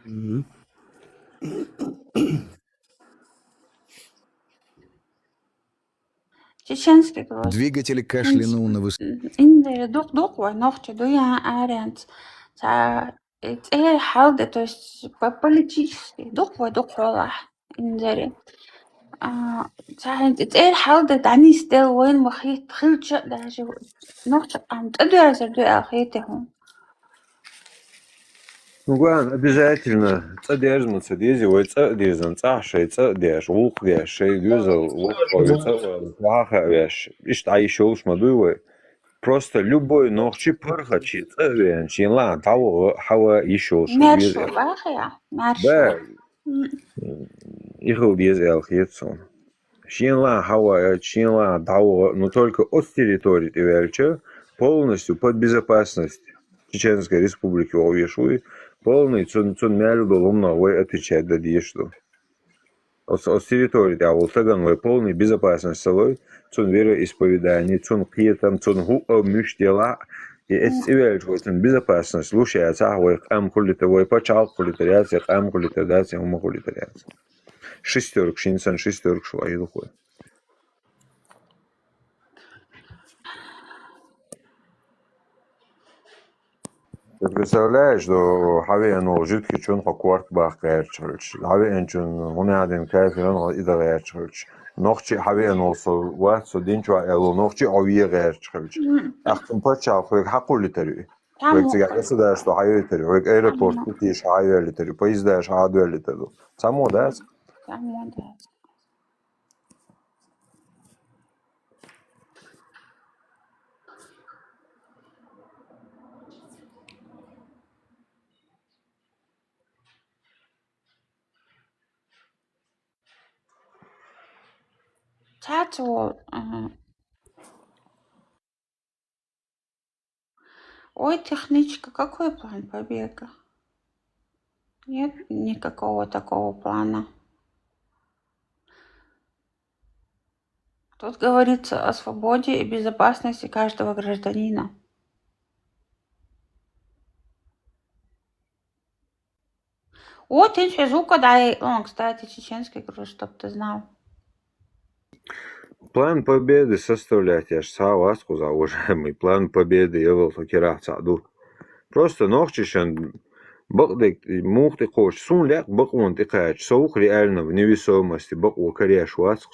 Мгм. Чеченский просто. Двигатель кашлянул на Индия дух вой ногти дуя ариант. Это халда, то есть политический дух рола Индия. Это халда дани стел войн махит хилча даже ногти ам тадуя дуя хитеху. Ну, главное, обязательно цадержма цадези, ой, цадезан, цашей, цадеж, лук веш, шей гюзел, лук ой, цаха веш. И что еще уж мадуй, просто любой ногчи пархачи, цавен, чинла, того, хава еще уж Мершо, бахая, мершо. Да, их убезал хитсон. Чинла, хава, чинла, того, но только от территории Тивельча полностью под безопасность Чеченской Республики Овешуи полный цун мялю доломно вы отвечать да что. От территории да вот таган вы полный безопасность солой цун вероисповедание цун киетам цун ху мюштела и эстивель цун безопасность лучшая вы ам кулитовой почал кулитаряция ам кулитаряция ума кулитаряция. Шестерок шинсан шестерок шла и духой. Ты представляешь, что хаве жидкий чун хокварт бах гайрчилч. Хаве чун хунядин кайфиран ида гайрчилч. Нохчи хаве со ват со динчва эло нохчи авие гайрчилч. Ахтун пачал хвек хакул литери. Хвек тига государ что хаве литери. Хвек аэропорт кутиш хаве литери. Поезда хаве литери. Само да? Само да. Тату. Ой, техничка, какой план побега? Нет никакого такого плана. Тут говорится о свободе и безопасности каждого гражданина. О, ты еще звука дай. О, кстати, чеченский груз, чтоб ты знал. План победы составлять, я ж вас сказал, уважаемый. План победы я был факира цаду. Просто ногчишен бакдек мухты кош сун ляк бакун тикач соух реально в невесомости баку кореш васк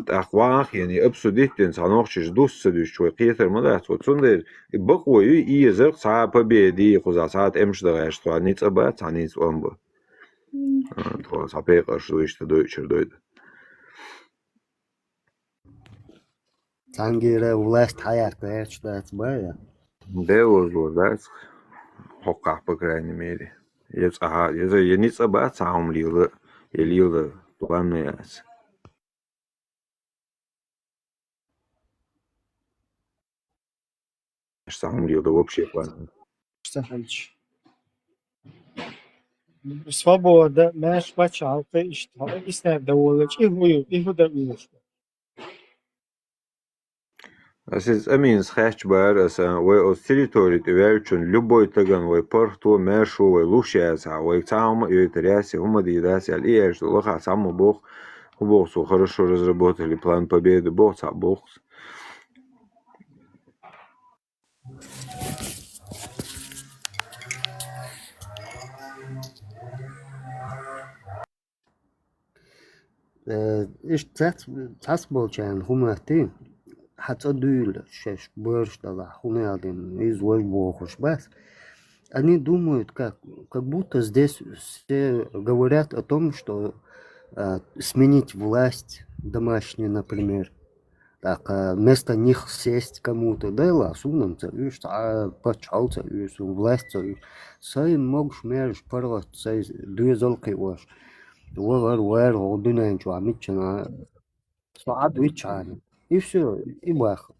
ахвах yani обсудить санохчиш дус садуш чой китер мадас вот сунде баку и езер са победы хуза саат эмшдага что они цаба они цвамба то сапека что işte дойчер дойд Тангире власть хаяр гайрчилац бая. Девор да хоках по крайней мере я не цаба саум лила планы сам лила вообще планы. Свобода, меж бачалка и что? И снег доволочь, и гую, и гудавишь. Асис амин схач бар аса вой от территории тевельчун любой таган вой порту мершу вой лушаяса вой цаума и ветеряси умадидаси аль и что лоха саму бог бог хорошо разработали план победы бог са бог. Иш цац болчан хумати. Хата дюйль шеш борщ дала хунядин из вольбохуш бас. Они думают, как будто здесь все говорят о том, что сменить власть домашнюю, например. Так, вместо них сесть кому-то, да, ласуном царюш, почал царюш, власть царюш. Сай могш мерш парла, сай дуезолкой ваш. Вар, одунаем чуамичана, слад вичани. И все, и бах.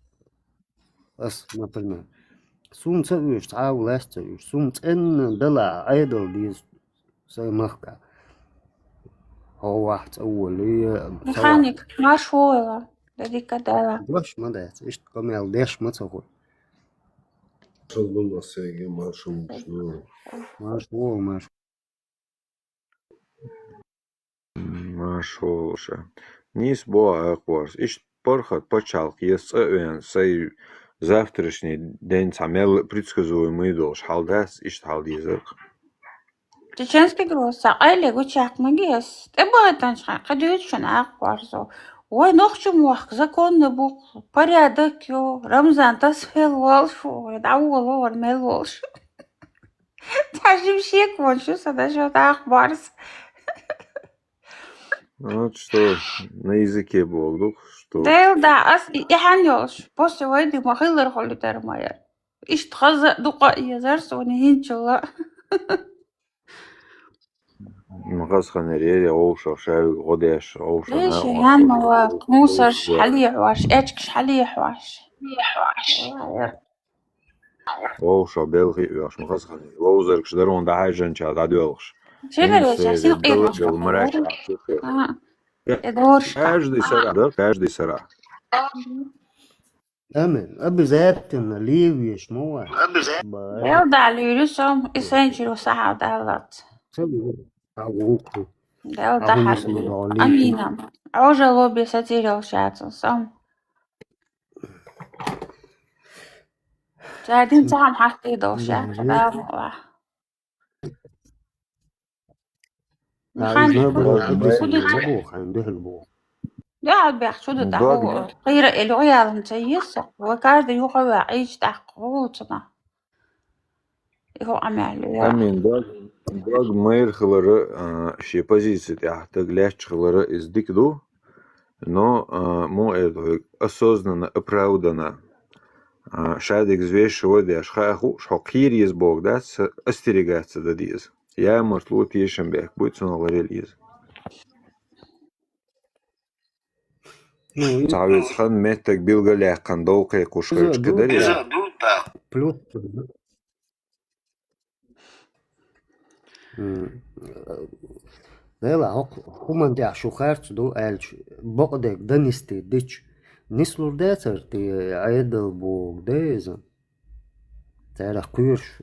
Например. Сум царюш, власть царюш. Сум цен дала айдол диз сай махка. Ховах цаули. Механик, машуэла. Дадикадала. Бош мадец, ишт комел деш мацаху. Маш. Маш. Машолша. Nis боа акварс. Ишт порхат почалк ЕС сей завтрашний день самел предсказуемый должен. Халдас ишт халдизер. Чеченский груз. Айле гучак магис. Ты будет танчка. Кадючен акварзо. Ой, нохчум вах. Законный бук. Порядок ё. Рамзан тасфел волшу. Дауыл ор мел волшу. Тажим шек воншу. Садашо акварс. Вот что на языке был, дух, что Дейл да ас иханьош. После войны махилер холли термая. Ишт хаза дука язарс ونهинчула. مغاز خنريري أوشا شاوي غوديش أوشا ليش نا هانوا موسرش حليح واش اتشكش حليح واش أوشا بيلغي واش مغاز خنريري ووزركش درون دا حاجة شاد عدوالش شنو ليش عشان قيل المراكب يدورش каждый сара да каждый сара أمن أبي زابتنا ليفيش مو يوضع ليرسم إسانجلو ساعة دالت عوقو يوضع حلو أمينة عوجة لوبي ستيرو شاتن سم جاردين تعم حتى دوشات داموا عايزنا نخانش بوخ عنده البوخ لا بيحسود دعوة غير العيال متيسة وكارد يوخوا عيش تحقوتنا هو عمل أمين дог мэйр хылары ши позиции тяхта гляч хылары издик ду но мо это осознанно оправданно шадик звеш воды ашхаху шокир из бог да остерегаться да диз я мартлу тишембек будет сон ларелиз تعويض خان متك بيلغا قندوقي قشقش كدر يا плюс Vela human dia shukhart do elch bogdek danisti dich nislur deter ti aidel bog dezen Тера куешь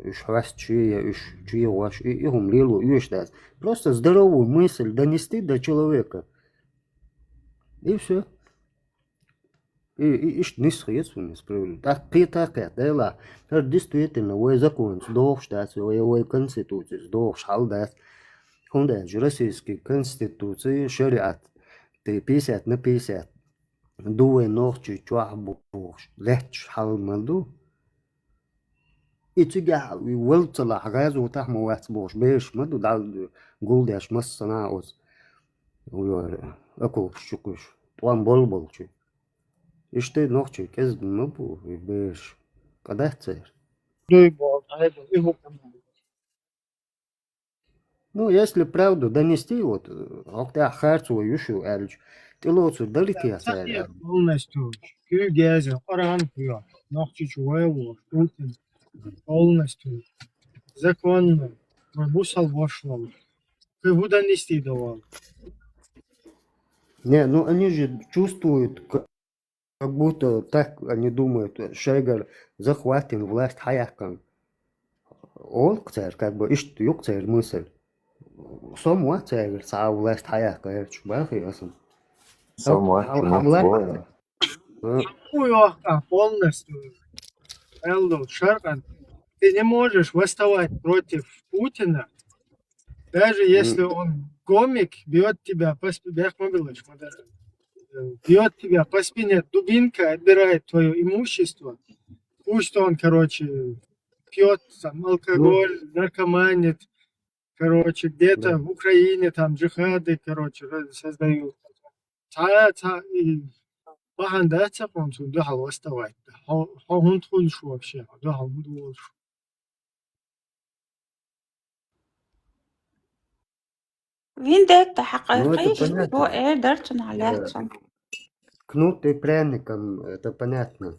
уж раз чьи ваш и умлилу юж дать. Просто здоровую мысль донести до человека. И все. И не средств не справили. Так при такая дела. Это действительно вы закон сдох штат, вы конституция сдох шалдат. Хунда российский конституции шариат. Ты 50 на 50. Дуэ ночи чуахбу леч халманду. اتجاه والطلع غاز وتح موات بوش بيش مدو دال قول داش مصنا اوز اكو شكوش طوان بلبل شي اشتي نوخشي كز نبو بيش قده تصير Дуй бог, а это его команда. Ну, если правду донести, вот, когда харцу юшу эльч, ты лоцу далеки Сахия полностью кюгезил, оран кюа, нохчич уэлу, Путин полностью законно пробусал вошло. Ты куда нести давал? Не, ну они же чувствуют, как будто так они думают, Шегар захватим власть хаяком. Он, как бы, ишь, юг цель мысль. Сом цель, са власть хаяка, эльч, бахи, ясен. Хуёха полностью. Элду, Шаркан, ты не можешь восставать против Путина, даже если он комик, бьет тебя по спине, бьет тебя по спине дубинка, отбирает твое имущество. Пусть он, короче, пьет там алкоголь, наркоманит, короче, где-то в Украине там джихады, короче, создают. Бахандаться концу, да, восставать. Он тхульшу вообще, да, он тхульшу. وين ده حقيقي هو ايه درتن على Кнут и пряником, это понятно.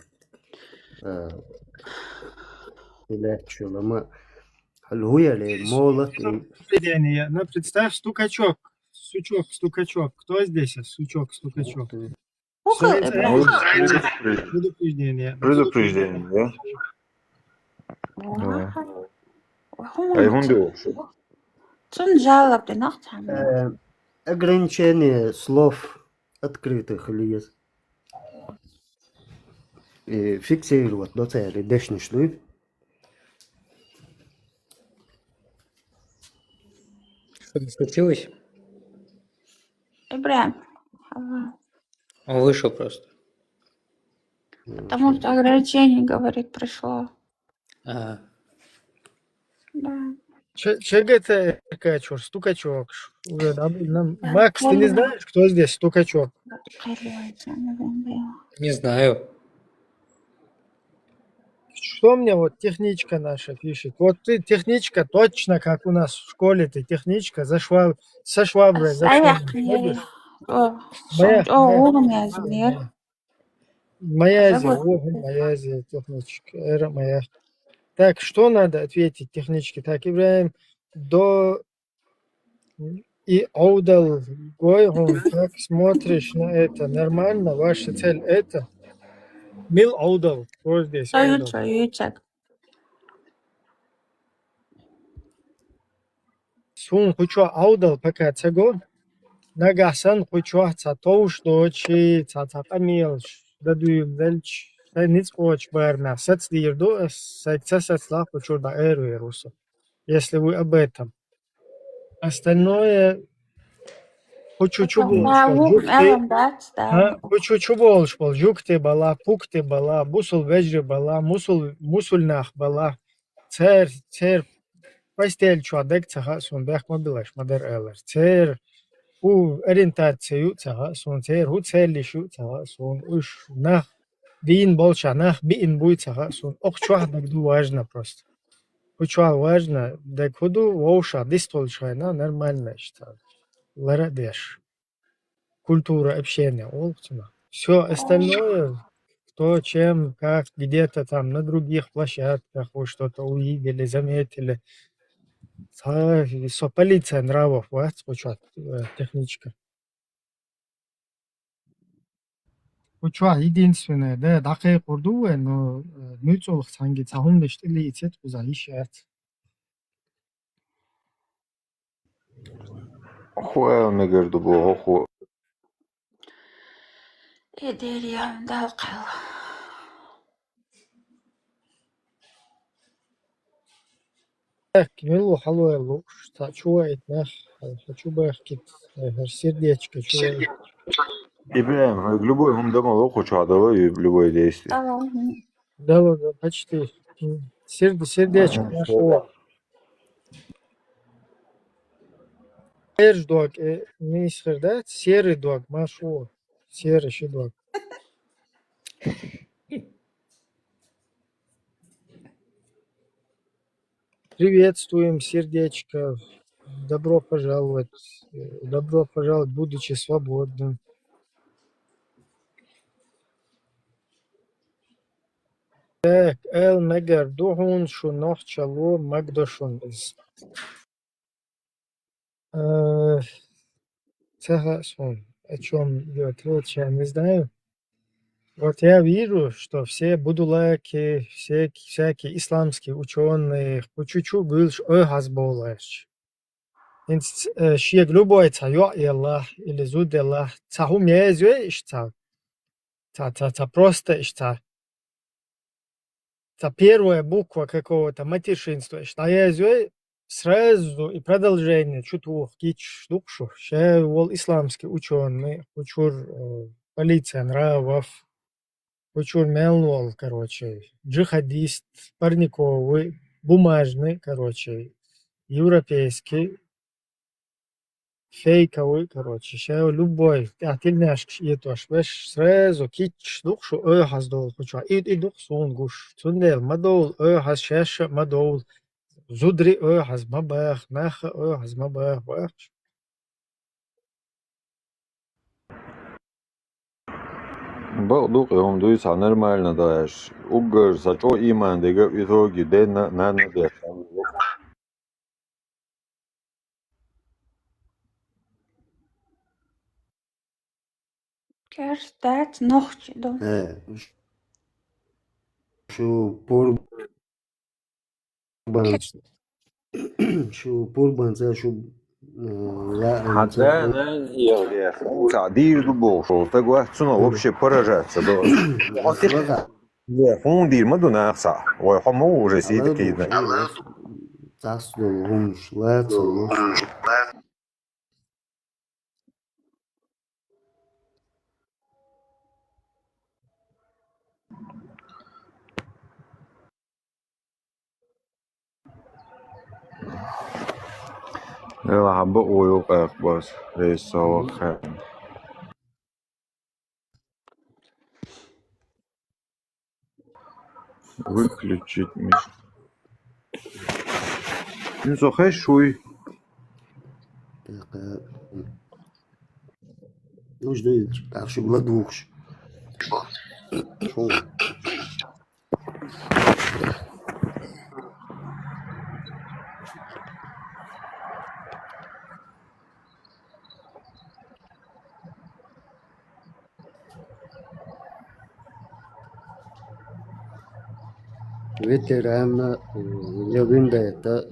Легче, мы луяли, молот. Ну, представь, стукачок, стукачок. Кто здесь? Сучок, стукачок. Предупреждение. Предупреждение, да? А его бил. شن جرب لنقطع ограничение слов открытых или есть. И фиксировать до цели, дешничную. Что-то случилось? Ибрahim, Он вышел просто. потому что ограничение, говорит, пришло. А, Да. Чегата Качур, Стукачок. Уже Макс, ты не знаешь, кто здесь Стукачок? не знаю. Что мне вот техничка наша пишет? Вот ты техничка точно, как у нас в школе, ты техничка со шваброй за шваброй ходишь. Oğlum yazmıyor. Моя моя техничка, эра моя. Так, что надо ответить техничке? Так, Ибраим, до и аудал гойгун, как смотришь на это? Нормально? Ваша цель это? Мил аудал. Вот здесь аудал. Soyacak. Сун хучо аудал пока цего. Нагасан хучо цатоуш дочи цацапамилш. Дадуем дальч. Ниц хоч барна. Сац дирду, сац лах хучо да эру руса. Если вы об этом. Остальное хочу больше. Tavuk elim dats Ha, tavuk. хочу больше. Жукте бала, пукте бала, бусул вежри бала, мусульнах бала. Цер постель чуадек цаха сун бях мобилаш мадер элер. Цер у ориентацию цаха сун, цер у целишу цаха сун. Уж нах дин больше, нах биин будет цаха сун. Ох, чуах дагду важно просто. Чуах важно, так худу воуша, дистолшайна нормально считаю. Ларадеш. Культура общения, олцуна. Все остальное, кто, чем, как, где-то там на других площадках вы что-то увидели, заметили. Со полиция нравов, вот, техничка. Учва единственное, да, дахэ курдуэ, но нюцолх санги цахун или ицет кузаишат. Хуя мегерду бо ху. Ediriyem dalqal. Так, милу халуэ луш, чуает нах, хочу бы кит, сердечко чуает. Ибраим, любой ум дома лоху чадова и любое действие. Tamam. Да, да, почти. Сердечко нашло. Эрж дог, не да? Серый дог, машу. Серый дог. Приветствуем, сердечко. Добро пожаловать. Добро пожаловать, будучи свободным. Так, эл мегер духун шунох чало магдошун. Цегасон. О чем идет речь, я не знаю. Вот я вижу, что все будулаки, всякие исламские ученые, по чуть-чуть больше газболаешь. Шиек любой царё и Аллах, или зуд Аллах. Цахум езюэ ишца. Просто ишца. Первая буква какого-то матершинства. Ишта езюэ сразу и продолжение. Чутух, кич, дукшу. Ще вол исламские ученые, учур полиция нравов. Учур Мелнуол, короче, джихадист, парниковый, бумажный, короче, европейский, фейковый, короче, ще любой, тильняшк и то швеш сразу кич духшу хаздол куча и дух сунгуш цундел мадол хаз шеша мадол зудри хаз мабах наха хаз мабах бах. Балдук ум дуйса нормально даешь. Угар сачо иман дега в итоге ден на деш. Kers dats nochtje doen. Şu Purban, şu Purban, şu Я Хотя, дир дубошел, так вот, вообще поражаться. Он дир мадунахса, ой, хому уже сидит кидна. Засдол гумш лаца лош. Я бы ой, как бас, рейсовал хэн. Выключить микрофон. Ну, слухай, шуй. Ну, жди, так що гладуш. Шо? Ветерана Левинда это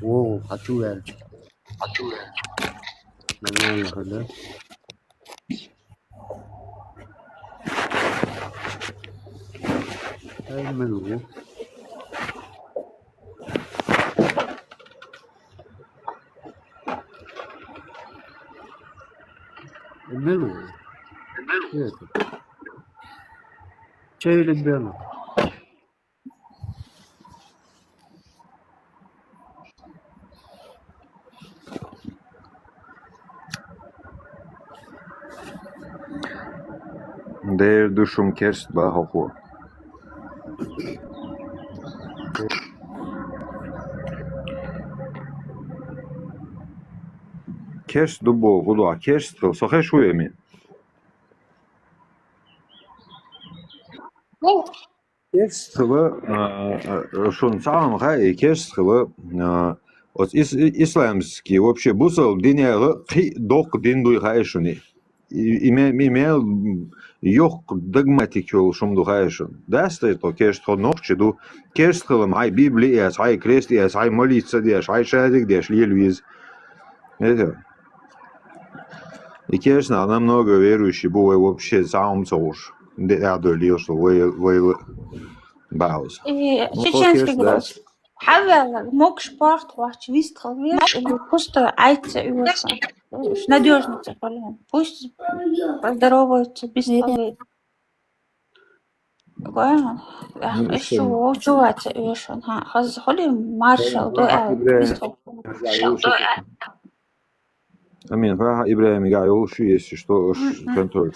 о, хочу я. Нормально, да? Мелу. Мелу. Это. Чей ребенок? Der duşum kerst bahoko. Kerst dubo, gudu, kerst, слухай, шуй ми. Керстхова, шон сам хай, керстхова, вот исламский вообще бусал диняла хи док диндуй хай шуни. Имел yok dogmatik yol şumdu hayşun. Deste to kerstho nokçu kerstхова хай Библия, хай крестия, хай молиться деш, хай шадик деш, лилвиз. Это. И, конечно, намного верующий был вообще сам тоже. Я долил, что вы баус. Чеченский голос. Хавел, мог спорт, ваш вистхал вес, или просто айца и веса. Надежно цепален. Пусть поздороваются без того. Правильно? Еще учуваться вешен. Холи маршал до Амин, Ибраим, я улучшу, если что, контроль.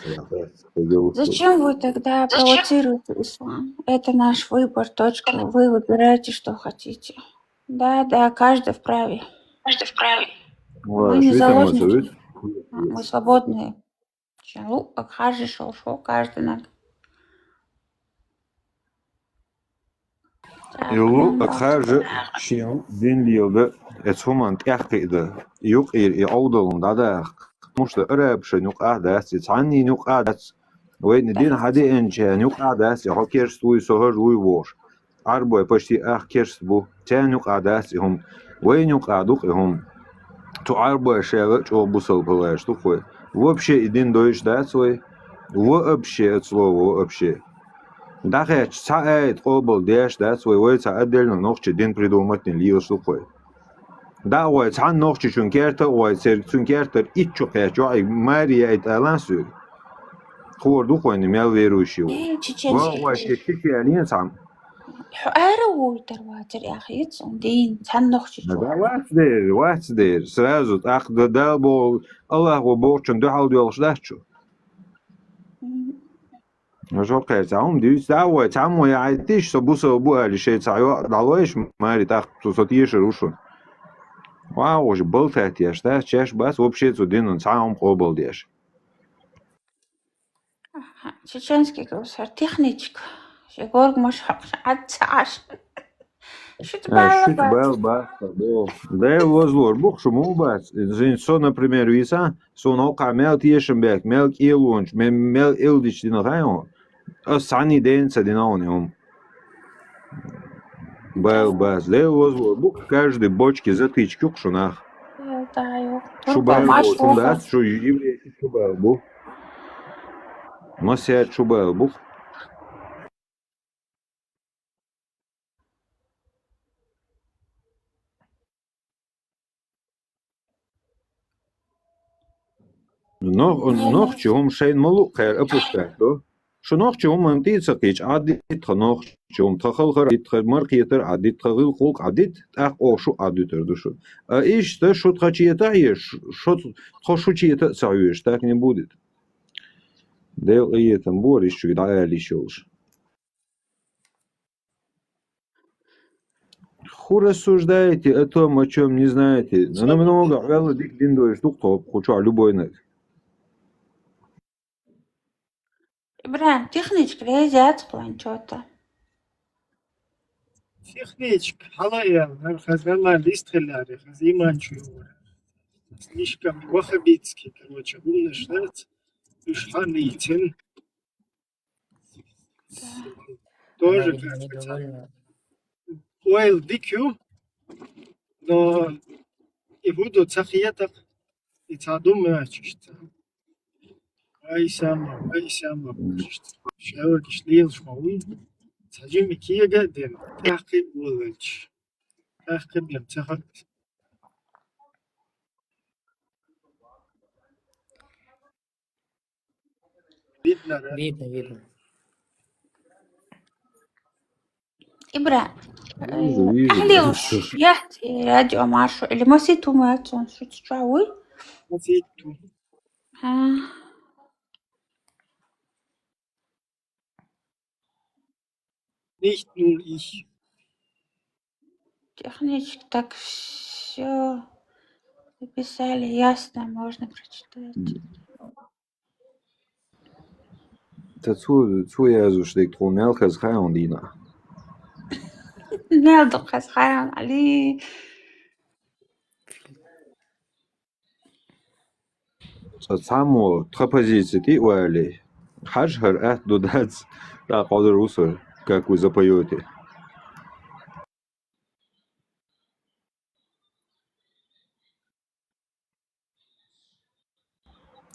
Зачем вы тогда провоцируете ислам? Это наш выбор, точка. Вы выбираете, что хотите. Да, каждый вправе. Мы не заложники. Мы свободные. Ну, каждый шел, каждый надо. Yolu akharca şeyin dinliyordu. Etsuman tehkide. Yok avdalında da مشت قرب شنو قاعدة تعني نو قاعدة وين دين هذه إنش نو قاعدة يحو كيرس وي سهر وي وور عربو بشتي كيرس بو تاني قاعدة هم وين نو قاعدوك هم تو عربو شغل أو بوصل بلاش تو خوي وبشي دين دويش داتوي وابشي اتلو وابشي داخل ساعات قبل داش داتوي وي تعدل نوخش دين придумать ليش تو خوي دا وای چند نقطه چون کرده وای سر چون کرده ایچو پیچای ماریا ایتالان سوی خوردو خوینی میل ویروشیو وای چیزی علیه سام حارو ترواتر يا أخي يتصون دين تنخ دا وات دیر سرازو تاخد دا بول الله و بورچن دو حال دیولش داشتو نشو قیس هم دیوست دا وای چند وای عیدیش سو بوسو بو علی شید سایو دالویش ماری تاخد تو ساتیش روشون Вау, уже был тетяш, да, чеш бас вообще один он сам обал деш. Чеченский государ, техничка. Шегорг маш отцаш. Шут бал бас, да возлор бух шуму бас. Со, например, виса, со нока мел тешенбек, мел илунч, мел илдич динахайо. А сани день са динаонеум. Был бас. Да его бук каждый бочки затычки к шунах. Да, yok. Şu Turbo был maş bu. Tunda olmaz. şu еврейский şu был bu. Масят şu был bu. Noch çum şeyin malu kayır apışlar do. Şu noch çum manti çakiç adit noch çum takhıl khar adit marqiyeter adit takhıl khulq adit aq o şu aditер душу. А işte şu txachiyeta yeş şu txoşuchiyeta sayış так не будет. Дел и этом борис чуть да лишёж. Ху рассуждаете о том, о чем не знаете. Намного вяло дик диндоиш дук топ хочу любой нет. İbrahim, texniçka reziyat plan что-то. Техничка, халая, нормально истреляли, иманчу. Слишком вахабитский, короче, умный штат. Шханитин. Тоже, Она, видимо, так сказать, недовольна. Ойл дикю, но и буду цахиеток, и цаду мячишься. Ай сама, шавак шлил шмауи, цаджими киега ден, тахки улыч. Тахки бем цахак. Видно, да? Видно. İbrahim, Вижу. Левуш, я радио Машу, или Маситу Мэтсон, что вы? Вот и тут. Nicht nur ich. Техничка, так все написали, ясно, можно прочитать. Dazu ja so steckt rum Melkas Dina. نادو خاص خيال عليه. Само трапозиции ты уали. Хашхар додать да قادر усор, как вы запоете.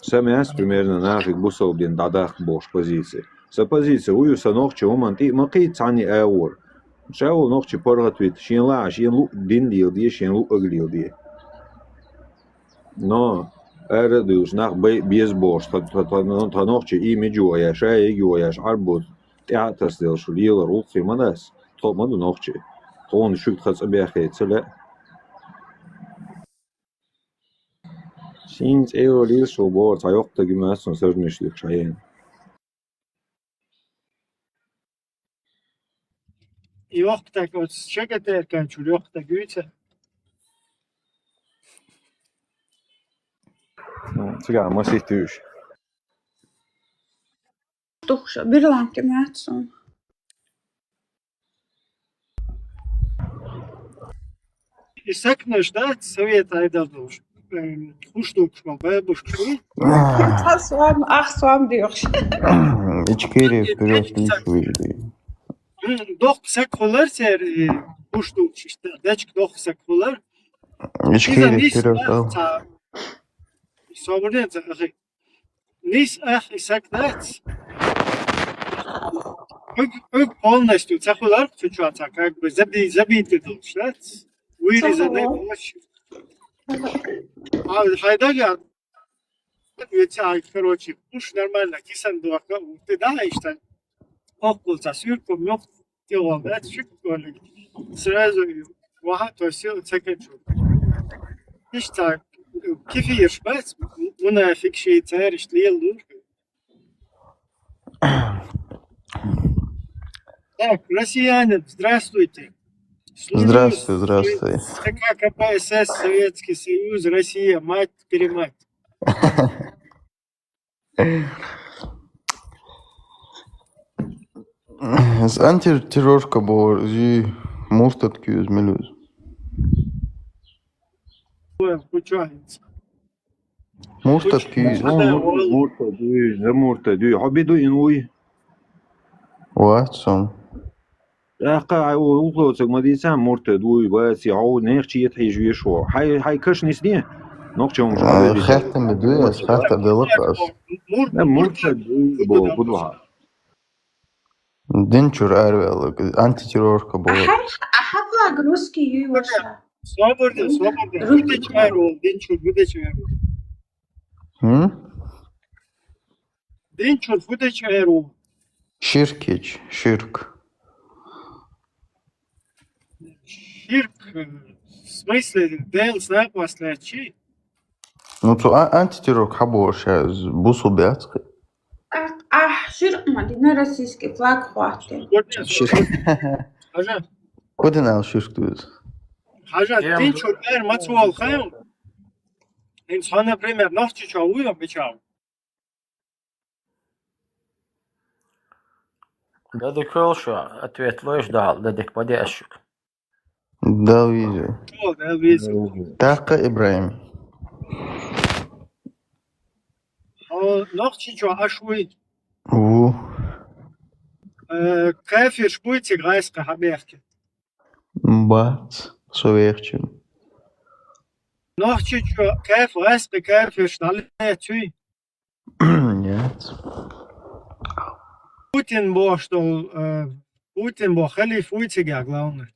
Самяс примерно нафиг бусол блин дадах бош позиции. С позиции уюса нохче уманти маки цани аур. Шаул нохче поргатвит шинла шин лу дин дил ди шин лу оглил ди. Но er dus nach без бош та нохче и меджуя шай юя арбут театр стил шулил рухи манас. То маду нохче. Он шук хац абяхе целе. Sinds eeuwenlies zo boord hij ook de gymnasium sörmüşlük şayen. Yok tak od čega terkan ču, yok tak güce. Сега, mas ich tüş. Тухша, Берланки Мэтсон. Isaknaš da Совет Айдалдуш. Хуштук шмал бабушки. Ах, свам дюрш. İçkeri вперед вышли. Дох сакхолар сер хуштук işte. Дачк дох сакхолар. İçkeri вперед al. Соборнец. Nis ах Isaknaц. Полностью цахолар чуть-чуть, как бы забиты должность. Вырезаны овощи. А хайдага короче, уж нормально, кисан дуака, ты да, что около засюрком, но делал, да, шикарно. Сразу ваха, то все цекачу. Işte kefir, бац, бuna фикшей царь, шлел душ. Так, россияне, здравствуйте. Здравствуй. ЦК КПСС, Советский Союз, Россия, мать-перемать. С антитеррорка buvo mustad küzmelüz. Получается. Mustad küz. Zamurta dü. Habidu inui. Vahtsam. Аха улоцог мадицам муртед уй баси ау нерчи тхижуе шо. Хай кашнис не. Нокчом жабе бис. خاتم بدويس خاتم دلقاس Муртед бо будва. دينشور أرويلك أنتي تيروركا بور أحب روسكي يوشا Свобода. Будечь мэру, Динчур, будечь мэру. Динчур, будечь мэру. شركيج شرك Ширк, в смысле, дел знак маслячи. Ну то أنتي تيرورك حبور شاز بوصل بياتك شرق مدينة روسيسكي فلاك خواتي Хажа, كودن أل شرك دوز Динчур, мацуал хаем. Инсан, например, ночью чауем, бичау. Дядя Кролша, ответ лоишь дал, дядя поди ашук. Да вижу Чуал, да, визу. تاقة إبراهيم Ночью чау ашуй. و Кафе шпуйте, грайска хаберки. بات سويرчим Ночью чау кафе, грайска кафе, шналетюй. Нет Путин бо, что Путин бо халиф уйтига, главное.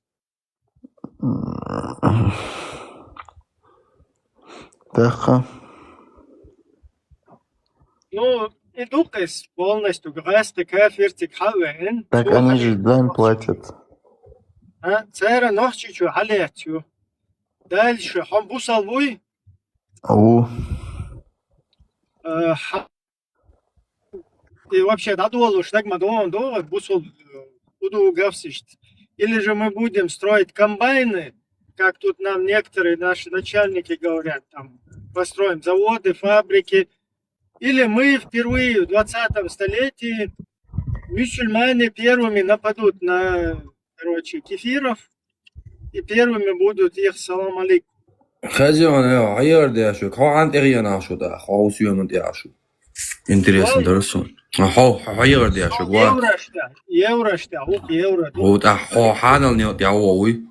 تاقة Ну, и дукас полностью грайска кафе, хавен. Так они же дань платят Цера ночью чау халетю. Дальше, он бусал вуй. و И вообще, да, долу, штаг мадон, долу, бусул, буду гавсишь. Или же мы будем строить комбайны, как тут нам некоторые наши начальники говорят, там, построим заводы, фабрики. Или мы впервые в 20 столетии, мусульмане первыми нападут на, короче, кефиров, и первыми будут их салам алейкум. Хозяин, айар дяшу, кау антериан ашу да, кау сюемон дяшу. Интересно, дорсон. Хау айар дяшу, гуа. Евро-шта, евро. Вот хау ханал не дяуи.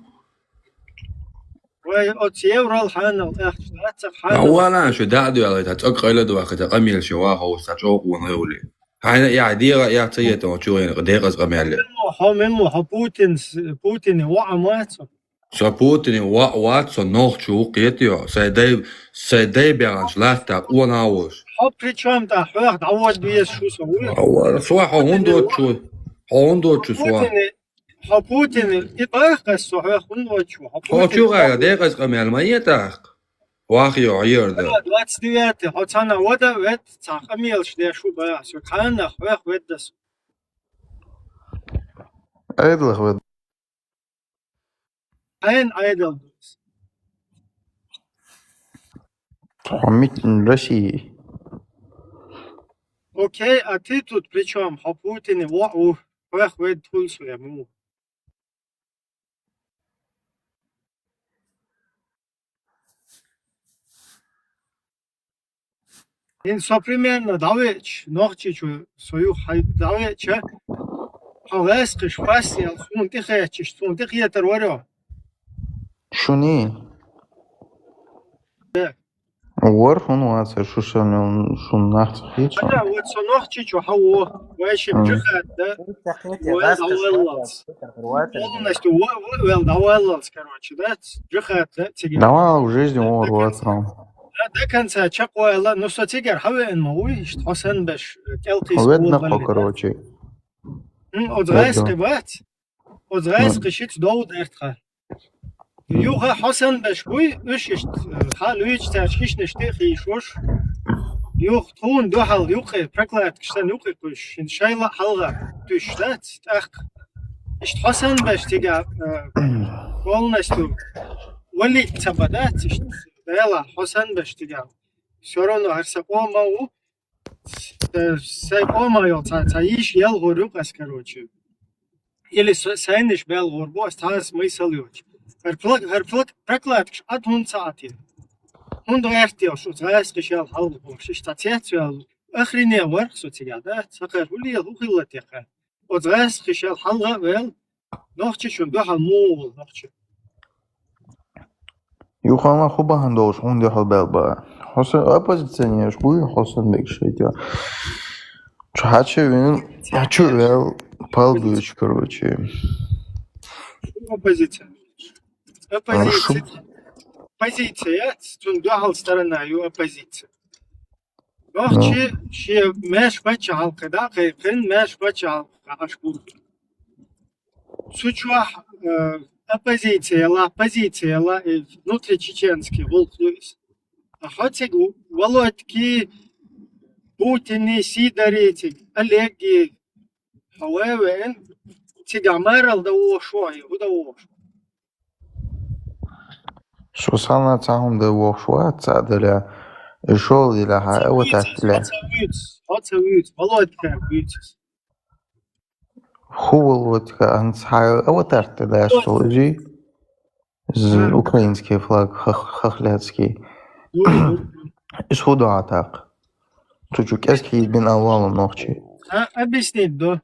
Ой, от евро ханал, эх, что ханал. Ауана шо даду алай та тaqqayla du akhta qamil shwa haw sachoq wa ngawli. Hayna ya dira ya tayeta chuin qdeqas qamali. هم Путин وعماته. So Putin Watson noch chu qetio say day beranch lasta una hours. Причем да, давай две шусовые. Awar swa hondo chu swa. Путин и так сухой хундочу. Ho chuga deqas qamal mayetaq. Waqio ayarda. 29 хотана вода вет цахамил что шуба. Все канна хвах веддас. أيضا خبط Айн айдал. حميت من رشي Окей, а ты тут причем? Путин вау хвах вед тулсу ему. In современно давеч ночью свою давеча хавэс кышпаси алсун тихэчиш сун тихэтэр варо. شوني ور هون واسع شو شو نحت خيتشو Да, вот со ночью хаво вообще бжихат, да. Полностью well даваллас, короче, да. Бжихат, да, тигер. давай в жизни ور واسع До конца чакуэла, ну со тигер хавэ мауи, что хасан беш келти ودنا скул. короче Одрайск бат. Одрайск шит доуд эртха. Юха хасан беш куй үшишт халуич ташкиш нэштэ шош. Юх тун дохал юхэ проклад кштан юхэ куш иншалла халга түшлат ах. Ишт хасан беш тига полностью вали цабадат ишт Дела хасан беш тига. Всё равно харсакомау сайкомаю цаиш ел горюкас, короче. Или сайниш бел горбо стас смысл юч. Herplak praklat at hun saati. Hun doerti os zais geshal halb bosh statsiat wel. Akhrine war so tigada. Sakar huli hukhillat yaqa. Os zais geshal halga wel نوخشي شون دهال مول نوخشي Юхана хубахан долж хунде халбел ба. Хосан оппозиционер шгуй хосан бекшейдя. Чхаче вин хачу вел палдуч, короче. оппозиция. Хорошо. Позиция, тун духал сторона ю оппозиция. Нохчи ши меш бачал, когда кын меш бачал, ашкур. Сучва оппозиция ла внутричеченский волк Луис. А хоть Володьки, Путины, Сидоритик, Олеги, however, тигамерал да ошой, уда ош. Шо сана цахум да вошва цадаля. Шол дила ха эвотатля. Хоцевиц, Володька, вицес. Хувол вот ансхай эвотатля столжи. З украинский флаг хохляцкий. Исходу атак. Чучук эски бин авалом нохчи. Объяснить, да.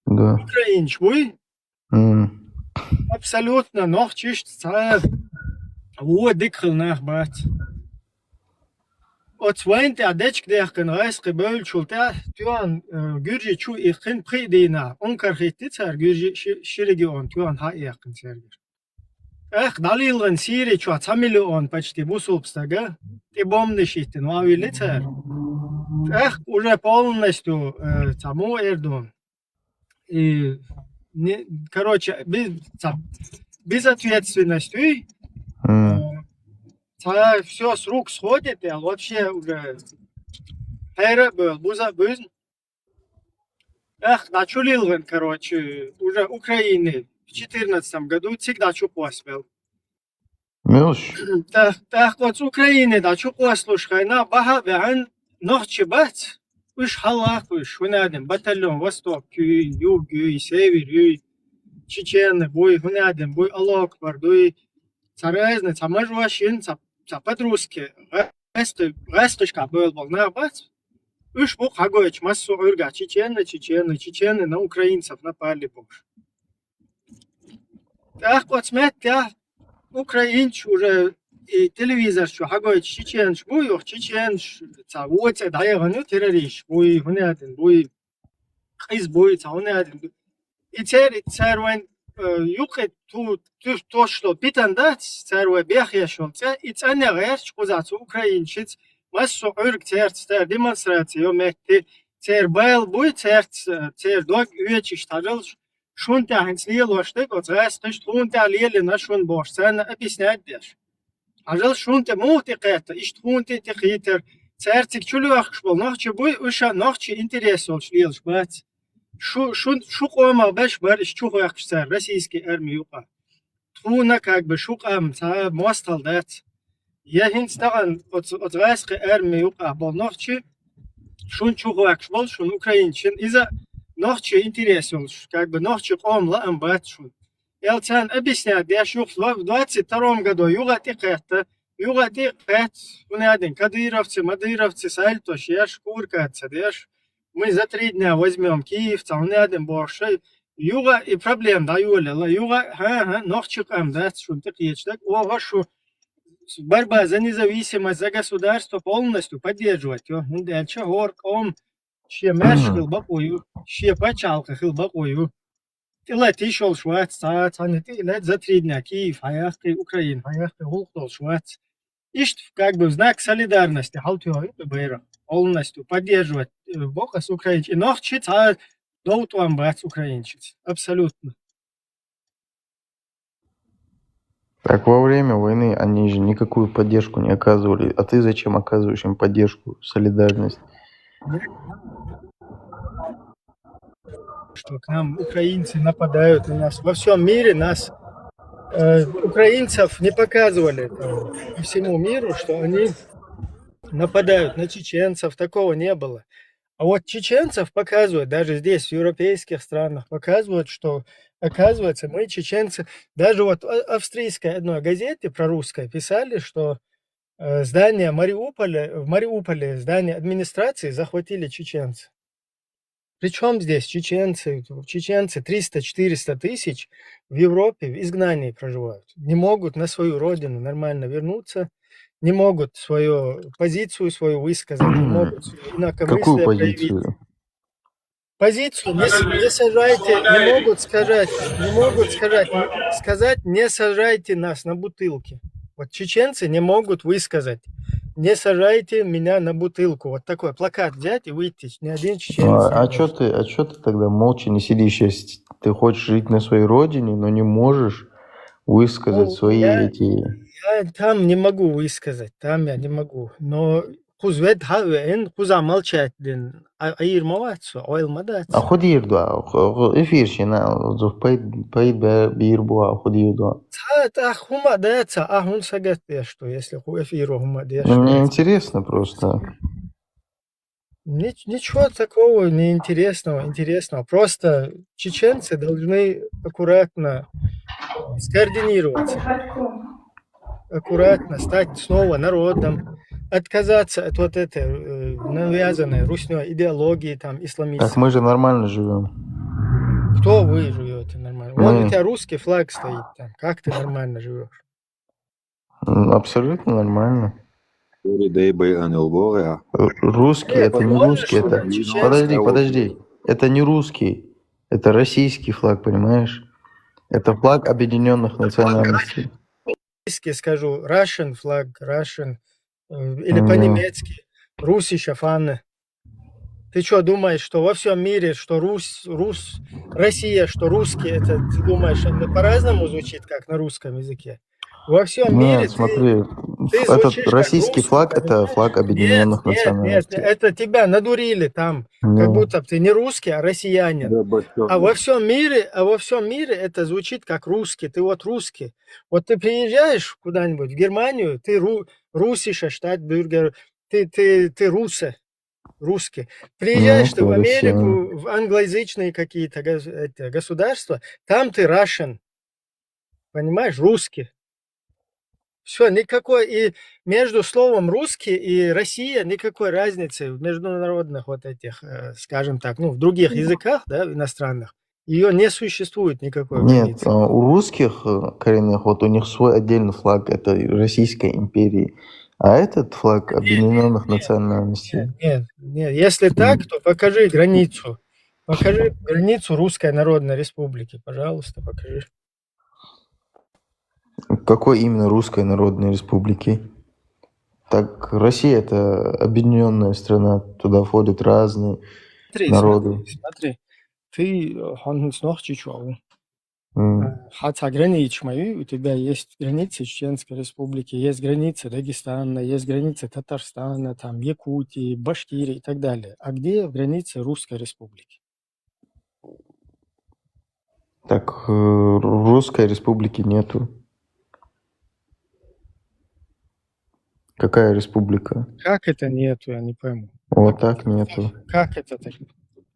Да. Украинч, вы абсолютно нохчиш цар. Wo dikkel nach bat. От свайнте адечк дехкен райс geböl schulter tuan gürji chu ikin pridina onkarhiti цар gürji ширеgion tuan ha ikin serger. Dalilren siri chu 2 миллион почти бусулпстага и бомнышитин вавили цар. Уже полностью тому Эрдоган. И короче, безответственностью все с рук сходит, и вообще уже хайра был, буза бузн. Начулил, короче, уже Украины в 2014 году всегда чу поспел. Милш. Так вот с Украины, да, чу послушай, на бага вян ночи бац, уж халах, уж вынадем, батальон, восток, юг, север, чечены, бой, вынадем, бой алоквар, бой царезны, цамажвашин, по-русски, ресточка был на бац, уж бог хагоич, массу урга, чечены на украинцев напали бог. Так вот смотря, украинч уже и телевизор, что хагоич, чеченш, буй, чеченш, цавоце, даевану террорист, буй, вынадем, буй, киз буй, цавнадем. И царь вен юкет то что питандат царь бех яшел и царь герч кузац украинчиц массу ург царь демонстрация метти царь бел буй царь дог üyeci штарил шун тахнс лилошты вот растыш шун та лили на шун бош царь объясняет деш ажал шун те мухтикета иш шун те тихитер царь тикчулуах шбол нахчи буй уша нахчи интерес ол шлилш бац Шо кома беш бар ищу хояхшсар российский армии юка. Труна как бы шукам ца мостал дат. Я хинстаган от российской армии юка бол нохчи шун чухояхш бол шун украинчин иза нохчи интересен как бы нохчи ком лаам бат шун. Элцан объясняет, я шух в 22 году югати кэта унадин кадыровцы сальтош я шкурка цадеш. Мы за 3 дня возьмем Киев, цалнядем боршей. Юга и проблем, да, юля. Юга, нохчик да, шун такие, так, вашу борьба за независимость, за государство полностью поддерживать. Дальше горком, ще мерш хилбакую, ще пачалка хилбакую. Ты лети шел швец, ты лет за 3 дня Киев, хаяхты Украина, хаяхты гулхтол швец. Ишт как бы в знак солидарности, халтюа, бэйра. Полностью поддерживать Бога с украинцем. И нохчиц, а доут вам брать украинчиц. Абсолютно. Так во время войны они же никакую поддержку не оказывали. А ты зачем оказываешь им поддержку, солидарность? Что к нам украинцы нападают на нас. Во всем мире нас, украинцев, не показывали по всему миру, что они нападают на чеченцев. Такого не было. А вот чеченцев показывают, даже здесь, в европейских странах, показывают, что, оказывается, мы, чеченцы, даже вот австрийской одной газете прорусской писали, что здание в Мариуполе, здание администрации захватили чеченцы. Причем здесь чеченцы? Чеченцы 300-400 тысяч в Европе в изгнании проживают. Не могут на свою родину нормально вернуться, не могут свою позицию свою высказать, не могут свое Какую инакомыслие проявить. позицию? Позицию не сажайте, сказать, не сажайте нас на бутылки. Вот чеченцы не могут высказать, не сажайте меня на бутылку. Вот такой плакат взять и выйти. Ни один чеченец не А может. чё ты тогда молча не сидишь, если ты хочешь жить на своей родине, но не можешь высказать Ну, свои я эти... там не могу высказать, там я не могу. Но хузвет хавен, хуза молчать ден, айырмаватсо, А ойлмадатсо. худи ирдуа, эфир шина, зух пейд бирбуа, худи ирдуа. Хума дается, хун сагат что, если ху эфиру хума Ну, мне что. интересно просто. Ничего такого интересного. Просто чеченцы должны аккуратно скоординироваться, аккуратно стать снова народом, отказаться от вот этой навязанной русской идеологии там Так исламистской. мы же нормально живем. Кто вы живете нормально? Вон у Мы тебя русский флаг стоит там. Как ты нормально живешь? абсолютно нормально. Русский Нет, это ты не можешь русский, это... на чеченском Подожди. Это не русский. Это российский флаг, понимаешь? Это флаг Объединенных Национальностей. скажу Russian флаг, Russian, или Не. по-немецки Russische Fahne. Ты что думаешь, что во всем мире, что Россия, что русские, это ты думаешь, это по-разному звучит, как на русском языке? Во всем мире Нет, смотри, ты этот звучишь как российский русский, флаг это понимаешь? флаг Объединенных Нет, Национальностей. это тебя надурили там, как Не. будто ты не русский, а россиянин. А во всем мире это звучит как русский. Ты вот русский. Вот ты приезжаешь куда-нибудь в Германию, ты русischer Stadtbürger, ты русский. Приезжаешь Нет, ты в я россиянин. Америку, в англоязычные какие-то государства, там ты Russian, понимаешь, русский. Все, никакой, и между словом русский и Россия никакой разницы в международных вот этих, скажем так, ну, в других языках, да, иностранных, ее не существует никакой Нет, границы. у русских коренных, вот у них свой отдельный флаг, это Российской империи. А этот флаг Объединенных Национальностей. Нет. Если так, то покажи границу. Покажи границу Русской Народной Республики, пожалуйста, покажи. Какой именно Русской Народной Республики? Так, Россия это объединенная страна, туда входят разные народы. Смотри. Ты ханс нох чичуау. М. Хотя граничмой, у тебя есть границы Чеченской Республики, есть границы Дагестана, есть границы Татарстана, там, Якутии, Башкирии и так далее. А где границы Русской Республики? Так, Русской Республики нету. Какая республика? Как это нету, я не пойму. Вот так нету. Как это так?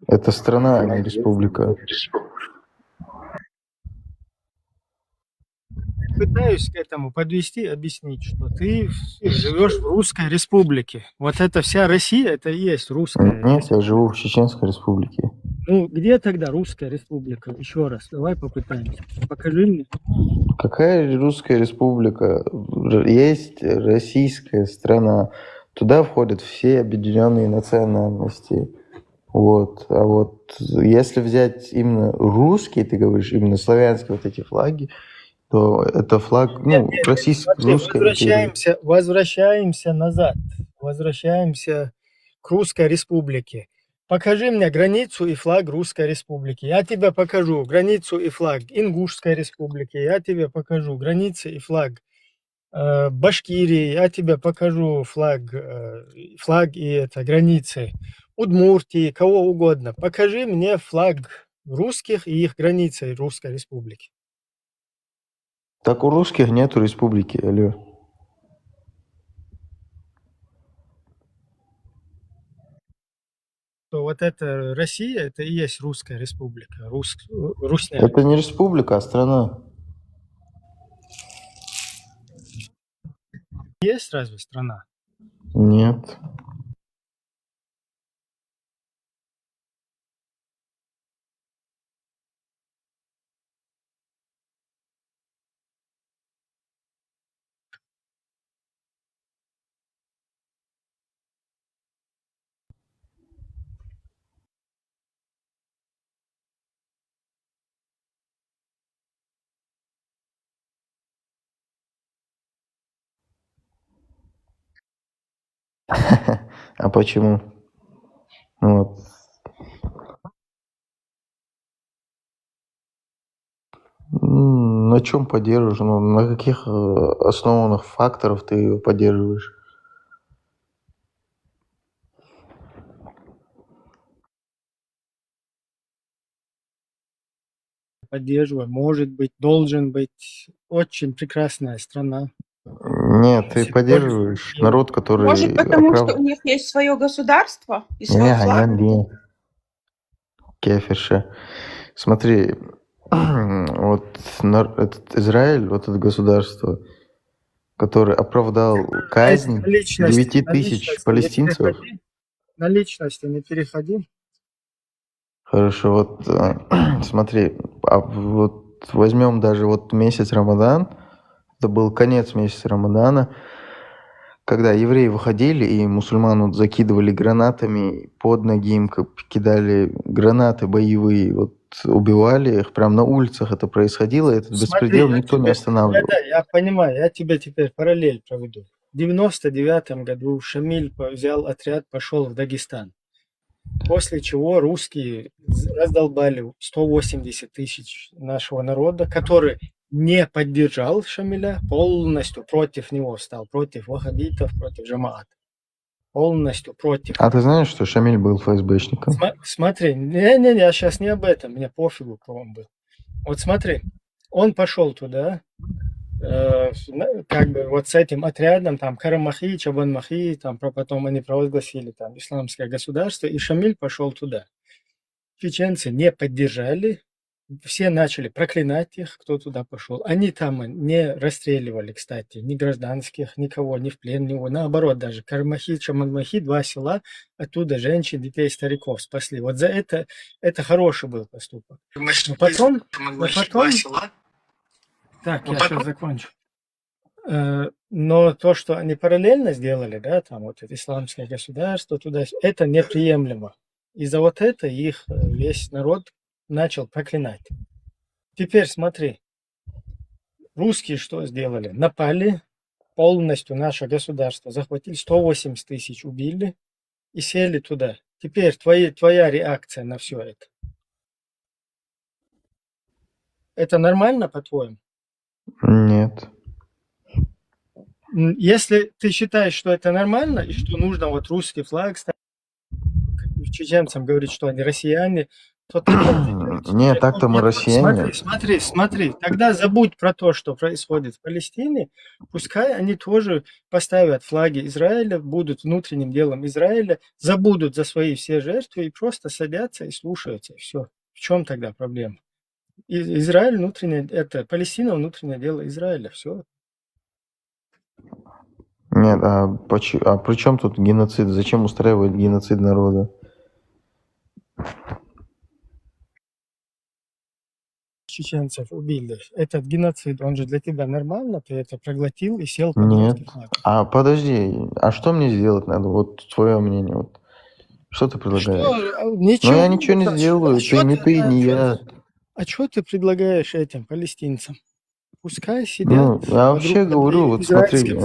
Это страна, а не республика. Пытаюсь к этому подвести, объяснить, что ты живешь в Русской Республике. Вот эта вся Россия, это и есть Русская Нет, я живу в Чеченской Республике. Ну, где тогда Русская Республика? Еще раз, давай попытаемся. Покажи мне. Какая Русская Республика? Есть российская страна. Туда входят все объединенные национальности. Вот. А вот если взять именно русские, ты говоришь, именно славянские вот эти флаги, то это флаг, ну, русской империи. Возвращаемся назад. Возвращаемся к Русской Республике. Покажи мне границу и флаг Русской Республики. Я тебе покажу границу и флаг Ингушской Республики. Я тебе покажу границы и флаг Башкирии. Я тебе покажу флаг и это границы Удмуртии, кого угодно. Покажи мне флаг русских и их границы Русской Республики. Так у русских нету республики, алло. То вот это Россия, это и есть Русская Республика. Русня. Это не республика, а страна. Есть разве страна? Нет. А почему? Вот. На чем поддерживаешь? Ну, на каких основанных факторов ты его поддерживаешь? Поддерживаю. Может быть, должен быть очень прекрасная страна. Нет, ты Если поддерживаешь больше народ, который Может, потому что у них есть свое государство и свой флаг? Не, кефирша. Смотри, вот этот Израиль, вот это государство, которое оправдал казнь 9 тысяч палестинцев. На личности не переходи. Хорошо, вот смотри, а вот возьмем даже вот месяц Рамадан, это был конец месяца Рамадана, когда евреи выходили и мусульман вот закидывали гранатами под ноги, им кидали гранаты боевые, вот убивали их, прям на улицах это происходило, этот беспредел никто не останавливал. Да, я понимаю, я тебе теперь параллель проведу. В 99 году Шамиль взял отряд, пошел в Дагестан. После чего русские раздолбали 180 тысяч нашего народа, который не поддержал Шамиля, полностью против него стал, против ваххабитов, против джамаата. Полностью против. А ты знаешь, что Шамиль был ФСБшником? Смотри, не, я сейчас не об этом, мне пофигу, кто он был. Вот смотри, он пошел туда, как бы вот с этим отрядом, там Карамахи, Чабанмахи, там потом они провозгласили там исламское государство, и Шамиль пошел туда. Чеченцы не поддержали, все начали проклинать их, кто туда пошел. Они там не расстреливали, кстати, ни гражданских, никого, ни в плен, никого. Наоборот, даже Карамахи, Чабанмахи, 2 села, оттуда женщин, детей, стариков спасли. Вот за это хороший был поступок. Но потом так, я сейчас закончу. Но то, что они параллельно сделали, да, там вот это исламское государство, туда, это неприемлемо. И за вот это их весь народ начал проклинать. Теперь смотри, русские что сделали? Напали полностью наше государство, захватили 180 тысяч, убили и сели туда. Теперь твоя реакция на все это. Это нормально, по-твоему? Нет. Если ты считаешь, что это нормально, и что нужно вот русский флаг ставить, чеченцам говорить, что они россияне, то нет, так-то мы россияне. Смотри, тогда забудь про то, что происходит в Палестине, пускай они тоже поставят флаги Израиля, будут внутренним делом Израиля, забудут за свои все жертвы и просто садятся и слушаются, и все. В чем тогда проблема? Израиль внутреннее, это Палестина внутреннее дело Израиля, все. Нет, а при чем тут геноцид? Зачем устраивать геноцид народа? Чеченцев убили. Этот геноцид, он же для тебя нормально? Ты это проглотил и сел под Нет. русский флаг? А подожди, а что мне сделать надо? Вот твое мнение. Вот. Что ты предлагаешь? Ничего. Ну я ничего не сделаю, ни ты, ни я. А что ты предлагаешь этим палестинцам? Пускай сидят. Ну, я вообще говорю, вот смотри,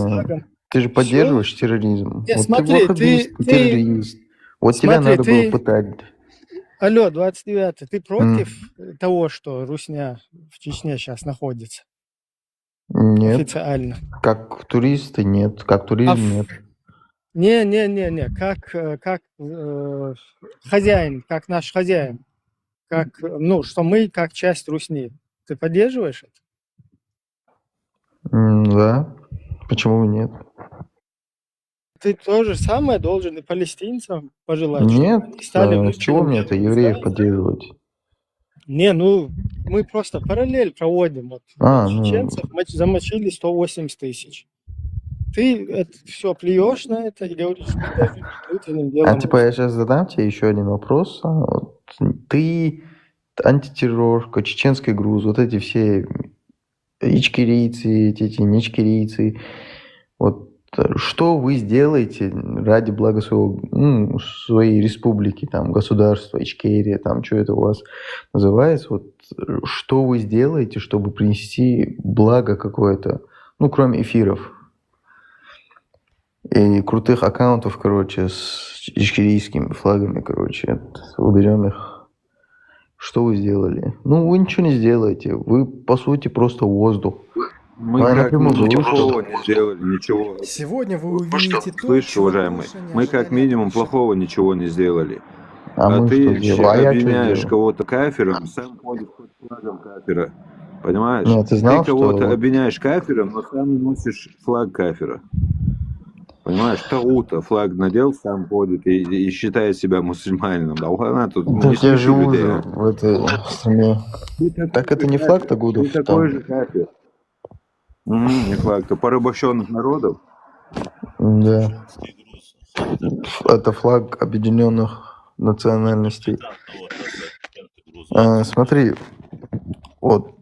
ты же поддерживаешь терроризм. Нет, вот смотри, ты террорист. Вот тебя надо было пытать. Алло, 29-й, ты против того, что Русня в Чечне сейчас находится? Нет. Официально. Как туристы нет, как туризм нет. Не, как хозяин, как наш хозяин, как, ну, что мы как часть Русни. Ты поддерживаешь это? Да. Почему нет? Ты то же самое должен и палестинцам пожелать. Нет, с чего мне это евреев поддерживать? Не, ну мы просто параллель проводим. Вот чеченцев замочили 180 тысяч. Ты это все плюешь на это и говоришь, что это внутренним делом. А типа я сейчас задам тебе еще один вопрос. Вот, ты антитеррорка, чеченский груз, вот эти все ичкерийцы, эти ничкерийцы, вот что вы сделаете ради блага своей республики, там, государства, Ичкерия, там, что это у вас называется, вот что вы сделаете, чтобы принести благо какое-то, ну, кроме эфиров? и крутых аккаунтов, короче, с ичкерийскими флагами, короче, уберем их. Что вы сделали? Ну, вы ничего не сделаете. Вы, по сути, просто воздух. Мы Ну, я как напрямую минимум говорю, что... плохого не сделали, ничего. Сегодня вы увидите то, Слышишь, чего уважаемый, больше не мы как ожидали от минимум наших. плохого ничего не сделали. А А мы что ты сделали? А я что обвиняешь сделал? кого-то кафиром, сам ходишь под флагом кафира. Понимаешь? Ну, а ты Ты знал, кого-то что... обвиняешь кафиром, но сам носишь флаг кафира. Понимаешь, Таута флаг надел, сам ходит и считает себя мусульманином. Да она тут не Так я смеши живу людей. же А. в этой стране. Ты такой Так это же не флаг кафир. Тагудов Ты такой там? же кафир. Не флаг, то порабощенных народов. Да. Это флаг объединенных национальностей. Смотри, вот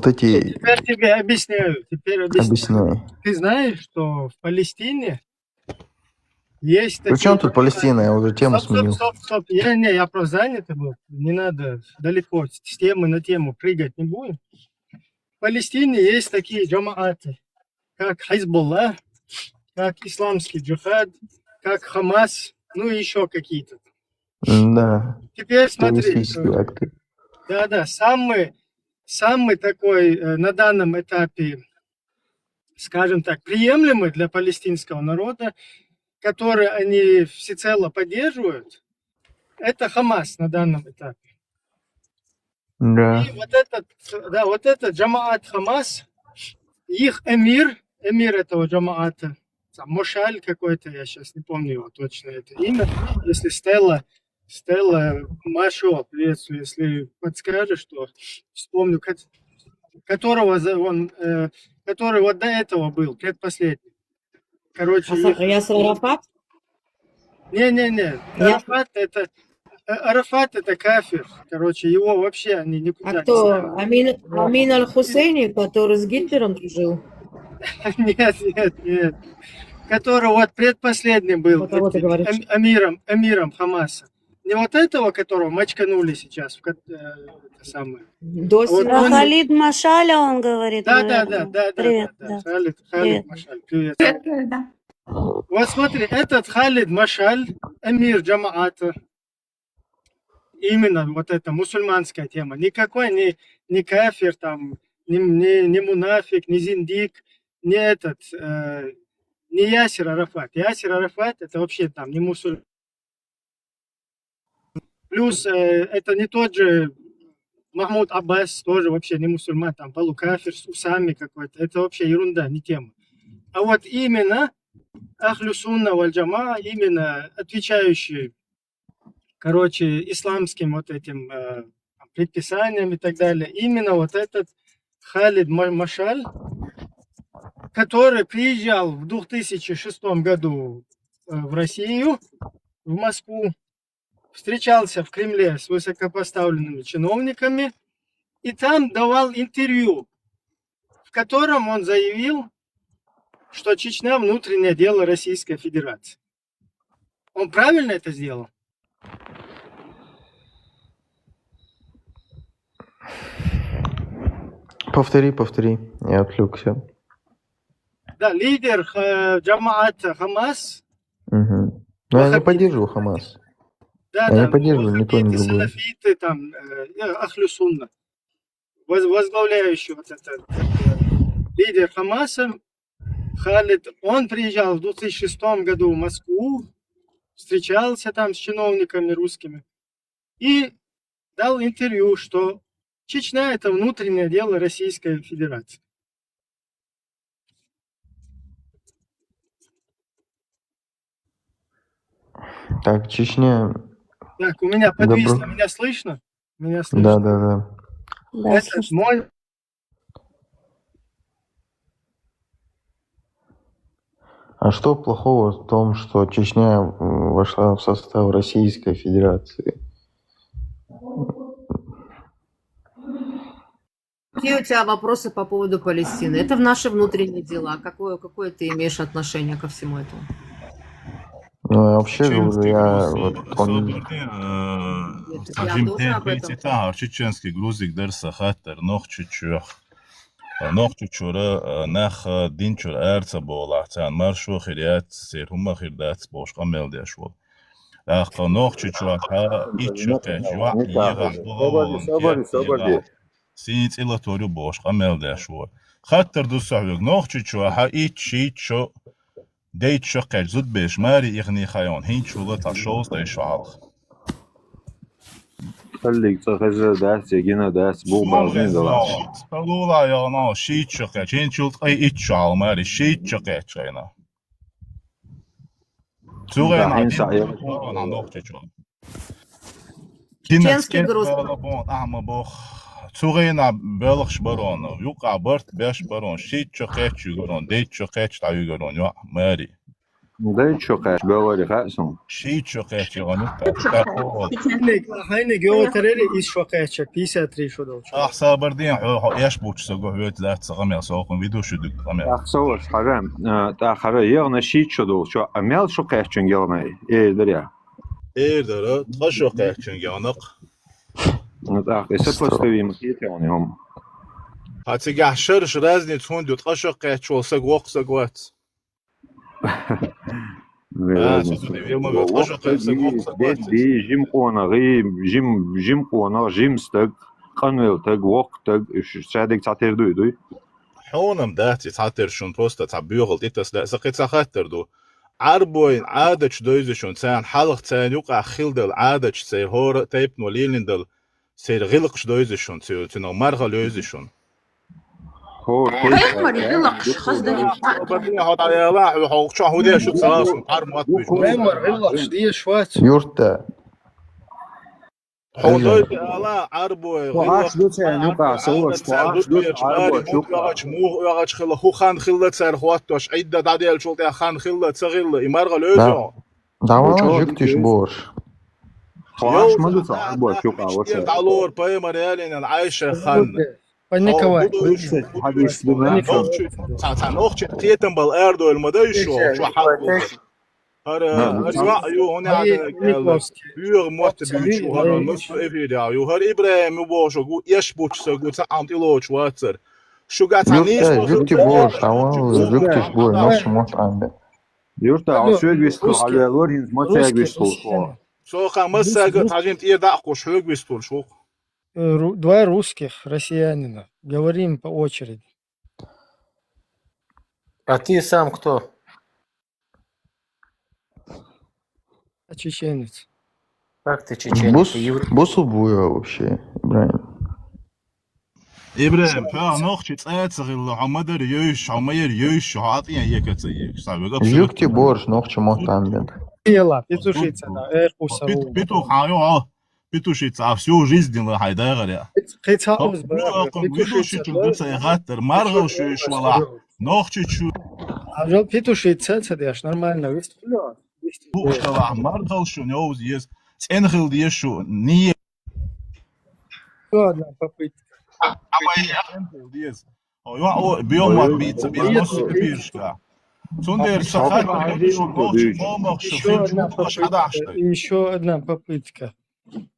эти... Теперь тебе объясняю. Объясняй. Ты знаешь, что в Палестине есть При чем такие... тут Палестина? Я уже тему сменил. Стоп. Я просто занят был. Не надо далеко с темы на тему прыгать не будем. В Палестине есть такие джамааты, как Хизбуллах, как Исламский джихад, как Хамас, ну и еще какие-то. Да. Теперь смотри. Террористические акты. Да, самый такой на данном этапе, скажем так, приемлемый для палестинского народа, который они всецело поддерживают, это Хамас на данном этапе. Да. И вот этот джамаат Хамас, их эмир этого джамаата, Мошаль какой-то, я сейчас не помню его точно это имя, если Стелла Машо, приветствую, если подскажешь, что вспомню, который вот до этого был, предпоследний. Короче, Ясер Арафат? Не. Арафат это кафир. Короче, его вообще они никуда А не кто? ставят. Амин Аль-Хусейни, который с Гитлером дружил? Нет. Который вот предпоследний был Кого ты говоришь? эмиром Хамаса. Не вот этого, которого мочканули сейчас. Это самое. До Вот Про он- Халид Машаля он говорит, Да. наверное. Привет, да. Халид Привет. Машаль, привет. Да. Вот смотри, этот Халид Машаль, эмир джамаата, именно вот эта мусульманская тема. Никакой не кафир, там, не мунафик, не зиндик, не Ясер Арафат. Ясер Арафат это вообще там не мусульман. Плюс это не тот же Махмуд Аббас, тоже вообще не мусульман, там полукафир с усами какой-то. Это вообще ерунда, не тема. А вот именно Ахлю Сунна валь Джама, именно отвечающие, короче, исламским вот этим предписаниям и так далее, именно вот этот Халид Машаль, который приезжал в 2006 году в Россию, в Москву, встречался в Кремле с высокопоставленными чиновниками и там давал интервью, в котором он заявил, что Чечня – внутреннее дело Российской Федерации. Он правильно это сделал? Повтори, я отвлекся. Да, лидер джамаата Хамас. Угу. Но я не поддерживаю Хамас. Да, Я не поддерживаю ни то, ни другое. салафиты, там, Ахлю Сунна, возглавляющий вот этот лидер Хамаса, Халид, он приезжал в 2006 году в Москву, встречался там с чиновниками русскими и дал интервью, что Чечня – это внутреннее дело Российской Федерации. Так, Чечня... Так, у меня подвисло, Добро. меня слышно? Меня слышно? Да. Да, Это слушай. мой... А что плохого в том, что Чечня вошла в состав Российской Федерации? Какие у тебя вопросы по поводу Палестины? Это в наши внутренние дела. Какое ты имеешь отношение ко всему этому? Ну, я вообще говорю, я вот он... Я должна об этом. чеченский грузик дерса хатер нох чучух. نوخ تشورا نخ دين تشور ارتا بولا تان مرشو خيريات سير هما خيردات بوش قمل ديشول اخ نوخ تشورا ايتشو كاجوا يغا حوغون صبر سيت إلا توريو بوش قمل ديشول خاطر دو صحوك نوخ تشورا ايتشو ديت شقاج زود بيش ماري يغني خيون هين شولا تشوز ديشو عالخ خليك تخزر داس يجينا داس بو بازين دلاش تقول يا نا شيت شقاج هين شولت اي ايتشو عال ماري شيت شقاج غينا توغينا دحين سعيد انا نوخ تشورا Чеченский груз. توغينا بلغش برون يوقع برت باش برون شيت شقاج يقولون ديت شقاج تعيو يقولون يا ماري دايت شقاش بغوري خاسون شيت شقاج يغنو Хайне геотерери из шоқайча 53 шудол. أحسن بردين إيش بوش سقوه بيت لا تسقمي أسوقهم فيديو شو دك قمي أخسوش حرام تأخر يغنى شيت شدو شو أميال شقاش جنجل ماي إيه دريا إيه درا تخشوا قاعدين جانق نتأخر سبستوي مكيتي هم هتيجي شرش رازني تون دو تخشوا قاعد شو سقوق سقوات دي جيم قونا غي جيم قونا جيم ستق قنول تق وق تق شادك تعتير دوي حونم داتي تعتر شون بوستا تعبيغل تيتس لا سقيت سخاتر دو عربوين عادش دويزشون تان حلق تان يوقع خيلدل عادش سي هور تيبن وليلندل سير غلقش دويزشون تنو مرغل دويزشون هو Поймали, غلقش خصدني بدي هاد على لا وحوق شو هودي شو سلاس عرمات بيش يورتا حوضي لا عربوي وعاش دوت يعني يوقع سوى وعاش دوت عربو شوقع مو يغاش خلا هو خان خلا تسار خواتوش عدة داديال شولت خان خلا تسغيل يمرغ لوزو دعوة جكتش بورش وعاش ما دوت عربو شوقع وش تعالور باي مريالين العايشة خان Паниковать. حديث دماغ نوخش تيتم بالاردو المدايشو شو حق هر رأيو هنا على بيغ موت بيشو هر نصف إفيدا يو هر إبراهيم يبوشو قو يشبوش سقو تعام تلوش واتر شو قاعد عنيش جكتي بورش دعوة جكتش بورش نص موت عنده يورتا عسوق بيستو على الورهن ما تاج بيستو شو خمس ساقة تعجين تير داقوش حوق بيستول شو Два русских россиянина. Говорим по очереди. А ты сам кто? Чеченец. Как ты чеченец? Ты еврей? بصوا بويا вообще إبراهيم إبراهيم فا نوخش تأثر عمدر يوش عمير يوش عاطيا يكتسيك جكتي بورش نوخش موت عنده Пела, петушица, да, эрпуса. بيتو حايو بيتوشيتس всю жизнь هيدا غير Қайцауыз بيتوشيتس بس يغتر مرغل شو ولا نوخش شو Ажал петушица, цадеш, нормально, вist? ولا مرغل شو نوز يس تنخل دي شو ني Еще одна попытка. ديز او بيوم ما بيت بينص بيرشكا سوندر سخات شو نوخش بومخ شو Еще одна попытка.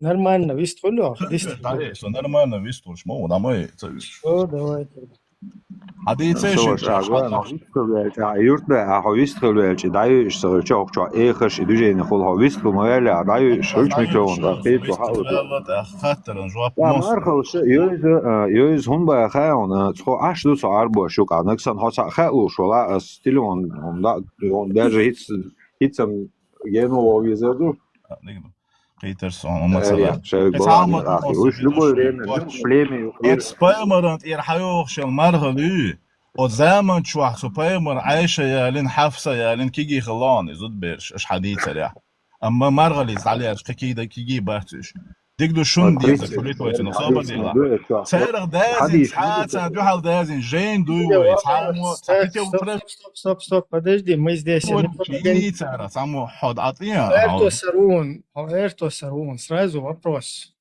Нормально, вist? Все нормально, вистуш, мол, на мой. Все, давай. هذه يورتا هاويست خلوالش دايو اشتغل شو اخرش دوجي نقول هاويست خلوالي دايو شغلش ميكرون دا فيت وحاول خاطر نجواب مارخوش يوز هم با خاون تخو اش دو ساعه با شو قا نكسن ها خاو شولا ستيلون هم دا даже هيتسم جينو ويزردو Peterson مثلا وش любое время племя إكسبيرمنت إرحيوخ شل مرغلي وزامن شو سوبيمر عايشة يالين حفصة يالين كيجي خلاني زود بيرش إيش حديثة يا أما مرغلي عليها كيدا كيجي باتش ديكدو شون ديزا كليت ويت نصابة ديلا سيرغ دازين حاتسا دوحال دازين جين دوي سامو Стоп, подожди, мы здесь. سامو حد عطيا Эрто Сарун, сразу вопрос.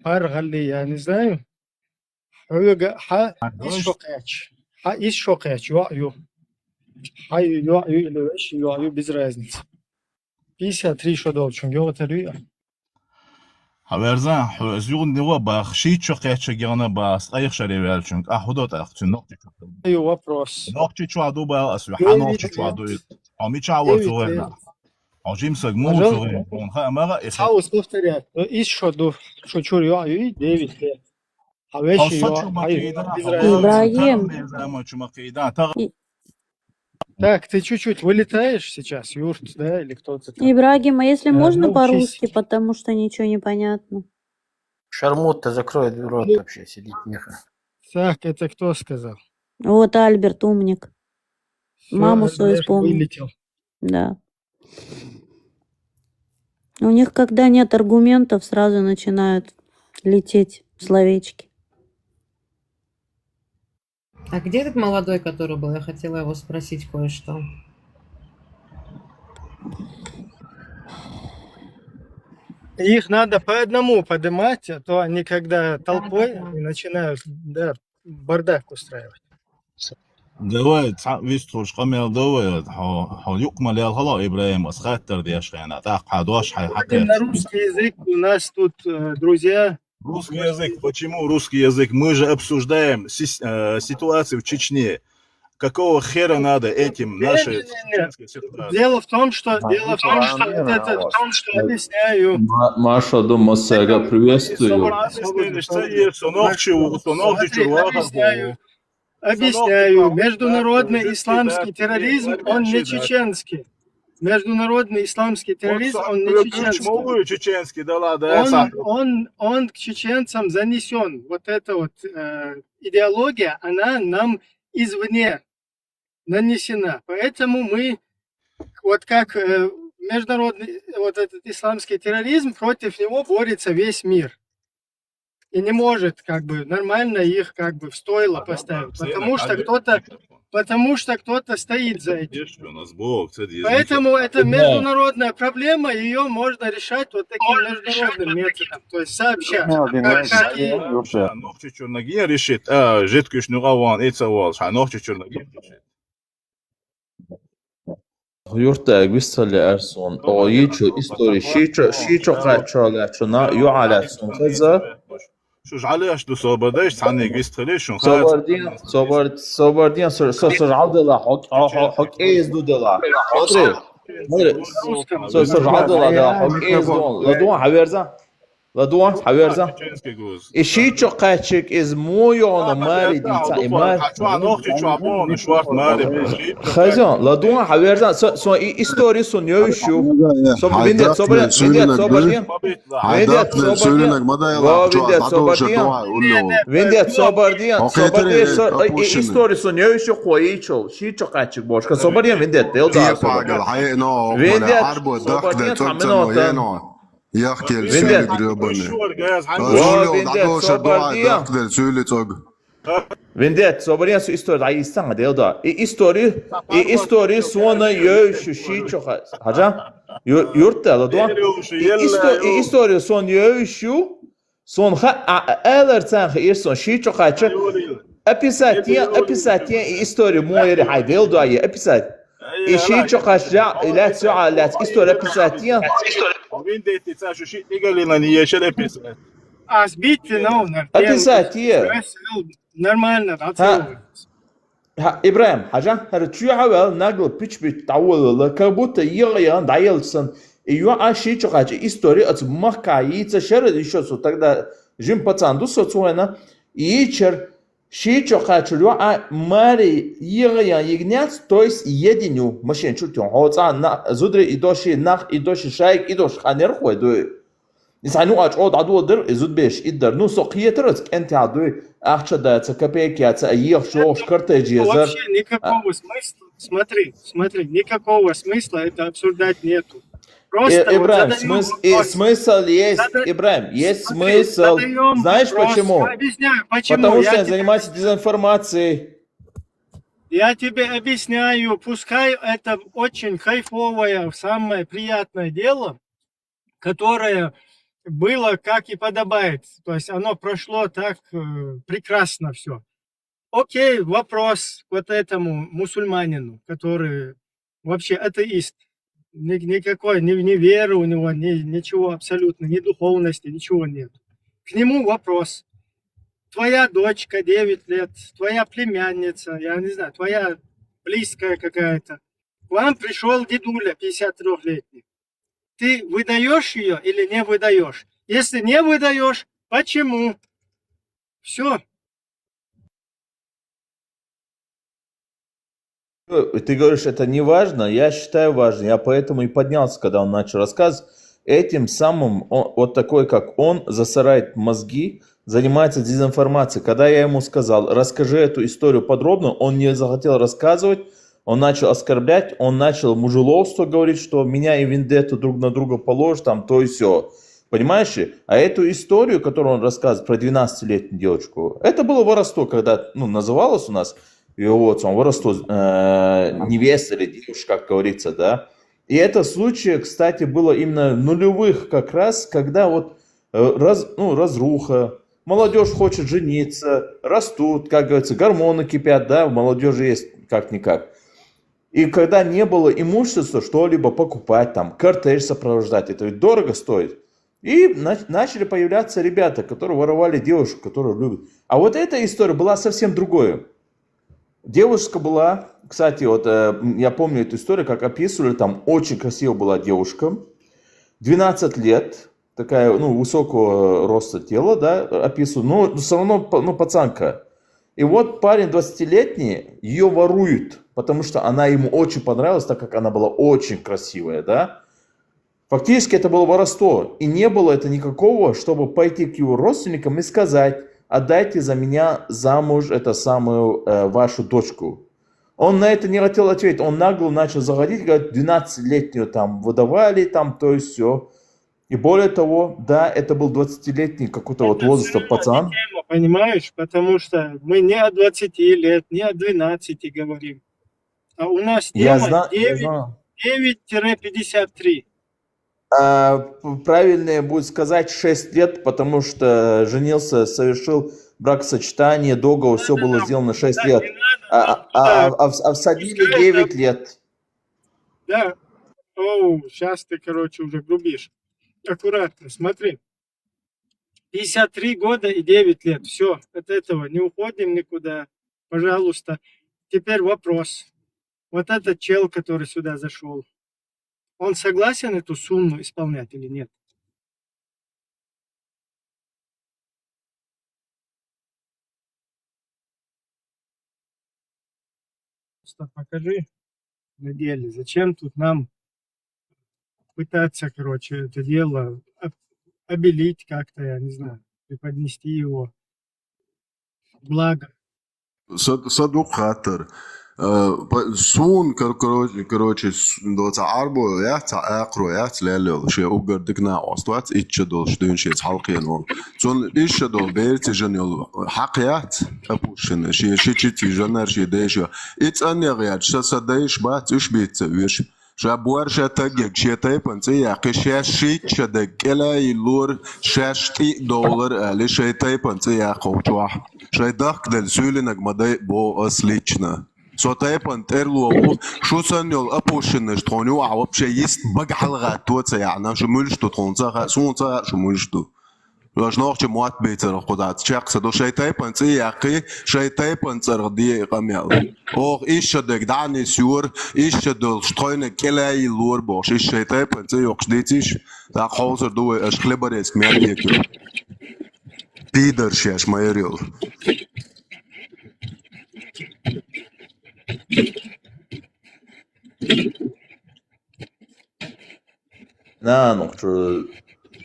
Паргали, я не знаю. Из шокач, юаю или вещи, юаю без разницы. 53 что должен, я вот Haverzen, zügen diwa bach, şiço qeçe gana bas, ayık şeri verçünk, ahudot ayık nokçi Вопрос. nokçi çuadu ba aslu, ha 9 nokçi лет. çuadu. Ami çawa 9 tuğla. лет. Acim sagmu tuğla. Он хамага Хаус повторять. Еще до шучу и 9 лет. А вещи Ибрагим. Так, ты чуть-чуть вылетаешь сейчас, Юрт, да, или кто-то там? Ибрагим, а если можно научись. по-русски, потому что ничего не понятно? Шармут-то закроет рот вообще, сидит тихо. Так, это кто сказал? Вот Альберт умник. Всё, Маму свою Альберт вспомнил. вылетел. Да. У них, когда нет аргументов, сразу начинают лететь словечки. А где этот молодой, который был? Я хотела его спросить кое-что. Их надо по одному поднимать, а то они когда толпой начинают, да, бардак устраивать. Давай, вистрош قمر دوت ها يقمل يا الهلا إبراهيم أسخاتر ديش خيانة تاق حدواش На حقيقة. русский язык у нас тут друзья. Русский язык. Почему русский язык? Мы же обсуждаем ситуацию в Чечне. Какого хера надо этим наши чеченские ситуации? Дело в том, что объясняю. Маша дома Сега, приветствую. Объясняю. Международный исламский терроризм, он не чеченский. Международный исламский терроризм, он не чеченский. Он к чеченцам занесен. Вот эта вот идеология, она нам извне нанесена. Поэтому мы, вот как международный вот этот исламский терроризм, против него борется весь мир. И не может как бы нормально их как бы в стойло поставить. Потому что кто-то стоит за этим. Поэтому это международная проблема, ее можно решать вот таким международным методом, то есть сообща. Ногчи черногия решит, жидкость нугаван, эцавал, ногчи черногия решит. Yurtta Gvistali Erson, o yiço istori şiço qaçala çuna yualatsun kaza. شوش علاش دو صوبداش تعني قيست خليش شون صوبردين سر عضلة حق ايز دو دلا مدري سر عضلة دا حق ايز دون لدوان حويرزا الشيچو قاچك از مويون ماري دي تا امار خزان لدوان حويرزا سو استوري سو نيوشو صوبردين استوري سو نيوشو قويچو شيچو قاچك بوشكا صوبردين فينديت ديل دا صوبردين يحكي الشيء قريبني Vindēt, sobarien su istori da istanga delda. Istori suona yöşü şiço haja. Yurtta la doan. Istori son yöşü son ha alertan irson şiço haça. Episatien istori moyeri hay delda ya episat. Şiço haça la su'a la istori episatien. Vindēt, tāšu šī igalina niešel episat. А сбить на нормально. إبراهيم حاجة هرتشو حوال نقل بيتش بتعول لكبوت يغيان دايلسن إيوه عشي تقاعد إستوري أتمكاي تشرد يشوفوا تقدر جيم بتاندو سوتونا يشر شي تقاعد يوه ماري يغيان يغنيات تويس يدينيو ماشين شو تون هوتا زودري إدوشي شايك إدوش خانير خوي دو نسانو عود عدو در زود بيش إدر نو سقية ترزك أنت عدو أخشى دا تكبيك يا تأييخ شو شكرت جيزر Вообще никакого смысла, смотри, никакого смысла это обсуждать нету. Просто Ибраим, смысл есть, Ибраим, есть смысл. Знаешь почему? Объясняю, почему. Потому что я занимаюсь дезинформацией. Я тебе объясняю, пускай это очень кайфовое, самое приятное дело, которое было как и подобает. То есть оно прошло так прекрасно все. Окей, вопрос вот этому мусульманину, который вообще атеист. Никакой, ни веры у него, ничего абсолютно, ни духовности, ничего нет. К нему вопрос. Твоя дочка 9 лет, твоя племянница, я не знаю, твоя близкая какая-то. К вам пришел дедуля 53-летний. Ты выдаешь ее или не выдаешь? Если не выдаешь, почему? Все. Ты говоришь, это не важно, я считаю важно, я поэтому и поднялся, когда он начал рассказывать. Этим самым, вот такой, как он, засорает мозги, занимается дезинформацией. Когда я ему сказал, расскажи эту историю подробно, он не захотел рассказывать, он начал оскорблять, он начал мужеловство говорить, что меня и вендетту друг на друга положат, там то и все. Понимаешь? А эту историю, которую он рассказывает про 12-летнюю девочку, это было воровство, когда, называлось у нас, и вот он воровство невесты или девушка, как говорится, да. И это случай, кстати, было именно нулевых как раз, когда вот разруха, молодежь хочет жениться, растут, как говорится, гормоны кипят, да, у молодежи есть как-никак. И когда не было имущества, что-либо покупать, там, кортеж сопровождать, это ведь дорого стоит. И начали появляться ребята, которые воровали девушек, которые любят. А вот эта история была совсем другой. Девушка была, кстати, вот я помню эту историю, как описывали, там очень красивая была девушка, 12 лет, такая, высокого роста тела, да, описывают, но все равно, пацанка. И вот парень 20-летний, ее воруют, потому что она ему очень понравилась, так как она была очень красивая, да. Фактически это было воровство, и не было это никакого, чтобы пойти к его родственникам и сказать, отдайте за меня замуж вашу дочку. Он на это не хотел ответить, он нагло начал заходить, говорит, 12-летнюю там выдавали, там то и все. И более того, да, это был 20-летний какой-то вот возраста пацан. Тема, понимаешь, потому что мы не о 20 лет, не о 12 говорим. А у нас тема 9-53. Правильнее будет сказать 6 лет, потому что женился, совершил бракосочетание, договор, все было сделано 6 лет. Всадили 9 лет. Да. Сейчас ты, уже грубишь. Аккуратно, смотри. 53 года и 9 лет. Все, от этого не уходим никуда. Пожалуйста. Теперь вопрос. Вот этот чел, который сюда зашел, он согласен эту сумму исполнять или нет? Просто покажи на деле. Зачем тут нам пытаться, это дело обелить как-то, я не знаю, преподнести его благо. صدق خاطر سون короче до царбо я цаакро я цлело ше угардыкна остват ичдол штуншец халкено сон ишдол бертижнел хакят апушин ше шичити жанар ше дэшо ицанерят шасадайш бат ишбит веш شابوار شتاق شتاي بنتي قشاش شدق إلى يلور $60 لشتاي بنتي قوتوا شيدق دل سولينك مدى بو أصليتنا سوتاي بنتيرلو شو سنيول أبوشن شتونيو عوب شيست بقى الغاتوت يعني شو ملشتو تونزا سونزا شو ملشتو لجنوخ موات بيتر قدات شخص دو شيتاي بنتي يقي شيتاي بنتر دي قميل او ايش دك دعني سيور ايش دول شتوينه كلاي لور بوش ايش شيتاي بنتي يقشديتيش دا خوزر دو اشكلبريس ميريكو بيدر شاش مايريل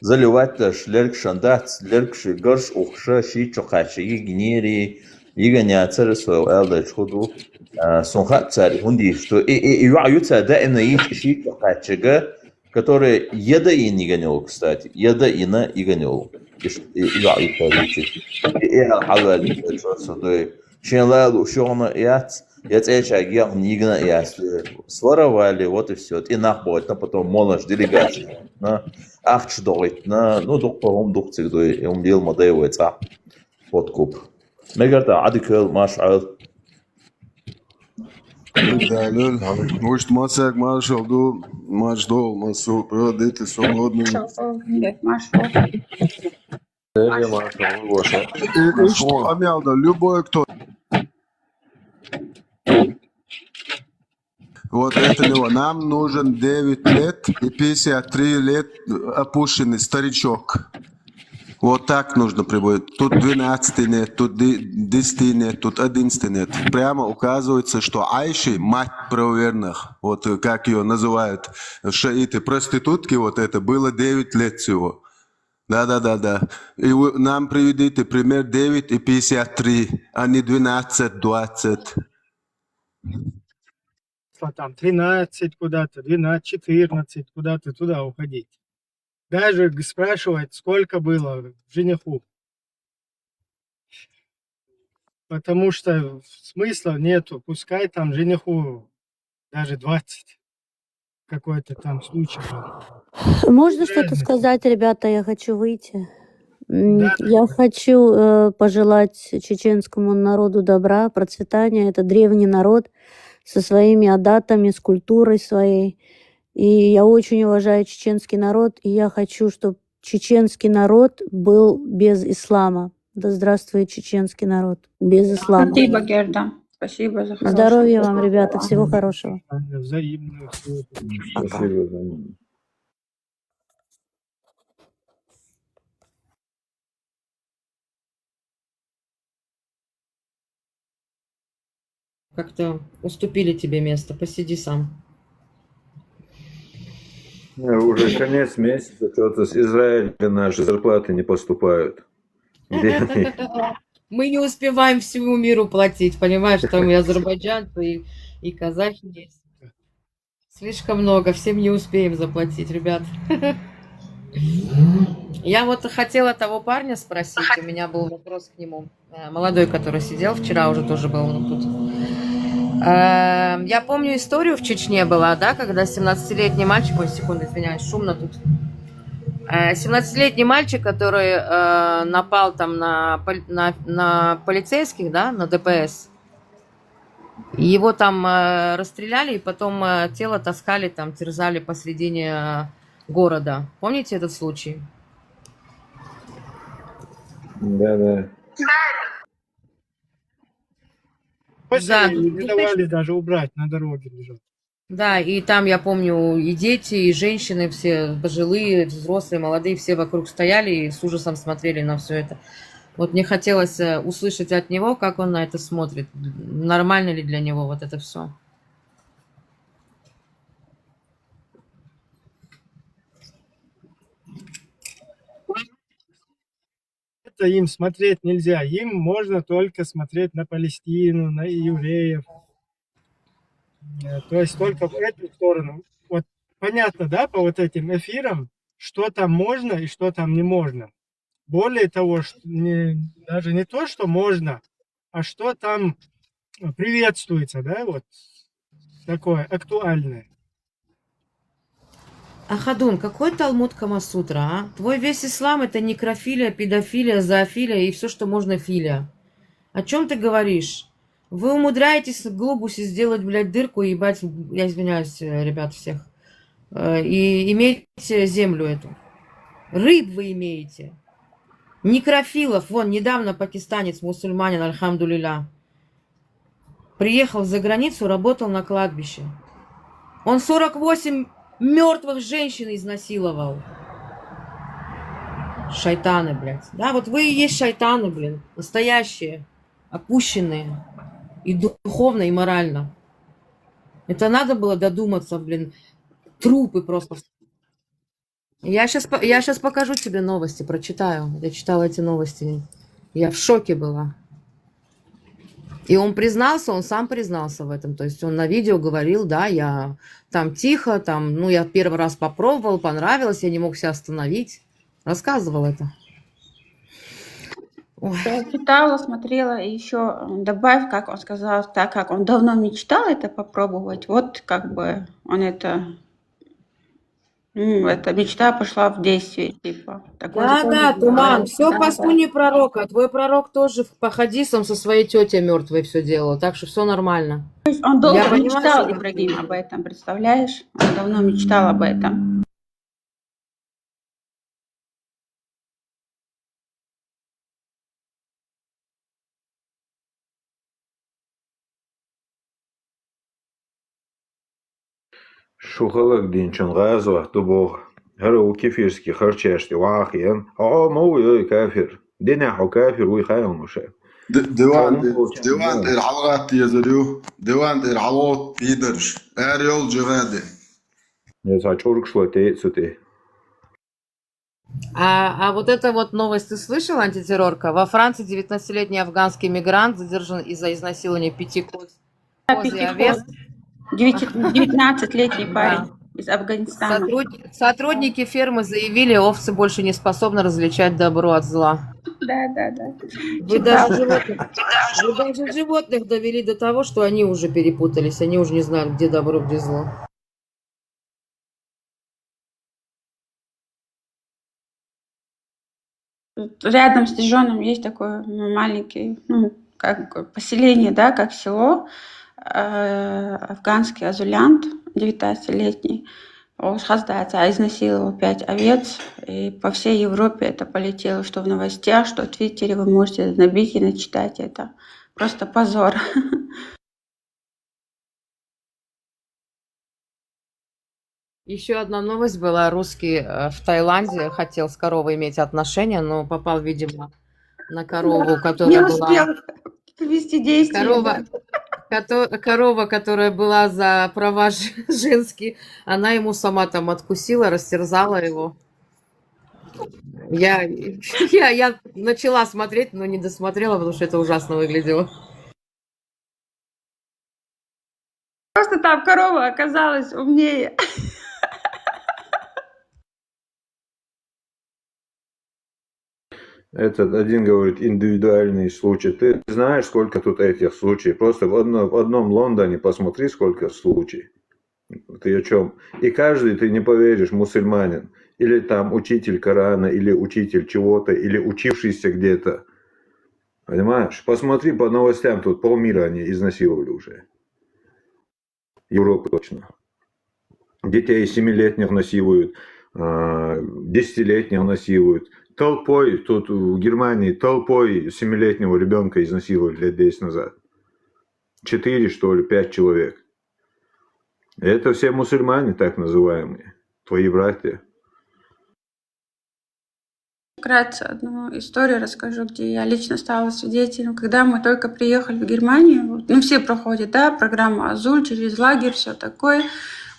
заливать шлерк шандат, шлерк шигарш ухша ши чокачи генери يغنياتر سو الدا شودو сунхат царь хунди что и юца да на их ши чокачига который еда и не гонял, кстати, еда и на и гонял. И алали что то щелалу шона яц яцечаги нигна яс своровали, вот и все. И нахбот, потом молодежь делегация. Ахч дойт на дух по-моему дух цигдой и дел модеевый ца подкуп. Мегарта адикел машал. Далее. Может, Масяк Маршал, матч дол, Масу, продайте свободную. И что, Амелда, любой кто. Вот это него. Нам нужен 9 лет и 53 лет опущенный старичок. Вот так нужно прибавить. Тут 12 нет, тут 10 нет, тут 11 нет. Прямо указывается, что Айши, мать правоверных, вот как ее называют шаиты, проститутки, вот это было 9 лет всего. Да. И вы нам приведите пример 9 и 53, а не 12, 20. Там 13 куда-то, 12, 14 куда-то туда уходить. Даже спрашивать, сколько было жениху. Потому что смысла нету. Пускай там жениху даже 20. Какой-то там случай был. Можно что-то сказать, ребята? Я хочу выйти. Да. Я хочу пожелать чеченскому народу добра, процветания. Это древний народ со своими адатами, с культурой своей. И я очень уважаю чеченский народ, и я хочу, чтобы чеченский народ был без ислама. Да здравствует чеченский народ без ислама. Спасибо, Герда. Спасибо за хорошее. Здоровья вам, ребята, всего хорошего. Взаимно. Спасибо взаимно. Как-то уступили тебе место. Посиди сам. Уже конец месяца, что-то с Израиля наши зарплаты не поступают. Где они? Мы не успеваем всему миру платить, понимаешь? Там и азербайджанцы, и казахи есть. Слишком много, всем не успеем заплатить, ребят. Я вот хотела того парня спросить, у меня был вопрос к нему. Молодой, который сидел, вчера уже тоже был он тут. Я помню, историю в Чечне была, да, когда 17-летний мальчик, ой, секунду, извиняюсь, шумно тут. 17-летний мальчик, который напал там на полицейских, да, на ДПС. Его там расстреляли, и потом тело таскали, там, терзали посредине города. Помните этот случай? Да. Да, не давали даже убрать, на дороге лежат. Да, и там, я помню, и дети, и женщины, все пожилые, взрослые, молодые, все вокруг стояли и с ужасом смотрели на все это. Вот мне хотелось услышать от него, как он на это смотрит. Нормально ли для него вот это все? Это им смотреть нельзя. Им можно только смотреть на Палестину, на евреев. То есть только в эту сторону. Вот понятно, да, по вот этим эфирам, что там можно и что там не можно. Более того, даже не то, что можно, а что там приветствуется, да, вот такое актуальное. Ахадун, какой Талмуд Камасутра, а? Твой весь ислам это некрофилия, педофилия, зоофилия и все, что можно филия. О чем ты говоришь? Вы умудряетесь в глобусе сделать, блядь, дырку и ебать, я извиняюсь, ребят, всех, и иметь землю эту. Рыб вы имеете. Некрофилов, вон, недавно пакистанец, мусульманин, альхамдулилля, приехал за границу, работал на кладбище. Он 48 мертвых женщин изнасиловал. Шайтаны, блядь. Да, вот вы и есть шайтаны, блин. Настоящие. Опущенные. И духовно, и морально. Это надо было додуматься, блин. Трупы просто. Я сейчас покажу тебе новости, прочитаю. Я читала эти новости. Я в шоке была. И он признался, он сам признался в этом. То есть он на видео говорил, да, я там тихо, там, ну, я первый раз попробовал, понравилось, я не мог себя остановить. Рассказывал это. Ой. Я читала, смотрела, и еще добавь, как он сказал, так как он давно мечтал это попробовать, вот как бы он это эта мечта пошла в действие, типа. Такое Да, тоже да, Туман, бывает. все Да, по да. слюне пророка. Твой пророк тоже по хадисам со своей тетей мертвой все делал, так что все нормально. То есть он Я долго понимаю, мечтал, что Ибрагим, об этом, представляешь? Он давно мечтал об этом. شوخلك دين شن غازوة تبوغ هلو كيفيرسكي خرشاشتي واقيا مو كافر ديناحو كافر ويخايم مشا Divan الحلقات yazıyor. Divan الحلقات lider. Eğer yol cevadi. Я за чурк шло ты. А вот эта вот новость ты слышал, антитеррорка? Во Франции 19-летний афганский мигрант задержан из-за изнасилования 5 коз и овец. 19-летний Да. парень из Афганистана. Сотрудники фермы заявили, овцы больше не способны различать добро от зла. Да. Вы даже животных довели до того, что они уже перепутались, они уже не знают, где добро, где зло. Рядом с Дижоном есть такое маленькое, как поселение, да, как село, афганский азулянт, 19-летний, Хаздаца изнасиловал 5 овец, и по всей Европе это полетело, что в новостях, что в Твиттере, вы можете набить и начитать это. Просто позор. Еще одна новость была. Русский в Таиланде хотел с коровой иметь отношения, но попал, видимо, на корову, Не которая была... успел провести действие. Корова, которая была за права женские, она ему сама там откусила, растерзала его. Я начала смотреть, но не досмотрела, потому что это ужасно выглядело. Просто там корова оказалась умнее. Этот один говорит индивидуальный случай. Ты знаешь, сколько тут этих случаев? Просто в одном Лондоне посмотри, сколько случаев. Ты о чем? И каждый, ты не поверишь, мусульманин. Или там учитель Корана, или учитель чего-то, или учившийся где-то. Понимаешь? Посмотри по новостям, тут полмира они изнасиловали уже. Европу точно. Детей 7-летних насилуют, 10-летних насилуют. Толпой, тут в Германии, толпой 7-летнего ребенка изнасиловали лет 10 назад. 4, что ли, 5 человек. Это все мусульмане, так называемые, твои братья. Вкратце одну историю расскажу, где я лично стала свидетелем. Когда мы только приехали в Германию, все проходят, да, программу Азуль, через лагерь, все такое.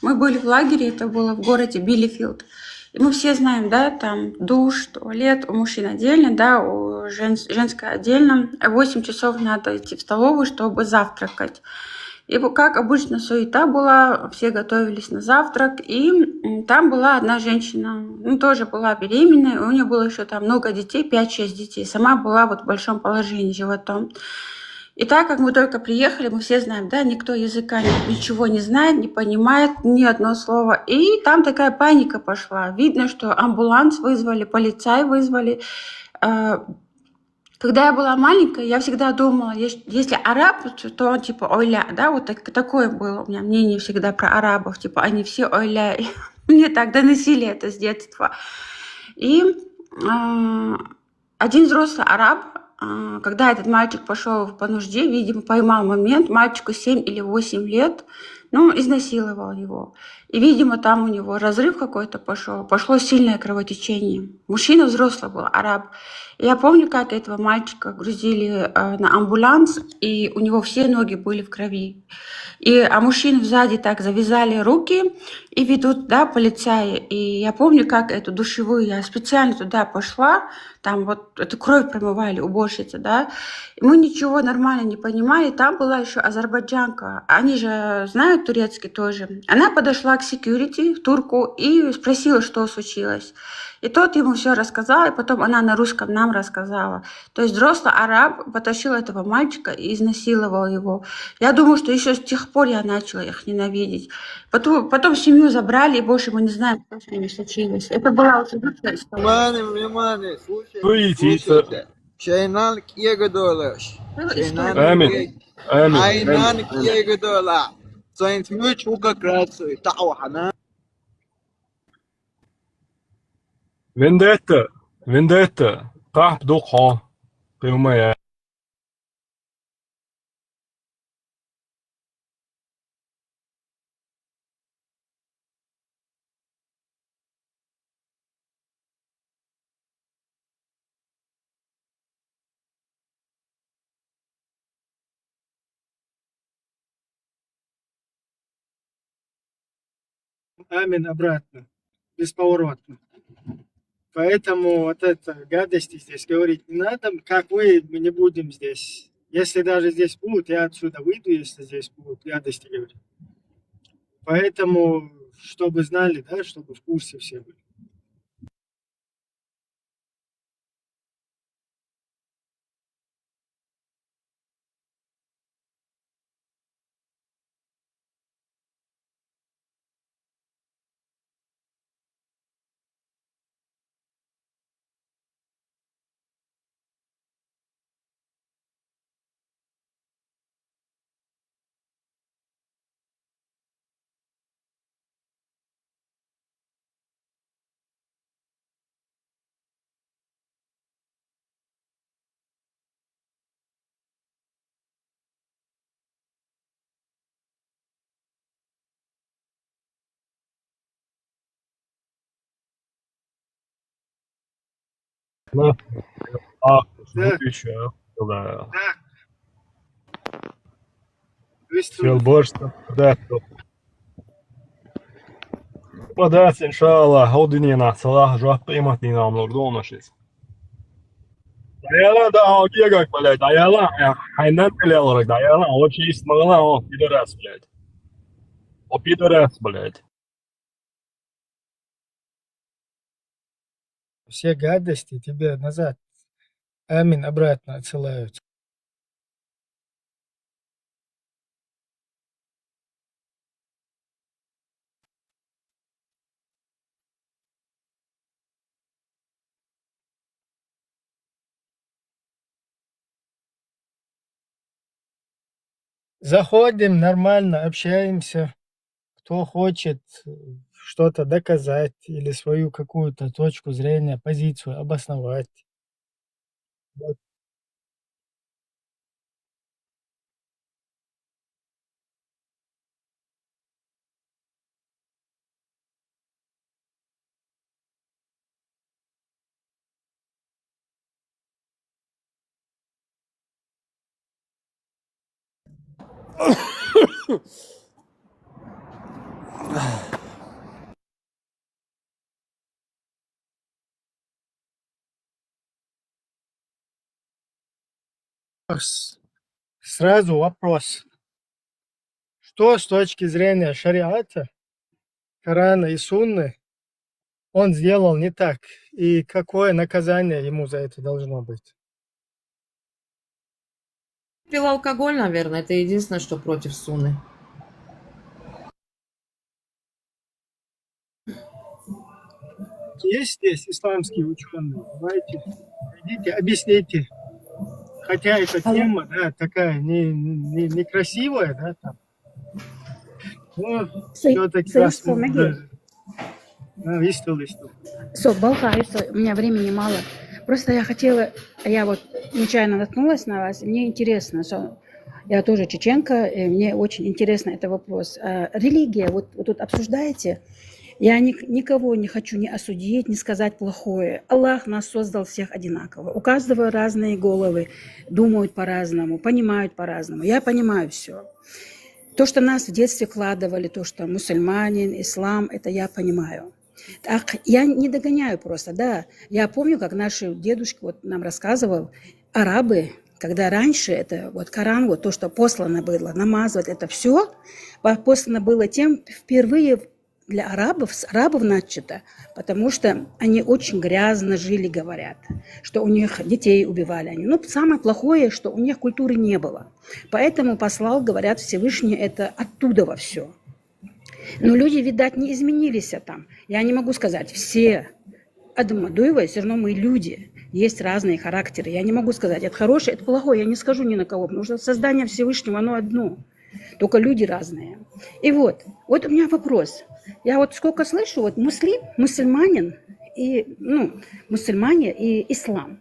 Мы были в лагере, это было в городе Билефилд. И мы все знаем, да, там душ, туалет, у мужчин отдельно, да, у женское отдельно. 8 часов надо идти в столовую, чтобы завтракать. И как обычно суета была, все готовились на завтрак, и там была одна женщина, тоже была беременная, у нее было еще там много детей, 5-6 детей, сама была вот в большом положении животом. И так как мы только приехали, мы все знаем, да, никто языка ничего не знает, не понимает ни одно слово. И там такая паника пошла. Видно, что амбуланс вызвали, полицай вызвали. Когда я была маленькая, я всегда думала, если араб, то он типа ойля, да, вот такое было у меня мнение всегда про арабов, типа они все ойля. Мне так доносили это с детства. И один взрослый араб, когда этот мальчик пошел по нужде, видимо, поймал момент, мальчику 7 или 8 лет, изнасиловал его. И, видимо, там у него разрыв какой-то пошел, пошло сильное кровотечение. Мужчина взрослый был, араб. И я помню, как этого мальчика грузили на амбуланс, и у него все ноги были в крови. А мужчины сзади так завязали руки и ведут, да, полицаи. И я помню, как эту душевую, я специально туда пошла, там вот эту кровь промывали, уборщица, да. И мы ничего нормально не понимали. Там была еще азербайджанка. Они же знают турецкий тоже. Она подошла к security, турку, и спросила, что случилось. И тот ему все рассказал, и потом она на русском нам рассказала. То есть взрослый араб потащил этого мальчика и изнасиловал его. Я думаю, что еще с тех пор я начала их ненавидеть. Потом семью забрали, и больше мы не знаем, что с ними случилось. Это была очень жуткая история. Внимание, слушайте. Шейнан Кьегадолаш. Айнан Кьегадола. Сайнт Мюч Укакрацу. Таухана. Vendetta. Qahp duqa. Qiyumaya. Амин обратно, бесповоротно. Поэтому вот это гадости здесь говорить не надо. Как вы, мы не будем здесь. Если даже здесь будут, я отсюда выйду, если здесь будут гадости говорить. Поэтому, чтобы знали, да, чтобы в курсе все были. Да. Padāts, inšālā, haudinienā salā žāk qīmatīnām lordonashis. Dayala, блядь, dayala, хайнан пиляларак, dayala, очень есть магала, о, пидорас, блядь. О, пидорас, блядь. Все гадости тебе назад. Амин обратно отсылают. Заходим, нормально общаемся. Кто хочет что-то доказать или свою какую-то точку зрения, позицию обосновать. Вот. Сразу вопрос. Что с точки зрения шариата, Корана и Сунны он сделал не так? И какое наказание ему за это должно быть? Пил алкоголь, наверное, это единственное, что против Сунны. Есть здесь исламские ученые? Давайте, идите, объясните. Хотя эта тема, да, такая некрасивая, да, там. Но все-таки у меня времени мало. Просто я хотела, я вот нечаянно наткнулась на вас, и мне интересно, что я тоже чеченка, и мне очень интересно этот вопрос. Религия, вот вы тут обсуждаете, я никого не хочу ни осудить, ни сказать плохое. Аллах нас создал всех одинаково. У каждого разные головы, думают по-разному, понимают по-разному. Я понимаю все. То, что нас в детстве вкладывали, то, что мусульманин, ислам, это я понимаю. Так, я не догоняю просто, да. Я помню, как наши дедушки вот нам рассказывал, арабы, когда раньше это вот Коран, вот то, что послано было, намаз, вот это все послано было тем впервые для арабов, с арабов начато, потому что они очень грязно жили, говорят, что у них детей убивали они. Ну, самое плохое, что у них культуры не было. Поэтому послал, говорят, Всевышний это оттуда во все. Но люди, видать, не изменились там. Я не могу сказать, все Адам Адуева, все равно мы люди. Есть разные характеры. Я не могу сказать, это хорошее, это плохое. Я не скажу ни на кого, потому что создание Всевышнего, оно одно. Только люди разные. И вот у меня вопрос. Я вот сколько слышу, вот мусульмане и ислам.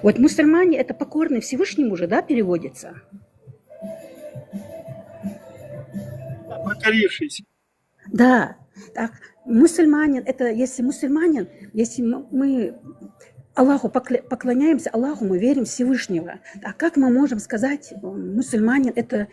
Вот мусульмане это покорный Всевышнему же, да, переводится? Покорившийся. Да. Так, мусульманин, это если мусульманин, если мы Аллаху поклоняемся, Аллаху мы верим в Всевышнего. А как мы можем сказать, мусульманин это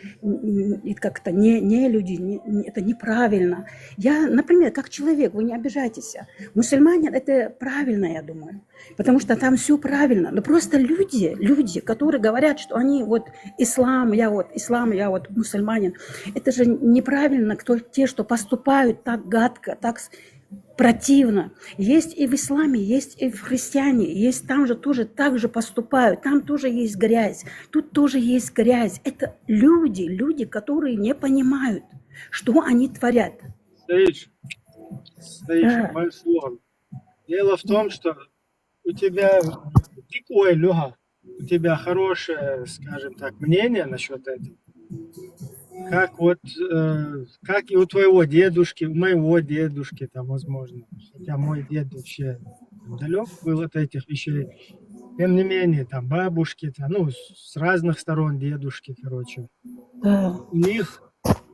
как-то не люди, это неправильно. Я, например, как человек, вы не обижайтесь. Мусульманин это правильно, я думаю. Потому что там все правильно. Но просто люди, которые говорят, что они вот ислам, я вот мусульманин, это же неправильно, те, что поступают так гадко, так противно. Есть и в исламе, есть и в христиане, есть там же тоже так же поступают, там тоже есть грязь, тут тоже есть грязь. Это люди, которые не понимают, что они творят. Стоишь, мой слон. Дело в том, что у тебя у тебя хорошее, скажем так, мнение насчет этого. Как и у твоего дедушки, у моего дедушки, там, возможно. Хотя мой дед вообще далек был от этих вещей. Тем не менее, там, бабушки, там, с разных сторон дедушки, короче. Да. У них,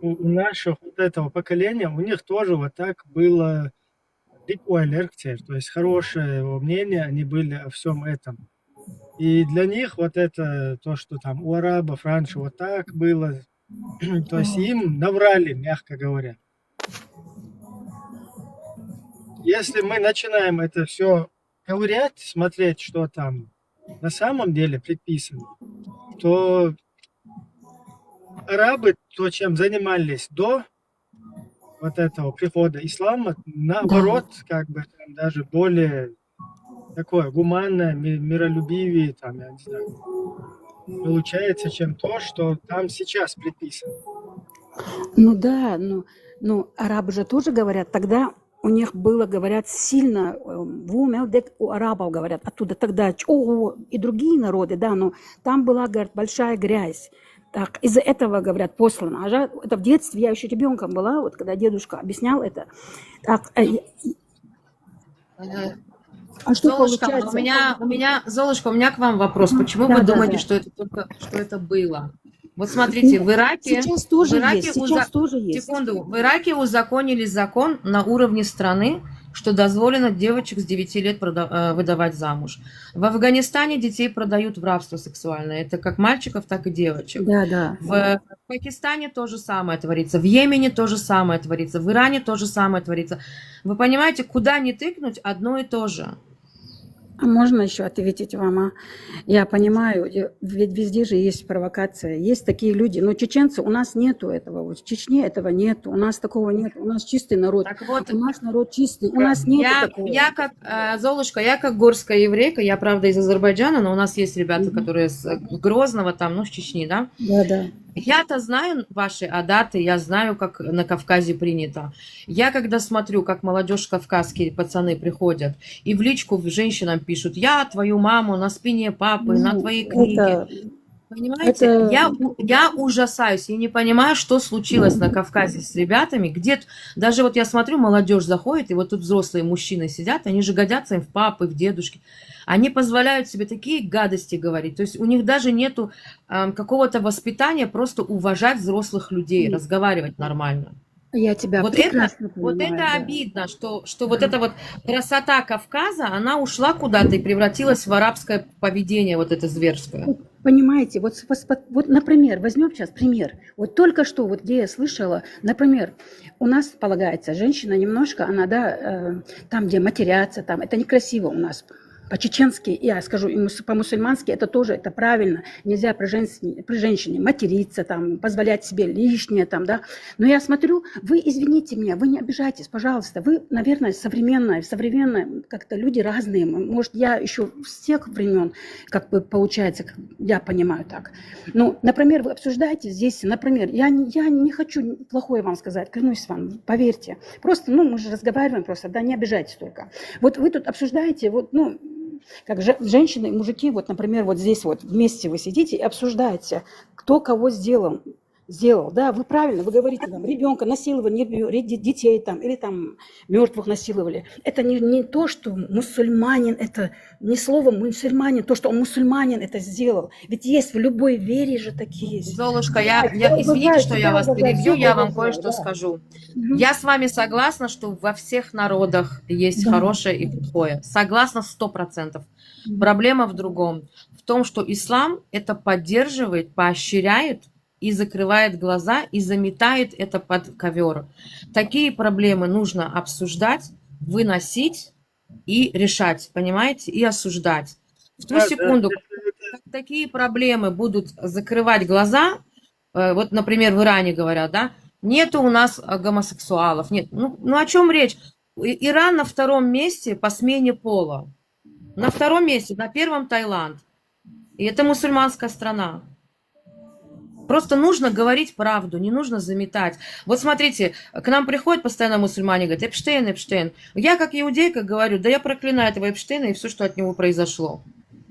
у нашего вот этого поколения, у них тоже вот так было то есть хорошее мнение, они были о всем этом. И для них вот это, то, что там у арабов раньше вот так было, то есть им наврали, мягко говоря. Если мы начинаем это все ковырять, смотреть, что там на самом деле предписано, то арабы, то, чем занимались до вот этого прихода ислама, наоборот, как бы там даже более такое гуманное, миролюбивее, там, я не знаю, получается, чем то, что там сейчас предписано. Ну да, арабы же тоже говорят, тогда у них было, говорят, сильно, у арабов говорят, оттуда тогда, и другие народы, да, но там была, говорят, большая грязь. Так, из-за этого, говорят, послано. Это в детстве, я еще ребенком была, вот когда дедушка объяснял это. Так, а что Золушка, получается? Золушка, у меня к вам вопрос. Почему вы думаете, что это было? Вот смотрите, в Ираке... Сейчас тоже есть. Секунду. В Ираке узаконили закон на уровне страны, что дозволено девочек с 9 лет выдавать замуж. В Афганистане детей продают в рабство сексуальное. Это как мальчиков, так и девочек. Да. В Пакистане то же самое творится. В Йемене то же самое творится. В Иране то же самое творится. Вы понимаете, куда ни тыкнуть, одно и то же. А можно еще ответить вам? Я понимаю, ведь везде же есть провокация, есть такие люди. Но чеченцы, у нас нету этого. Вот в Чечне этого нету, у нас такого нет. У нас чистый народ. Так вот, у нас народ чистый, у нас нет такого. Золушка, я как горская еврейка, я, правда, из Азербайджана, но у нас есть ребята, которые с Грозного, там, с Чечни, да? Да. Я-то знаю ваши адаты, я знаю, как на Кавказе принято. Я когда смотрю, как молодежь кавказские пацаны приходят и в личку женщинам пишут: я твою маму на спине папы, на твои книги. Понимаете, я ужасаюсь, я не понимаю, что случилось на Кавказе с ребятами, где даже вот я смотрю, молодежь заходит, и вот тут взрослые мужчины сидят, они же годятся им в папы, в дедушки. Они позволяют себе такие гадости говорить. То есть у них даже нету какого-то воспитания просто уважать взрослых людей, разговаривать нормально. Я тебя прекрасно понимаю. Вот это обидно, что вот эта вот красота Кавказа, она ушла куда-то и превратилась в арабское поведение, вот это зверское. Понимаете, вот, например, возьмем сейчас пример. Вот только что, вот где я слышала, например, у нас полагается, женщина немножко, она, да, там, где матерятся, там, это некрасиво у нас. по-чеченски, я скажу, по-мусульмански, это тоже, это правильно. Нельзя при женщине материться, там, позволять себе лишнее, там, да. Но я смотрю, вы, извините меня, вы не обижайтесь, пожалуйста. Вы, наверное, современные, как-то люди разные. Может, я еще с тех времен, как бы получается, я понимаю так. Ну, например, вы обсуждаете здесь, например, я не хочу плохое вам сказать, клянусь вам, поверьте. Просто, мы же разговариваем просто, да, не обижайтесь только. Вот вы тут обсуждаете, вот, как женщины и мужики, вот, например, вот здесь вот вместе вы сидите и обсуждаете, кто кого сделал, да, вы правильно, вы говорите, там, ребенка насиловали, детей там, или там мертвых насиловали. Это не то, что мусульманин, это не слово мусульманин, то, что он мусульманин это сделал. Ведь есть в любой вере же такие. Золушка, извините, что я вас перебью, я вам кое-что скажу. Я с вами согласна, что во всех народах есть хорошее и плохое. Согласна 100%. Проблема в другом. В том, что ислам это поддерживает, поощряет и закрывает глаза, и заметает это под ковер. Такие проблемы нужно обсуждать, выносить и решать, понимаете, и осуждать. В ту секунду, как такие проблемы будут закрывать глаза, вот, например, в Иране говорят, да, нету у нас гомосексуалов, нет. Ну о чем речь? Иран на втором месте по смене пола. На втором месте, на первом Таиланд. И это мусульманская страна. Просто нужно говорить правду, не нужно заметать. Вот смотрите, к нам приходят постоянно мусульмане, говорят, Эпштейн. Я как иудейка говорю, да я проклинаю этого Эпштейна и все, что от него произошло.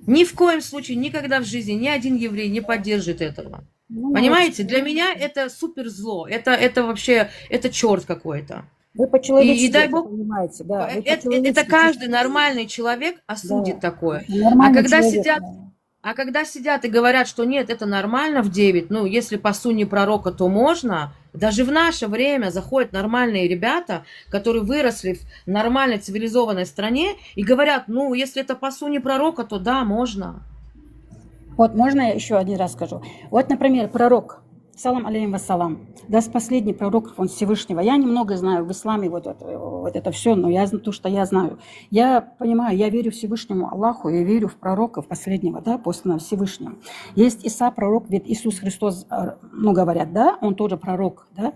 Ни в коем случае, никогда в жизни ни один еврей не поддержит этого. Понимаете? Для меня это супер зло. Это вообще, это черт какой-то. Вы по-человечески и дай бог, понимаете, да. Это каждый нормальный человек осудит такое. А когда сидят и говорят, что нет, это нормально в 9, если по сунне пророка, то можно. Даже в наше время заходят нормальные ребята, которые выросли в нормальной цивилизованной стране и говорят, если это по сунне пророка, то да, можно. Вот можно я еще один раз скажу? Вот, например, пророк, салам алейхим вассалам, даст последний пророк он Всевышнего. Я немного знаю в исламе вот это все, но то, что я знаю. Я понимаю, я верю Всевышнему Аллаху, я верю в пророков последнего, да, посланного Всевышним. Есть Иса пророк, ведь Иисус Христос, говорят, да, он тоже пророк, да.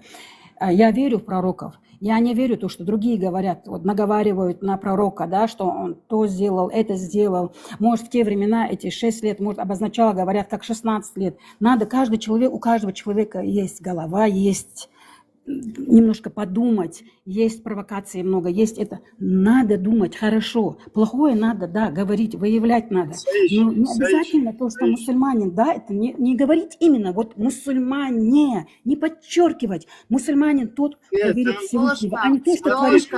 Я верю в пророков. Я не верю в то, что другие говорят, вот наговаривают на пророка, да, что он то сделал, это сделал. Может, в те времена эти 6 лет, может, обозначало, говорят, как 16 лет. Надо, у каждого человека есть голова, есть немножко подумать, есть провокации много, есть это. Надо думать хорошо. Плохое надо, да, говорить, выявлять надо. Но не обязательно то, что мусульманин, да, это не говорить именно, вот мусульмане, не подчеркивать. Мусульманин тот, кто верит в Всевышнего, а не то, что творит.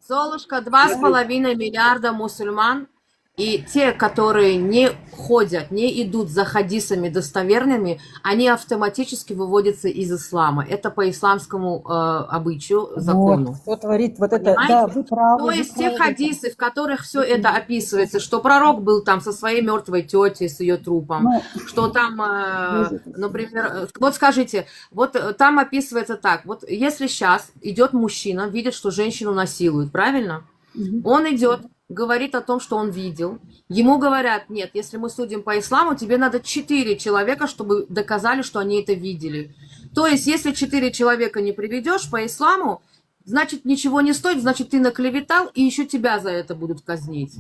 Золушка, 2,5 миллиарда мусульман. И те, которые не ходят, не идут за хадисами достоверными, они автоматически выводятся из ислама. Это по исламскому обычаю, закону. Вот, кто творит вот это, да, вы правы. То есть те хадисы, в которых все это описывается, что пророк был там со своей мертвой тетей, с ее трупом, что там, например, вот скажите, вот там описывается так, вот если сейчас идет мужчина, видит, что женщину насилуют, правильно? Он идет, говорит о том, что он видел. Ему говорят, нет, если мы судим по исламу, тебе надо 4 человека, чтобы доказали, что они это видели. То есть, если 4 человека не приведешь по исламу, значит, ничего не стоит, значит, ты наклеветал, и еще тебя за это будут казнить.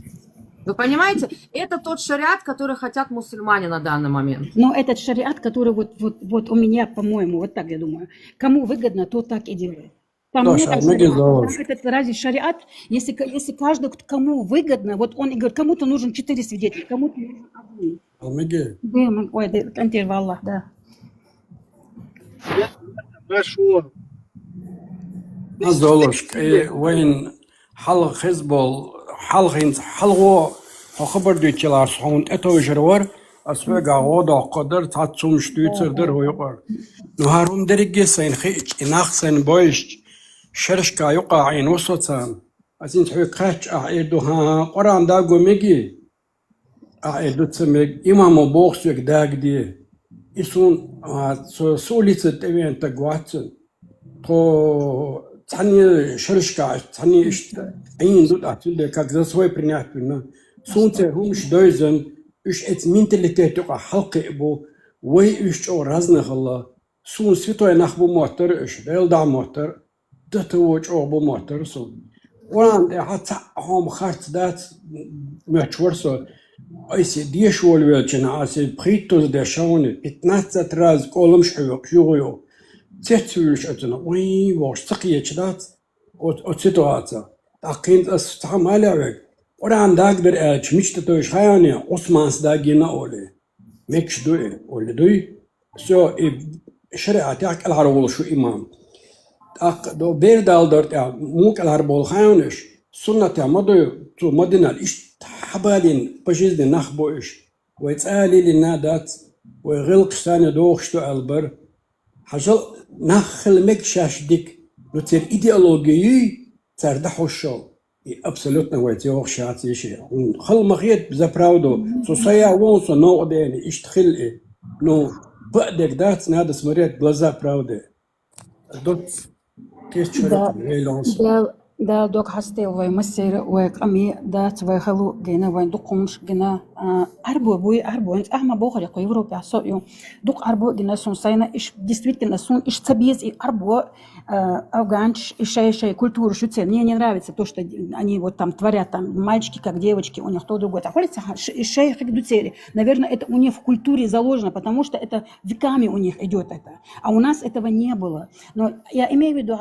Вы понимаете? Это тот шариат, который хотят мусульмане на данный момент. Но этот шариат, который вот у меня, по-моему, вот так я думаю, кому выгодно, то так и делает. Там нет этот разве шариат, если каждый, кому выгодно, вот он и говорит, кому-то нужен 4 свидетеля, кому-то нужен 1. Ой, Аллах, да. Хорошо. Золушка, وين حلق حزب حلقوا خبر ديتشلار صون اتوجرور أسبوع عوضة قدر تعطون شتوتر در هو يقر نهارون درجة سين خيج إناخ سين بايش شرشكا يقع عين وسطان أزين تحوي قاتش أعيدوها قرآن داغو ميجي أعيدو تسميك إمام بوخس يك داغ دي إسون سوليت تبين تقواتن تو تاني شرشكا تاني عين دود أتون ده كذا سوي برينات بنا سونت همش دوزن إيش إت مينتاليتي تقع حلقة إبو وي إيش أو رزنا خلا سون سيتو ينخبو موتر إيش ديل دا موتر دتوج أو بو موتر سو وران حتى هم خارت دات متشورسو أيسي ديش والويلشنا أسي بريتوز دشون بتنات راز كولمش حيو تتوش أتنا وين واش سقيه شدات أو تتواتا تقين أستعمل عليك وران داقدر أج مش تتوش خياني عثمانس داقينا أولي ميكش دوي أولي دوي سو شريعة تاعك العربول شو إمام تاق دو بير دالدر تاع موك العربول خيانش سنة تاع مدو تو مدينة إيش حبالين بجيز دي نخبو إيش ويتسالي للنادات ويغلق ثاني دوخشتو البر حاجل نخل مكشاش ديك نتير إيديولوجي تردحو الشو абсолютно ويتيوخ شاتي شيء خل مغيت بزبراودو سوسايا وونسو نو ديني اشتخل نو بعدك دات نادا سمريت بلازا براودي دوت كيس تشرت ليلونسو دا دوك هستيل وي مسير ويك أمي دات وي خلو جينا وين دوقمش جينا أربو بوي أربو أنت أحمى بوخر يقول يوروبيا سويو دوق أربو جينا سون ساينا إيش действительно سون إيش تبيز и أربو афганч и культуру шуцен. Мне не нравится то, что они вот там творят, там мальчики как девочки, у них то другое. Наверное, это у них в культуре заложено, потому что это веками у них идет это. А у нас этого не было. Но я имею в виду,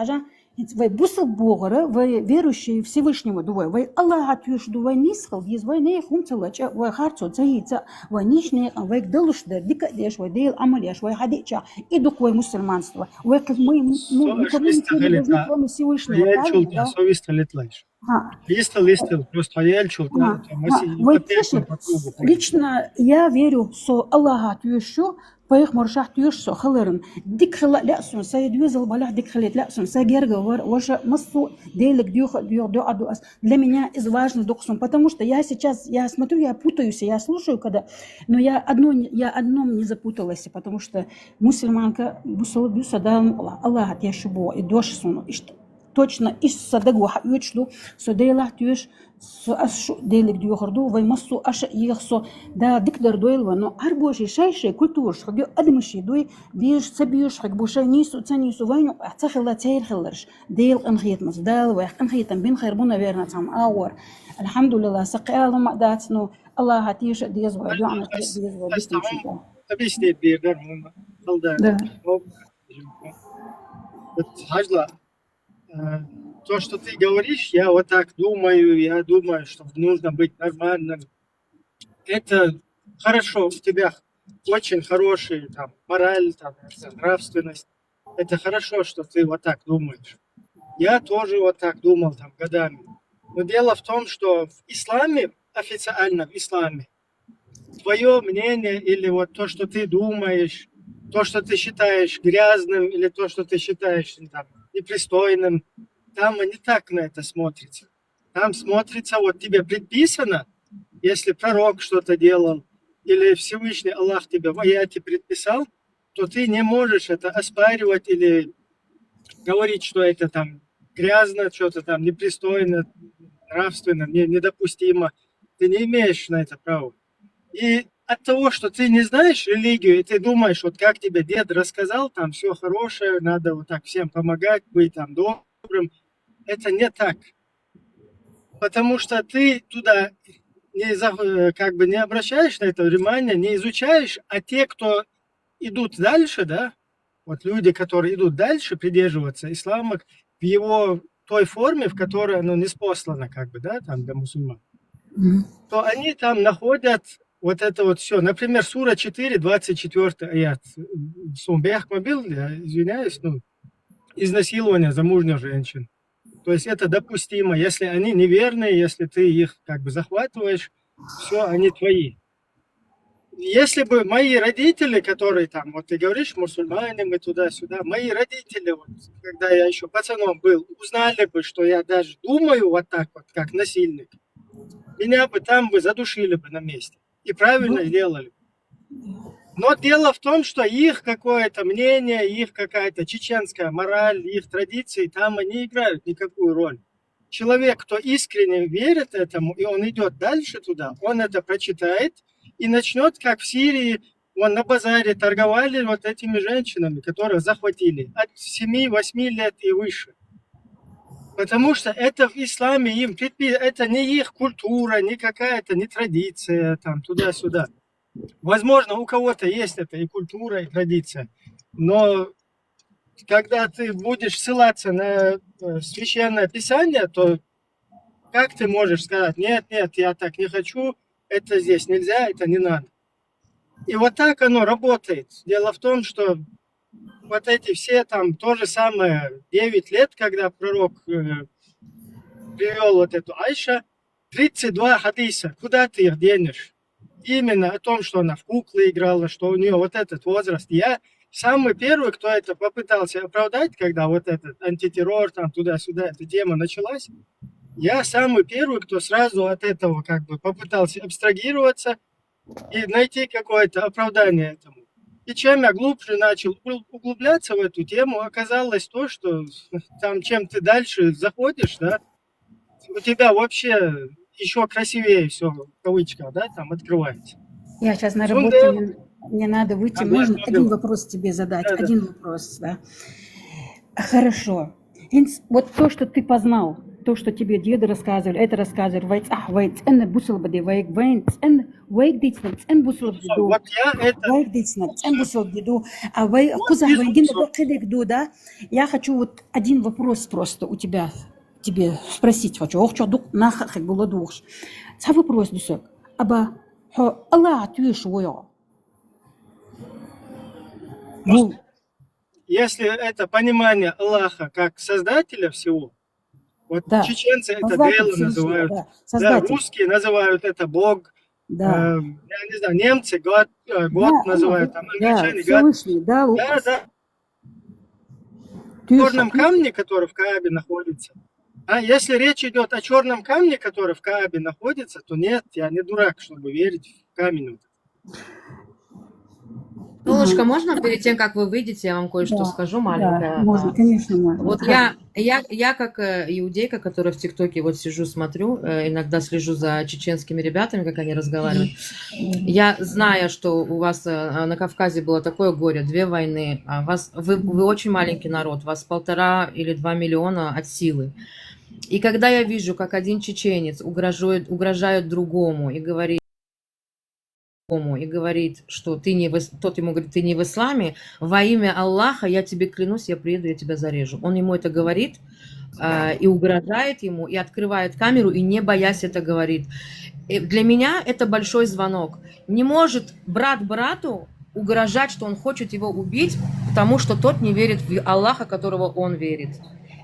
вы бусал Бога, вы верующие Всевышнего, вы Аллаха тюш, вы нисхал, есть вы не хумцелач, вы харцу цаица, вы нижний, вы гдалуш, дикадеш, вы дейл амалеш, вы хадича, и дуквой мусульманство. Вы как мы никому ничего не должны, кроме Всевышнего. Совесть летлаешь. Просто лично я верю, что Аллаха тюшу, поих مرشح تيوشو خلرن ديك خلا لأسون سيد يوزل بلح ديك خليت لأسون ساجرجا وش مصو делик дёс для меня из важно доксун, потому что я сейчас я смотрю, я путаюсь, я слушаю, когда, но я одном не запуталась, потому что мусульманка бусал бюсадам Аллах я шубо и дошсун точно из садагу хаючлу содейла тюш سو ديلك ديو خردو وي مصو اش يخصو دا دكدر دويلوا نو اربوشي شايشه كولتور شخدو ادمشي دوي بيش تبيش حق بوشا نيسو تانيسو وينو اعتخلا تاير خلرش ديل انخيت مصدال ويخ انخيت بين خيربونا فيرنا تام اور الحمد لله سقيال ما داتنو الله هتيش ديز ويدو عن ديز ويدو تبيش بيردر هم خلدا هاجلا то, что ты говоришь, я вот так думаю, я думаю, что нужно быть нормальным. Это хорошо, у тебя очень хорошая там, мораль, там, нравственность. Это хорошо, что ты вот так думаешь. Я тоже вот так думал там годами. Но дело в том, что в исламе, официально в исламе, твое мнение или вот то, что ты думаешь, то, что ты считаешь грязным или то, что ты считаешь там, непристойным, там не так на это смотрится. Там смотрится, вот тебе предписано, если пророк что-то делал, или Всевышний Аллах тебе в аяте предписал, то ты не можешь это оспаривать или говорить, что это там грязно, что-то там непристойно, нравственно, недопустимо. Ты не имеешь на это права. И от того, что ты не знаешь религию, и ты думаешь, вот как тебе дед рассказал, там все хорошее, надо вот так всем помогать, быть там добрым, это не так. Потому что ты туда как бы не обращаешь на это внимание, не изучаешь, а те, кто идут дальше, да, вот люди, которые идут дальше придерживаться ислама в его той форме, в которой оно неспослано, как бы, да, там для мусульман, то они там находят вот это вот все. Например, сура 4, 24 аят. Сумбех мобил, я извиняюсь, изнасилование замужних женщин. То есть это допустимо, если они неверные, если ты их как бы захватываешь, все, они твои. Если бы мои родители, которые там, вот ты говоришь, мусульмане, мы туда-сюда, мои родители, вот, когда я еще пацаном был, узнали бы, что я даже думаю вот так вот, как насильник, меня бы там бы задушили бы на месте. И правильно сделали. Но дело в том, что их какое-то мнение, их какая-то чеченская мораль, их традиции, там они играют никакую роль. человек, кто искренне верит этому, и он идет дальше туда, он это прочитает и начнет, как в Сирии, вон на базаре торговали вот этими женщинами, которых захватили от 7-8 лет и выше. Потому что это в исламе им это не их культура, не какая-то, не традиция, там, туда-сюда. Возможно, у кого-то есть это и культура, и традиция, но когда ты будешь ссылаться на священное писание, то как ты можешь сказать, нет, я так не хочу, это здесь нельзя, это не надо. И вот так оно работает. Дело в том, что вот эти все там то же самое 9 лет, когда пророк привел вот эту Айша, 32 хадиса, куда ты их денешь? Именно о том, что она в куклы играла, что у нее вот этот возраст. Я самый первый, кто это попытался оправдать, когда вот этот антитеррор, там туда-сюда, эта тема началась, я самый первый, кто сразу от этого как бы попытался абстрагироваться и найти какое-то оправдание этому. И чем я глубже начал углубляться в эту тему, оказалось то, что там чем ты дальше заходишь, да, у тебя вообще еще красивее все, в кавычках, да, там открывается. Я сейчас на работе, мне надо выйти. Можно один вопрос тебе задать? Да. Один вопрос, да. Хорошо. Вот то, что ты познал, то, что тебе деды рассказывали, это рассказывали, вот я это... Я хочу вот один вопрос просто у тебя, тебе спросить хочу. Вопрос, Дусек. Аба, Аллах, ты что? Если это понимание Аллаха как создателя всего, вот да. чеченцы это Создатель Дело называют, да. Русские называют это Бог, да. Я не знаю, немцы год называют, там, англичане Всевышний, да. В черном камне, который в Каабе находится. А если речь идет о черном камне, который в Каабе находится, то нет, я не дурак, чтобы верить в камень. Лолушка, можно перед тем, как вы выйдете, я вам кое-что скажу маленькое? Да, можно, конечно, можно. Вот я как иудейка, которая в ТикТоке вот сижу, смотрю, иногда слежу за чеченскими ребятами, как они разговаривают. Я знаю, что у вас на Кавказе было такое горе, 2 войны, вы очень маленький народ, вас 1,5 или 2 миллиона от силы. И когда я вижу, как один чеченец угрожает другому и говорит, что тот ему говорит, ты не в исламе, во имя Аллаха, я тебе клянусь, я приеду, я тебя зарежу. Он ему это говорит и угрожает ему, и открывает камеру, и не боясь это говорит. И для меня это большой звонок. Не может брат брату угрожать, что он хочет его убить, потому что тот не верит в Аллаха, которого он верит.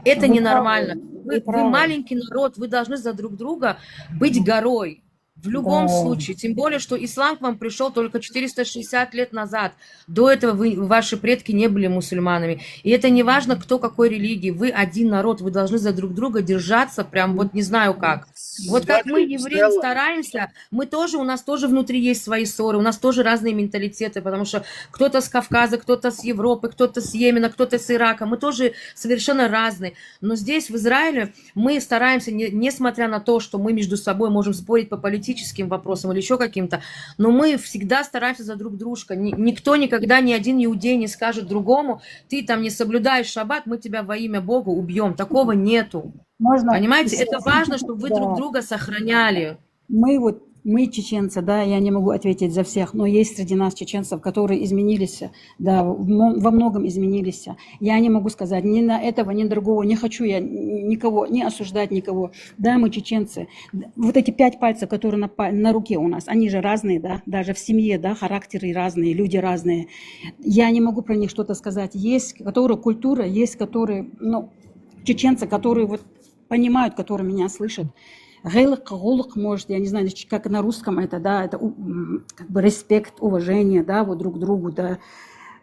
Это ненормально. Вы маленький народ, вы должны за друг друга быть горой. В любом случае, тем более, что ислам к вам пришел только 460 лет назад. До этого ваши предки не были мусульманами. И это не важно, кто какой религии. Вы один народ, вы должны за друг друга держаться, прям вот не знаю как. Вот как мы, евреи, стараемся, у нас тоже внутри есть свои ссоры, у нас тоже разные менталитеты, потому что кто-то с Кавказа, кто-то с Европы, кто-то с Йемена, кто-то с Ирака. Мы тоже совершенно разные. Но здесь, в Израиле, мы стараемся, несмотря на то, что мы между собой можем спорить по политическим вопросам или еще каким-то, но мы всегда стараемся за друг дружка. Никто никогда, ни один иудей не скажет другому, ты там не соблюдаешь шаббат, мы тебя во имя Бога убьем. Такого нету. Понимаете, это важно, чтобы вы друг друга сохраняли. Мы чеченцы, да, я не могу ответить за всех, но есть среди нас чеченцев, которые изменились, да, во многом изменились. Я не могу сказать ни на этого, ни на другого, не хочу я никого, не осуждать никого. Да, мы чеченцы. Вот эти 5 пальцев, которые на руке у нас, они же разные, да, даже в семье, да, характеры разные, люди разные. Я не могу про них что-то сказать. Есть, которые культура, есть, которые, чеченцы, которые вот понимают, которые меня слышат. Гейлык, может, я не знаю, как на русском это, да, это как бы респект, уважение, да, вот друг к другу, да.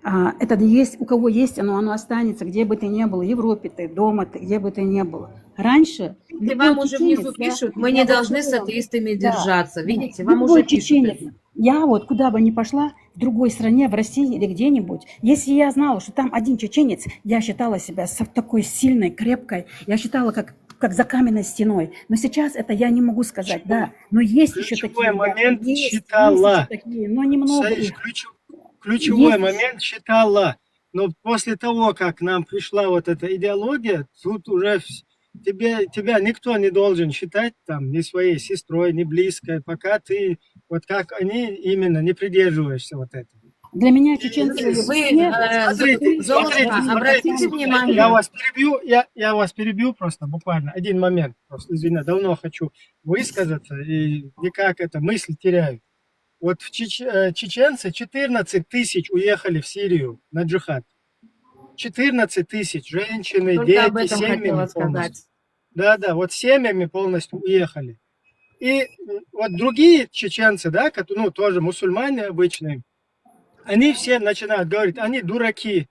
Это есть, у кого есть, оно останется, где бы ты ни был, в Европе ты, дома ты, где бы ты ни был. Раньше... Если вам уже внизу пишут, мы не должны с атеистами держаться, видите, вам уже пишут. Я вот куда бы ни пошла, в другой стране, в России или где-нибудь, если я знала, что там один чеченец, я считала себя такой сильной, крепкой, я считала, как как за каменной стеной. Но сейчас это я не могу сказать, да. Но есть еще Ключевой такие, момент да, есть считала. еще такие, но немного Саиш, их. ключевой Есть. момент считала. Но после того, как нам пришла вот эта идеология, тут уже тебя никто не должен считать там ни своей сестрой, ни близкой, пока ты, вот как они, именно не придерживаешься вот этого. Для меня чеченцы Вы, Смотрите, Золушка, обратите внимание. я вас перебью просто буквально один момент. Просто, извини, давно хочу высказаться и никак эта мысль теряю. Вот чеченцы 14 тысяч уехали в Сирию на джихад. 14 тысяч женщины, Только об дети, этом семьями хотела сказать. полностью. Да, вот семьями полностью уехали. И вот другие чеченцы, да, которые, ну, тоже мусульмане обычные, они все начинают говорить, они дураки,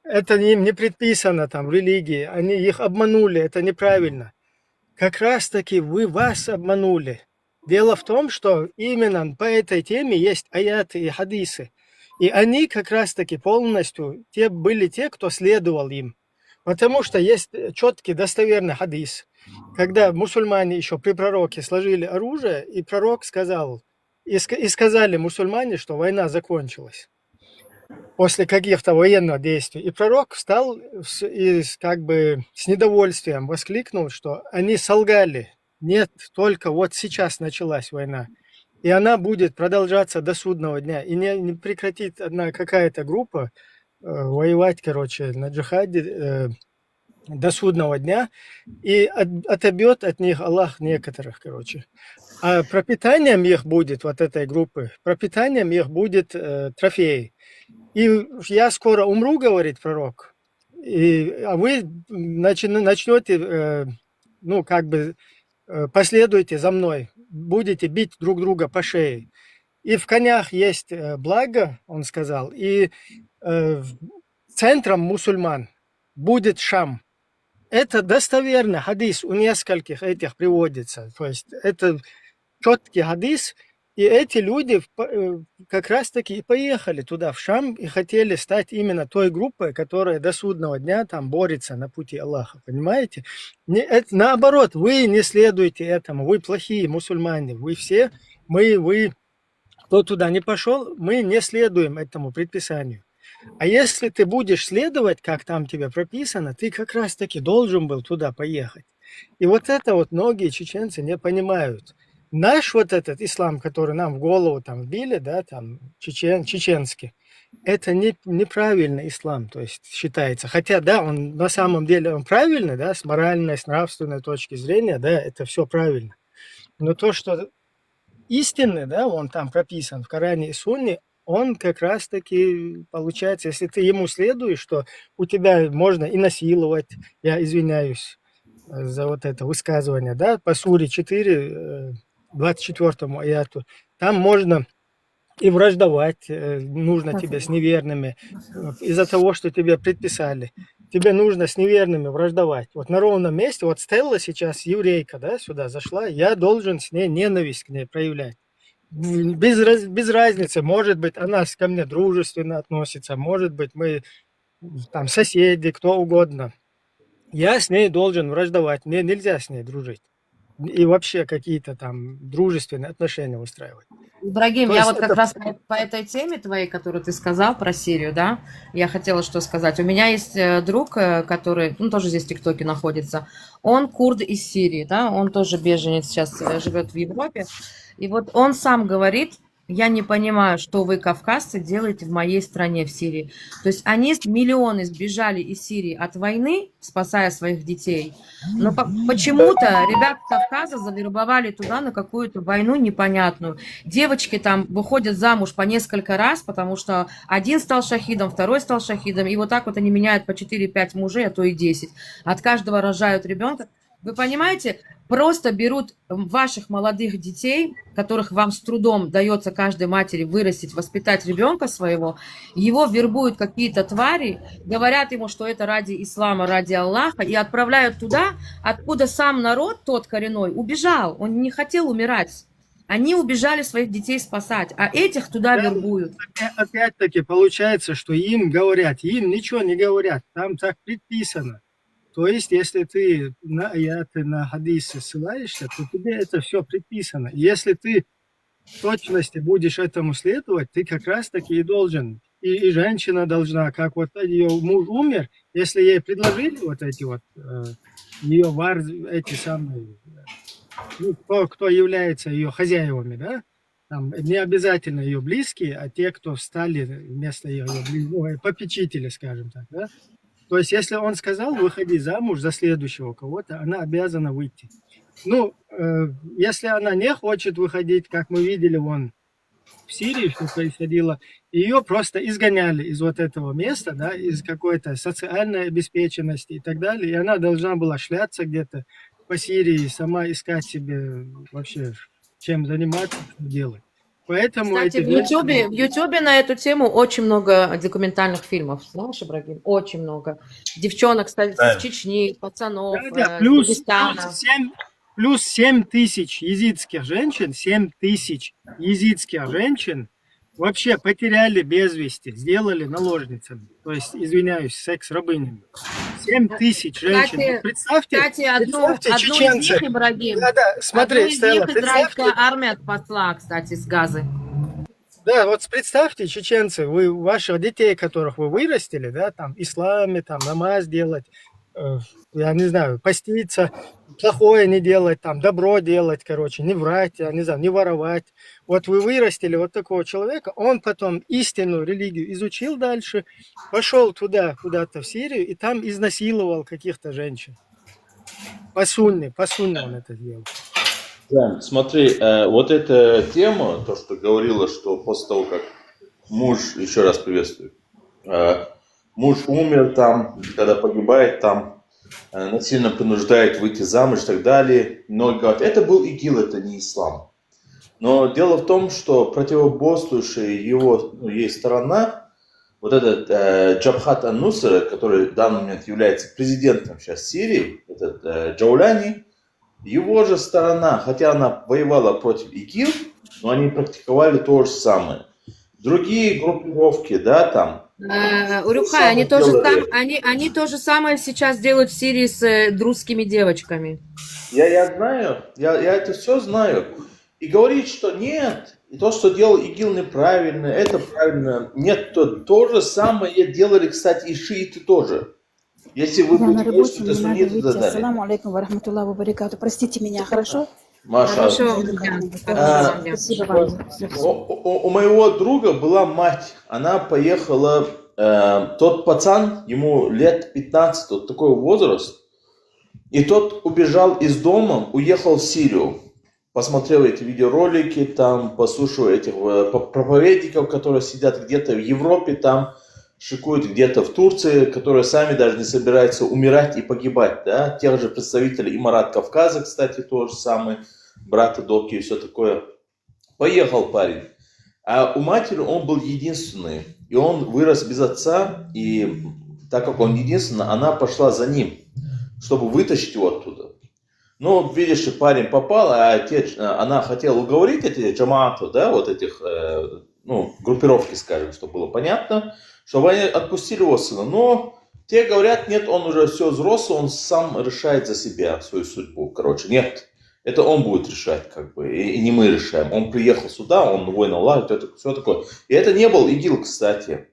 это им не предписано там в религии, они их обманули, это неправильно. Как раз таки вас обманули. Дело в том, что именно по этой теме есть аяты и хадисы. И они как раз таки полностью были те, кто следовал им. Потому что есть четкий достоверный хадис. Когда мусульмане еще при пророке сложили оружие, и пророк сказал, и сказали мусульмане, что война закончилась после каких-то военных действий. И пророк встал и как бы с недовольствием воскликнул, что они солгали. Нет, только вот сейчас началась война. И она будет продолжаться до судного дня. И не прекратит одна какая-то группа воевать, короче, на джихаде до судного дня. И отобьет от них Аллах некоторых, короче. А пропитанием их будет, вот этой группы, пропитанием их будет трофей. И я скоро умру, говорит пророк, а вы начнете, ну, как бы, последуйте за мной, будете бить друг друга по шее. И в конях есть благо, он сказал, и центром мусульман будет Шам. Это достоверный хадис, у нескольких этих приводится. То есть это четкий хадис. И эти люди как раз-таки и поехали туда, в Шам, и хотели стать именно той группой, которая до судного дня там борется на пути Аллаха, понимаете? Наоборот, вы не следуете этому, вы плохие мусульмане, вы все, кто туда не пошел, мы не следуем этому предписанию. А если ты будешь следовать, как там тебе прописано, ты как раз-таки должен был туда поехать. И вот это вот многие чеченцы не понимают. Наш вот этот ислам, который нам в голову там вбили, да, там чеченский, это неправильный ислам, то есть считается. Хотя, да, он на самом деле он правильный, да, с моральной, с нравственной точки зрения, да, это все правильно. Но то, что истинный, да, он там прописан в Коране и Сунне, он как раз-таки получается, если ты ему следуешь, что у тебя можно и насиловать, я извиняюсь за вот это высказывание, да, по суре 4, 24 аяту, там можно и враждовать, нужно тебе с неверными, из-за того, что тебе предписали. Тебе нужно с неверными враждовать. Вот на ровном месте, вот Стелла сейчас еврейка, да, сюда зашла, я должен с ней ненависть к ней проявлять. Без разницы, может быть, она ко мне дружественно относится, может быть, мы там соседи, кто угодно. Я с ней должен враждовать, мне нельзя с ней дружить. И вообще какие-то там дружественные отношения устраивать. Ибрагим, То я есть вот как раз по этой теме твоей, которую ты сказал про Сирию, да, я хотела что сказать. У меня есть друг, который, ну, тоже здесь в ТикТоке находится, он курд из Сирии, да, он тоже беженец, сейчас живет в Европе, и вот он сам говорит, я не понимаю, что вы, кавказцы, делаете в моей стране, в Сирии. То есть они миллионы сбежали из Сирии от войны, спасая своих детей, но почему-то ребят с Кавказа завербовали туда на какую-то войну непонятную. Девочки там выходят замуж по несколько раз, потому что один стал шахидом, второй стал шахидом, и вот так вот они меняют по 4-5 мужей, а то и 10. От каждого рожают ребенка. Вы понимаете, просто берут ваших молодых детей, которых вам с трудом дается каждой матери вырастить, воспитать ребенка своего, его вербуют какие-то твари, говорят ему, что это ради ислама, ради Аллаха, и отправляют туда, откуда сам народ, тот коренной, убежал, он не хотел умирать. Они убежали своих детей спасать, а этих туда вербуют. Опять-таки получается, что им говорят, им ничего не говорят, там так предписано. То есть, если ты на аяты, на хадисы ссылаешься, то тебе это все предписано. Если ты в точности будешь этому следовать, ты как раз-таки и должен. И женщина должна, как вот ее муж умер, если ей предложили вот эти вот ее эти самые, ну, кто является ее хозяевами, да, там не обязательно ее близкие, а те, кто стали вместо ее попечители, скажем так, да. То есть, если он сказал, выходи замуж за следующего кого-то, она обязана выйти. Ну, если она не хочет выходить, как мы видели вон в Сирии, что происходило, ее просто изгоняли из вот этого места, да, из какой-то социальной обеспеченности и так далее, и она должна была шляться где-то по Сирии, сама искать себе вообще, чем заниматься, что делать. Поэтому Кстати, эти в Ютубе на эту тему очень много документальных фильмов. Знаешь, Ибрагим? Очень много. Девчонок, кстати, Да. с Чечни, пацанов, Да, с Дагестана. плюс 7 тысяч езидских женщин, 7 тысяч езидских женщин вообще потеряли без вести, сделали наложницами. То есть, извиняюсь, секс-рабынями. 7 тысяч женщин. Вот представьте, одну из чеченцы. них, Ибрагим, Да, смотри, одну из Стелла, них израильская армия спасла, кстати, с Газы. Да, вот представьте, чеченцы, вы ваших детей, которых вы вырастили, да, там, исламе, там, намаз делать, я не знаю, поститься, плохое не делать, там, добро делать, короче, не врать, я не знаю, не воровать. Вот вы вырастили вот такого человека, он потом истинную религию изучил дальше, пошел туда, куда-то в Сирию, и там изнасиловал каких-то женщин. По сунне он это делал. Да, смотри, вот эта тема, то, что говорила, что после того, как муж, еще раз приветствую, муж умер там, когда погибает там, насильно принуждает выйти замуж и так далее. Многие говорят, это был ИГИЛ, это не ислам. Но дело в том, что противоборствующая его, ей сторона, вот этот Джабхат ан-Нусра, который в данный момент является президентом сейчас Сирии, этот Джауляни, его же сторона, хотя она воевала против ИГИЛ, но они практиковали то же самое. Другие группировки, да, там. Урюхай, они то же самое сейчас делают в Сирии с друзскими девочками. Я знаю, я это все знаю. И говорить, что нет, и то, что делал ИГИЛ неправильно, это правильно. Нет, то же самое делали, кстати, и шииты тоже. Если вы Я на будете работе, что-то мне надо сунниты выйти. задали. Ассаламу алейкум ва рахматуллахи ва баракату. Простите меня, хорошо? Маша, Спасибо вам. у моего друга была мать, она поехала, тот пацан, ему лет 15, вот такой возраст, и тот убежал из дома, уехал в Сирию. Посмотрел эти видеоролики, там, послушал этих проповедников, которые сидят где-то в Европе, там, шикуют где-то в Турции, которые сами даже не собираются умирать и погибать, да, тех же представителей Имарат Кавказа, кстати, тоже самый, брата Доки и все такое. Поехал парень. А у матери он был единственный, и он вырос без отца, и так как он единственный, она пошла за ним, чтобы вытащить его оттуда. Ну, видишь, парень попал, а отец, она хотела уговорить эти джамаату, да, вот этих, группировки, скажем, чтобы было понятно, чтобы они отпустили его сына. Но те говорят, нет, он уже все взрослый, он сам решает за себя свою судьбу. Короче, нет, это он будет решать, как бы, и не мы решаем. Он приехал сюда, он воин Аллаха, все такое. И это не был ИГИЛ, кстати.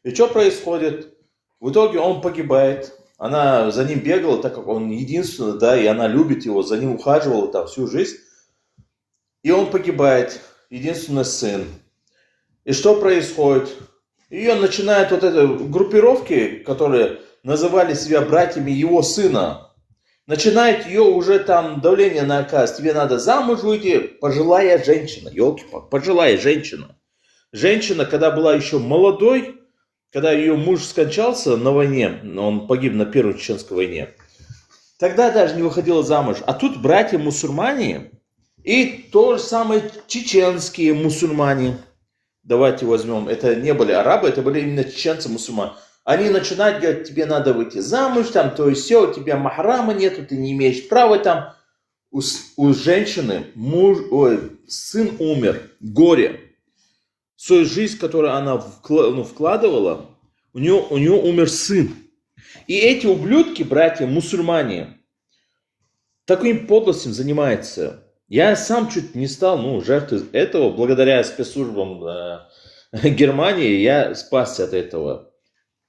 И что происходит? В итоге он погибает. Она за ним бегала, так как он единственный, да, и она любит его, за ним ухаживала там всю жизнь. И он погибает, единственный сын. И что происходит? Ее начинают вот эти группировки, которые называли себя братьями его сына, начинает ее уже там давление на оказ. Тебе надо замуж выйти, пожилая женщина, елки-палки, пожилая женщина. Женщина, когда была еще молодой, когда ее муж скончался на войне, он погиб на Первой Чеченской войне, тогда даже не выходила замуж. А тут братья-мусульмане и то же самое чеченские мусульмане. Давайте возьмем, это не были арабы, это были именно чеченцы-мусульмане. Они начинают говорить, тебе надо выйти замуж, там, то есть все, у тебя махрама нету, ты не имеешь права там. У женщины сын умер, горе. Свою жизнь, которую она вкладывала, у нее умер сын. И эти ублюдки, братья-мусульмане, таким подлостью занимаются. Я сам чуть не стал жертвой этого, благодаря спецслужбам Германии я спасся от этого.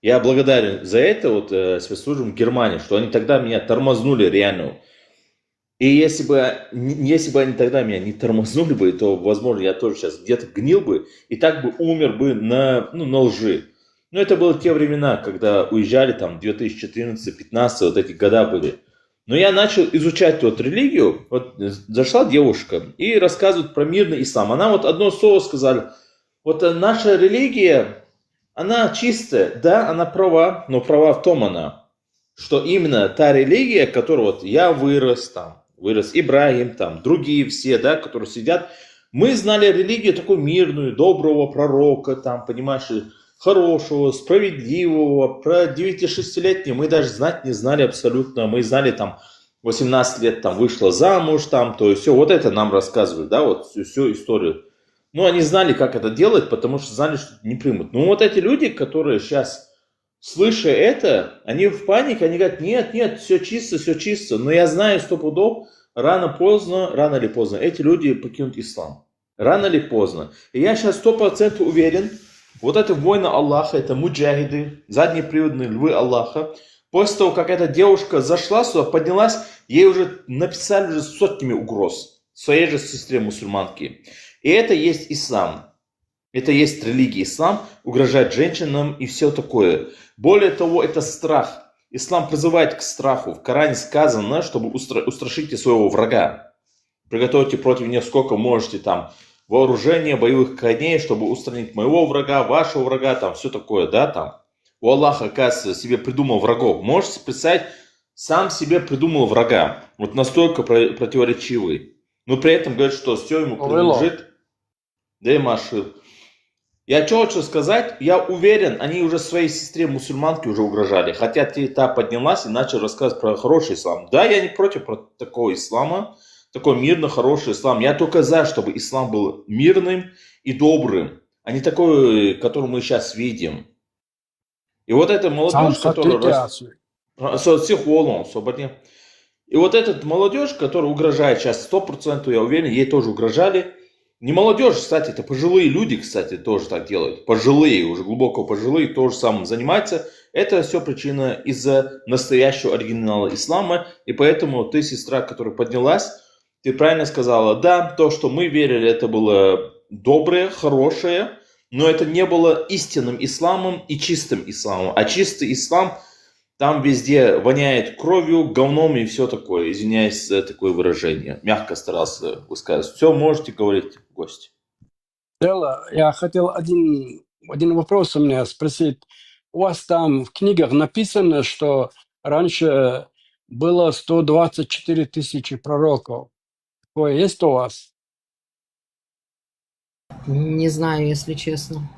Я благодарен за это спецслужбам Германии, что они тогда меня тормознули реально. И если бы они тогда меня не тормознули бы, то, возможно, я тоже сейчас где-то гнил бы и так бы умер бы на лжи. Но это были те времена, когда уезжали там 2014-2015, вот эти года были. Но я начал изучать религию, зашла девушка и рассказывает про мирный ислам. Она одно слово сказала, наша религия, она чистая, да, она права, но права в том что именно та религия, которую я вырос Ибрагим, другие все, да, которые сидят, мы знали религию такую мирную, доброго пророка, понимаешь, хорошего, справедливого, про 9-6-летнего мы даже знать не знали абсолютно, мы знали 18 лет вышла замуж, то есть все, это нам рассказывали, да, всю историю. Они знали, как это делать, потому что знали, что не примут. Эти люди, которые сейчас, слыша это, они в панике, они говорят, нет, все чисто, но я знаю 100 пудов, рано или поздно эти люди покинут ислам. Рано или поздно. И я сейчас 100% уверен, это воины Аллаха, это муджахиды, заднеприводные львы Аллаха. После того, как эта девушка зашла сюда, поднялась, ей уже написали сотнями угроз своей же сестре мусульманке. И это есть ислам. Это есть религия ислам, угрожать женщинам и все такое. Более того, это страх. Ислам призывает к страху. В Коране сказано, чтобы устрашите своего врага. Приготовьте против него сколько можете вооружения, боевых коней, чтобы устранить моего врага, вашего врага, все такое, да, У Аллаха, оказывается, себе придумал врагов. Можете представить, сам себе придумал врага. Настолько противоречивый. Но при этом говорит, что все ему принадлежит. Да и Машир. Я что хочу сказать, я уверен, они уже своей сестре мусульманке уже угрожали. Хотя та поднялась и начала рассказывать про хороший ислам. Да, я не против такого ислама. Такой мирно хороший ислам. Я только за, чтобы ислам был мирным и добрым, а не такой, который мы сейчас видим. И эта молодежь, которая... И эта молодежь, которая угрожает сейчас 100%, я уверен, ей тоже угрожали. Не молодежь, кстати, это пожилые люди, кстати, тоже так делают. Пожилые, уже глубоко пожилые, тоже самым занимаются. Это все причина из-за настоящего оригинала ислама. И поэтому ты, сестра, которая поднялась, ты правильно сказала, да, то, что мы верили, это было доброе, хорошее, но это не было истинным исламом и чистым исламом. А чистый ислам, там везде воняет кровью, говном и все такое. Извиняюсь за такое выражение. Мягко старался высказать. Все, можете говорить, гость. Я хотел один вопрос у меня спросить. У вас там в книгах написано, что раньше было 124 тысячи пророков. Такое есть у вас? Не знаю, если честно.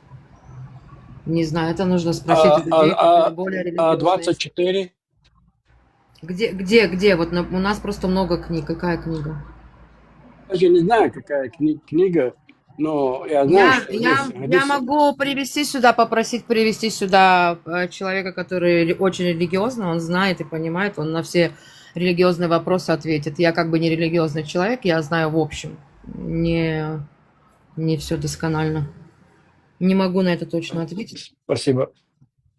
Не знаю, это нужно спросить у людей, которые более религиозные. 24? Где? У нас просто много книг. Какая книга? Я не знаю, какая книга, но я знаю, что я могу попросить привести сюда человека, который очень религиозный, он знает и понимает, он на все религиозные вопросы ответит. Я не религиозный человек, я знаю в общем. Не все досконально. Не могу на это точно ответить. Спасибо.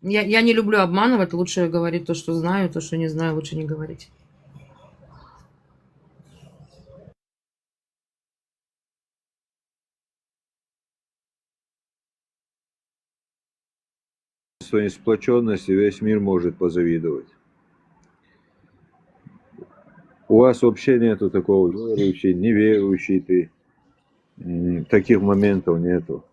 Я не люблю обманывать, лучше говорить то, что знаю, то, что не знаю, лучше не говорить. Своей сплоченности весь мир может позавидовать. У вас вообще нету такого верующий, неверующий ты. Таких моментов нету.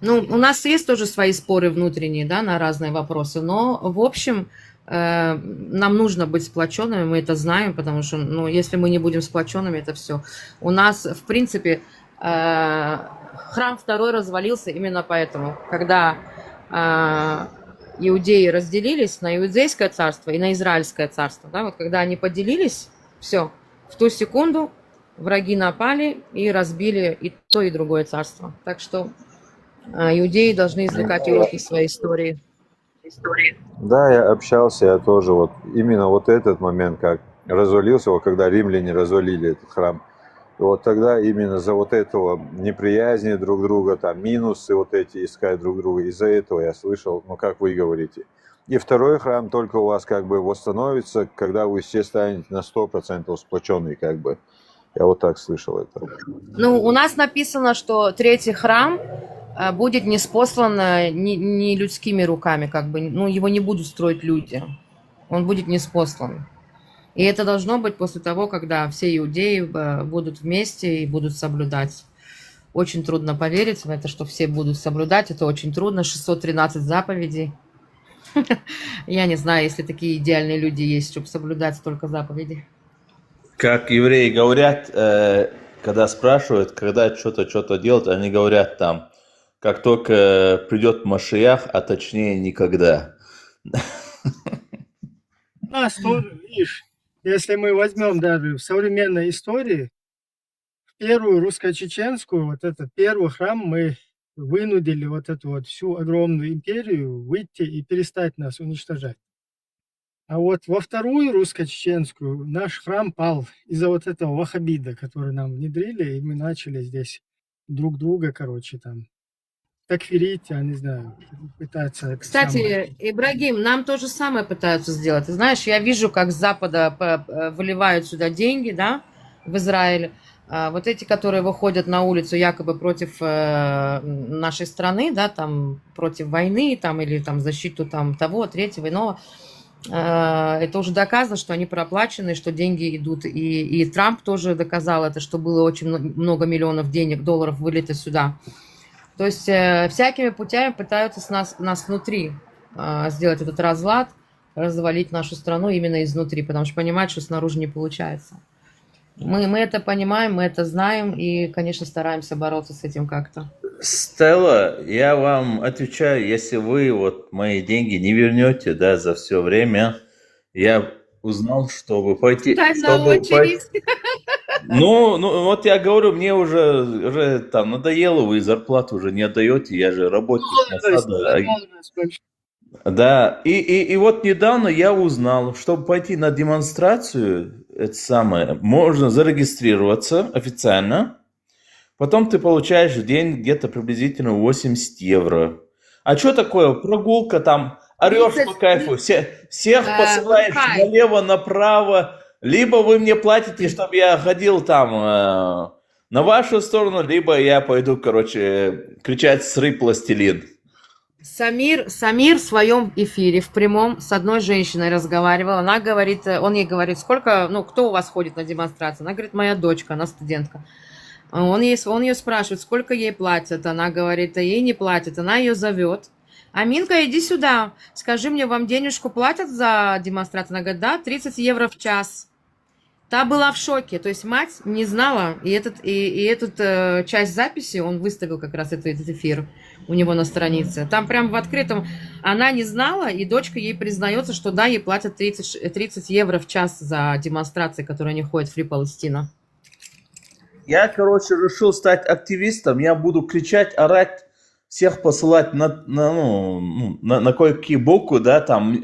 У нас есть тоже свои споры внутренние, да, на разные вопросы, но в общем нам нужно быть сплоченными, мы это знаем, потому что, если мы не будем сплоченными, это все. У нас, в принципе, храм второй развалился именно поэтому, когда иудеи разделились на иудейское царство и на израильское царство, да, когда они поделились, все, в ту секунду враги напали и разбили и то, и другое царство. Так что иудеи должны извлекать уроки из своей истории. Да, я общался, я тоже вот именно вот этот момент, как развалился, вот когда римляне развалили этот храм. И вот тогда именно за вот этого неприязни друг друга, там минусы вот эти искать друг друга, из-за этого я слышал, ну как вы говорите. И второй храм только у вас как бы восстановится, когда вы все станете на 100% сплоченные как бы. Я вот так слышал это. Ну, у нас написано, что третий храм будет ниспослан не людскими руками, как бы, ну, его не будут строить люди. Он будет ниспослан. И это должно быть после того, когда все иудеи будут вместе и будут соблюдать. Очень трудно поверить в это, что все будут соблюдать. Это очень трудно. 613 заповедей. Я не знаю, если такие идеальные люди есть, чтобы соблюдать столько заповедей. Как евреи говорят, когда спрашивают, когда что-то делать, они говорят там, как только придет Машиах, а точнее никогда. Нас тоже, видишь, если мы возьмем даже в современной истории, первую русско-чеченскую, вот этот первый храм, мы вынудили вот эту вот всю огромную империю выйти и перестать нас уничтожать. А вот во вторую русско-чеченскую наш храм пал из-за вот этого ваххабида, который нам внедрили, и мы начали здесь друг друга, короче, там, такфирить, я не знаю, пытаться... Кстати, Ибрагим, нам то же самое пытаются сделать. Ты знаешь, я вижу, как с Запада выливают сюда деньги, да, в Израиль. Вот эти, которые выходят на улицу якобы против нашей страны, да, там, против войны, там, или там защиту там того, третьего, иного, это уже доказано, что они проплачены, что деньги идут. И Трамп тоже доказал это, что было очень много миллионов денег, долларов вылито сюда. То есть всякими путями пытаются нас внутри сделать этот разлад, развалить нашу страну именно изнутри, потому что понимают, что снаружи не получается. Мы это понимаем, мы это знаем и, конечно, стараемся бороться с этим как-то. Стелла, я вам отвечаю, если вы вот мои деньги не вернете, да, за все время, я узнал, чтобы пойти... Ну, вот я говорю, мне уже там надоело, вы зарплату уже не отдаете, я же работник. Да, и вот недавно я узнал, чтобы пойти на демонстрацию, это самое, можно зарегистрироваться официально, потом ты получаешь в день где-то приблизительно 80 евро. А что такое? Прогулка там, орешь по кайфу, всех посылаешь налево, направо, либо вы мне платите, чтобы я ходил там на вашу сторону, либо я пойду, короче, кричать «сры пластилин». Самир в своем эфире, в прямом, с одной женщиной разговаривал. Она говорит, он ей говорит, сколько, ну, кто у вас ходит на демонстрации? Она говорит, моя дочка, она студентка. Он ее спрашивает, сколько ей платят. Она говорит, а ей не платят. Она ее зовет. Аминка, иди сюда. Скажи мне, вам денежку платят за демонстрацию? Она говорит, да, 30 евро в час. Та была в шоке. То есть мать не знала. И эту часть записи он выставил как раз этот эфир у него на странице. Там прям в открытом она не знала, и дочка ей признается, что да, ей платят 30 евро в час за демонстрации, которые они ходят в Free Palestine. Я, короче, решил стать активистом. Я буду кричать, орать, всех посылать на кое-какие буквы, да, там.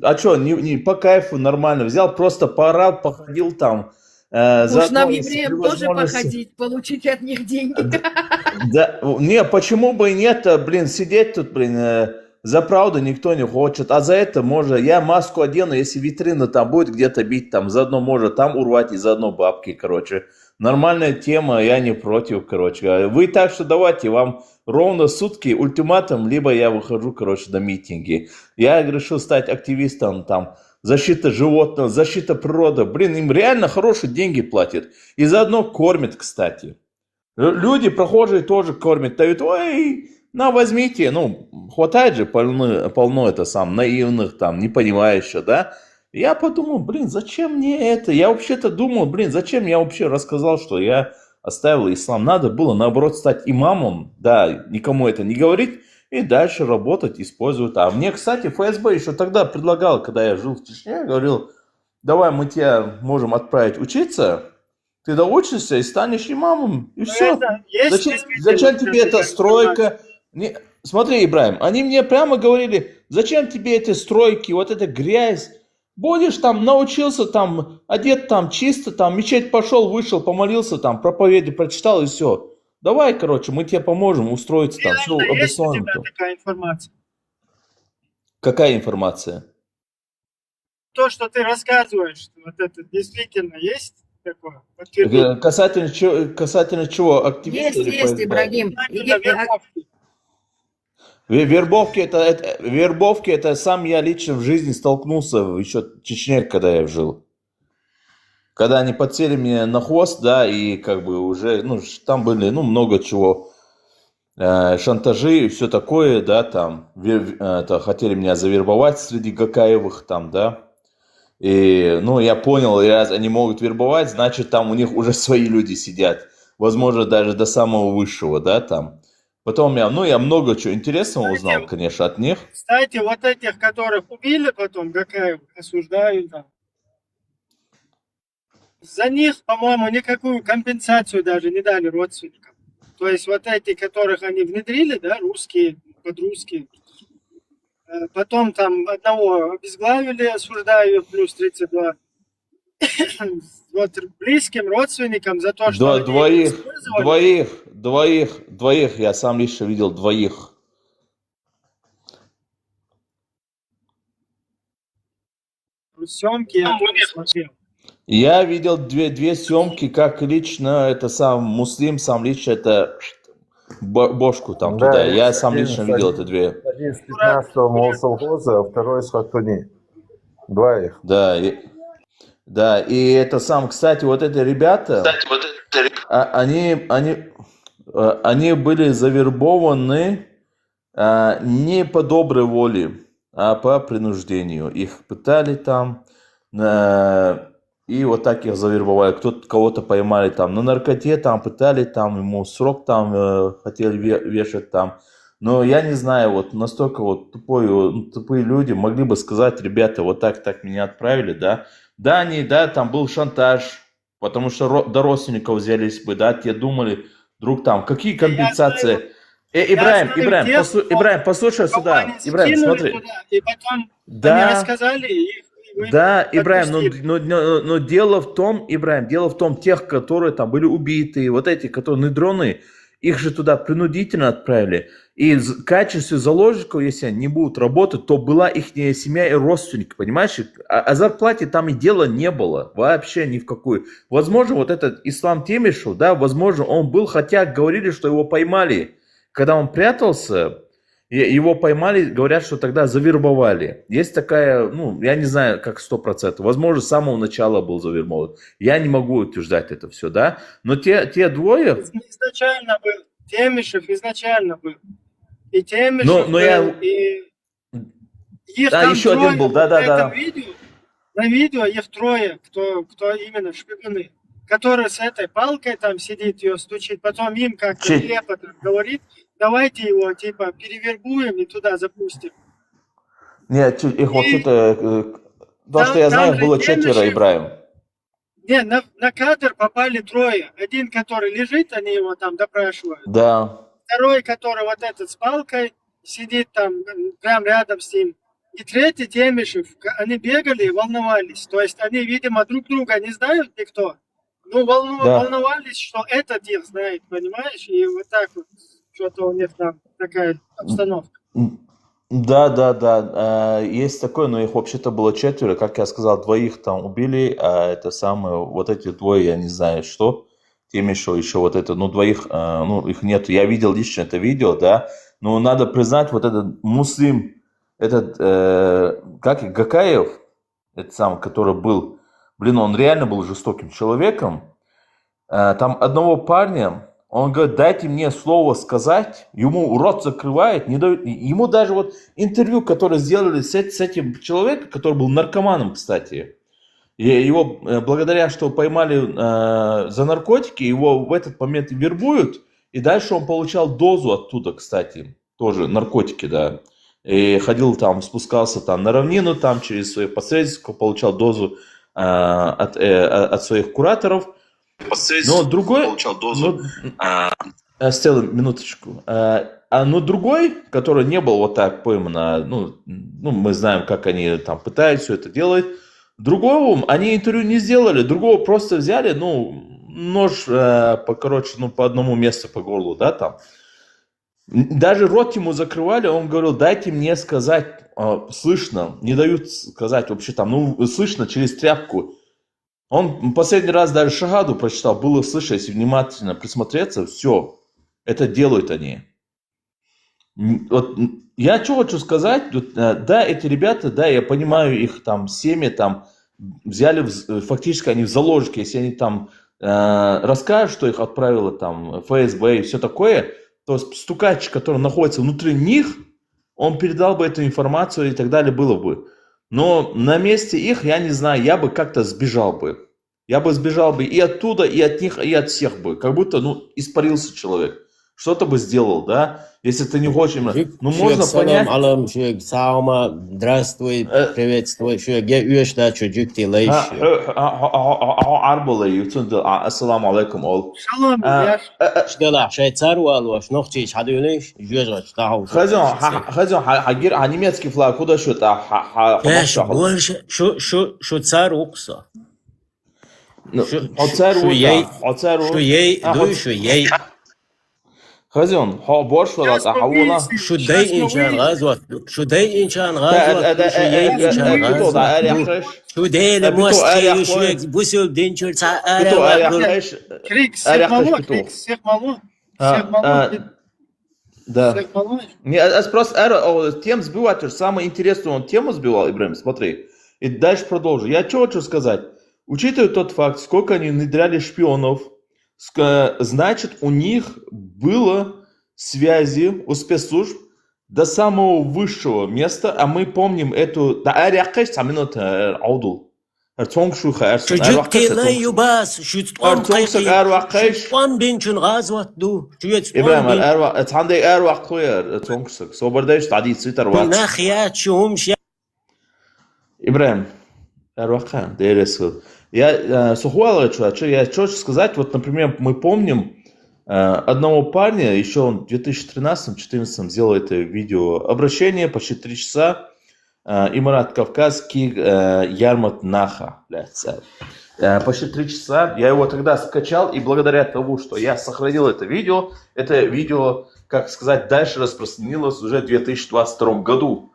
А что, не по кайфу нормально. Взял, просто поорал, походил там. Уж нам, евреям, тоже походить, получить от них деньги. Да, не, почему бы и нет, блин, сидеть тут, блин, за правду никто не хочет, а за это можно, я маску одену, если витрина там будет где-то бить, там заодно можно там урвать и заодно бабки, короче. Нормальная тема, я не против, короче. Вы так что давайте, вам ровно сутки ультиматум, либо я выхожу, короче, на митинги. Я решил стать активистом там. Защита животных, защита природы. Блин, им реально хорошие деньги платят. И заодно кормят, кстати. Люди, прохожие, тоже кормят. Дают, ой, на, возьмите. Ну, хватает же полно это сам, наивных там, не понимающих, да. Я подумал, блин, зачем мне это? Я вообще-то думал, блин, зачем я вообще рассказал, что я оставил ислам. Надо было, наоборот, стать имамом. Да, никому это не говорить. И дальше работать, использовать. А мне, кстати, ФСБ еще тогда предлагал, когда я жил в Чечне, говорил, давай мы тебя можем отправить учиться, ты доучишься и станешь имамом, и все. Зачем тебе эта стройка? смотри, Ибраим, они мне прямо говорили, зачем тебе эти стройки, вот эта грязь, будешь там, научился там, одет там чисто, там, мечеть пошел, вышел, помолился там, проповеди прочитал и все. Давай, короче, мы тебе поможем устроиться там, все Есть у обосновано. тебя такая информация? Какая информация? То, что ты рассказываешь, вот это действительно есть такое? Подтвердить. Касательно чего? Активисты или Есть, ФСБ? Ибрагим. Вербовки это сам я лично в жизни столкнулся еще в Чечне, когда я жил. Когда они подсели мне на хвост, да, и как бы уже, ну, там были, ну, много чего, шантажи и все такое, да, там, это, хотели меня завербовать среди Гакаевых, там, да, и, ну, я понял, раз они могут вербовать, значит, там у них уже свои люди сидят, возможно, даже до самого высшего, да, там. Потом я много чего интересного узнал, конечно, от них. Кстати, вот этих, которых убили потом, Гакаев, осуждают там. За них, по-моему, никакую компенсацию даже не дали родственникам. То есть вот эти, которых они внедрили, да, русские, подрусские. Потом там одного обезглавили, осуждают, плюс 32. Вот близким родственникам за то, что Двоих, я сам лично видел двоих. Съемки я тоже смотрел. Я видел две съемки, как лично это сам муслим, сам лично это бошку там Да, туда. Я есть сам один лично видел это две. Один с 15-го Молсолхоза, а второй с Хатуни. Двоих. Да, и это сам, кстати, вот эти ребята, они были завербованы не по доброй воле, а по принуждению. Их пытали там, и вот так их завербовали. Кого-то поймали там на наркоте, там пытали, там ему срок там хотели вешать там. Но я не знаю, вот настолько вот тупые люди могли бы сказать, ребята, вот так меня отправили, да. Да, там был шантаж, потому что до родственников взялись бы, да, те думали, вдруг там, какие компенсации. Ибраим, послушай сюда. Ибраим, смотри. Туда, и потом они рассказали, и да, Ибраим, но дело в том, тех, которые там были убиты, вот эти, которые недроны, их же туда принудительно отправили. И в качестве заложников, если они не будут работать, то была их семья и родственники, понимаешь? О зарплате там и дела не было, вообще ни в какую. Возможно, вот этот Ислам Темишев, да, возможно, он был, хотя говорили, что его поймали. Когда он прятался, его поймали, говорят, что тогда завербовали. Есть такая, ну, я не знаю, как 100%. Возможно, с самого начала был завербован. Я не могу утверждать это все, да. Но те двое... Изначально был. Темишев изначально был. И Темишев был, и... Их да, там еще трое, один был, да. На видео их трое, кто именно шпионы. Который с этой палкой там сидит, ее стучит. Потом им как-то нелепо говорит, давайте его типа перевербуем и туда запустим. Нет, их вообще-то, то, что я знаю, было 4, Ибраим. Не, на кадр попали трое. Один, который лежит, они его там допрашивают. Да. Второй, который вот этот с палкой, сидит там прям рядом с ним. И третий, Темишев, они бегали и волновались. То есть они, видимо, друг друга не знают никто. Ну, волновались, что этот их знает, понимаешь? И вот так вот что-то у них там такая обстановка. Да. Есть такое, но их вообще-то было 4. Как я сказал, 2 там убили, а это самое, вот эти 2, я не знаю, что. Темишев еще вот это, 2, их нету. Я видел лично это видео, да. Но надо признать, вот этот муслим, этот, Гакаев, этот самый, который был, он реально был жестоким человеком. Там одного парня, он говорит, дайте мне слово сказать, ему рот закрывает, не дают, ему даже вот интервью, которое сделали с этим человеком, который был наркоманом, кстати, и его, благодаря, что поймали за наркотики, его в этот момент вербуют, и дальше он получал дозу оттуда, кстати, тоже наркотики, да, и ходил там, спускался там на равнину, там через своих посредников, получал дозу от своих кураторов. Но другой... Получал дозу. Стелла, минуточку. Но другой, который не был вот так пойман, ну, мы знаем, как они там пытаются все это делать. Другого они интервью не сделали, другого просто взяли, ну, нож, по одному месту по горлу, да, там. Даже рот ему закрывали, он говорил, дайте мне сказать, слышно, не дают сказать вообще там, ну, слышно через тряпку. Он последний раз даже шагаду прочитал, было слышно, если внимательно присмотреться, все, это делают они. Вот, я что хочу сказать, да, эти ребята, да, я понимаю, их там семьи там взяли, фактически они в заложники, если они там расскажут, что их отправило там ФСБ и все такое, то стукач, который находится внутри них, он передал бы эту информацию и так далее было бы. Но на месте их, я не знаю, я бы как-то сбежал бы. Я бы сбежал бы и оттуда, и от них, и от всех бы. Как будто, ну, испарился человек. Что-то бы сделал, да? Если ты не хочешь... Ну, можно понять... Алам, Шуек, Саума, здравствуй, приветствуй, Шуек, я уешда, чуджик ты лейш. Арбулай, ассаламу алейкум, ол. Шалом, яш. Шдела, шайцару алваш, нохчиш, хадуйлиш, жуежач, таху. Хазон, а немецкий флаг, куда что-то? Яш, больше, шо царь укса. Шо ей, дуй, шо ей. Хазон, борш валат, ахаула. Шудай инчан газват, шудай инчан газват, шуей инчан газват. Шудай лемостей, шуек, бусил денчур ца аря. Крик, всех мало. Да. Просто тем сбивать, самое интересное, он тему сбивал, Ибрахим, смотри. И дальше продолжу. Я что хочу сказать? Учитывая тот факт, сколько они внедряли шпионов, значит, у них было связи у спецслужб до самого высшего места, а мы помним эту... Çocuk tela yubas, şutwan qayqi, şutwan bençün gazvat du, إبراهيم الأروع عندي أروع خويا تونكسك صوبرداش تعدي سيتر وات ناخيات شوم شي Ибрахим, Эрвахан, я сухуала, я что сказать, вот, например, мы помним одного парня, еще он в 2013-2014 сделал это видео обращение, почти 3 часа, Имарат Кавказский, Ярмат Наха, почти 3 часа, я его тогда скачал, и благодаря тому, что я сохранил это видео, как сказать, дальше распространилось уже в 2022 году,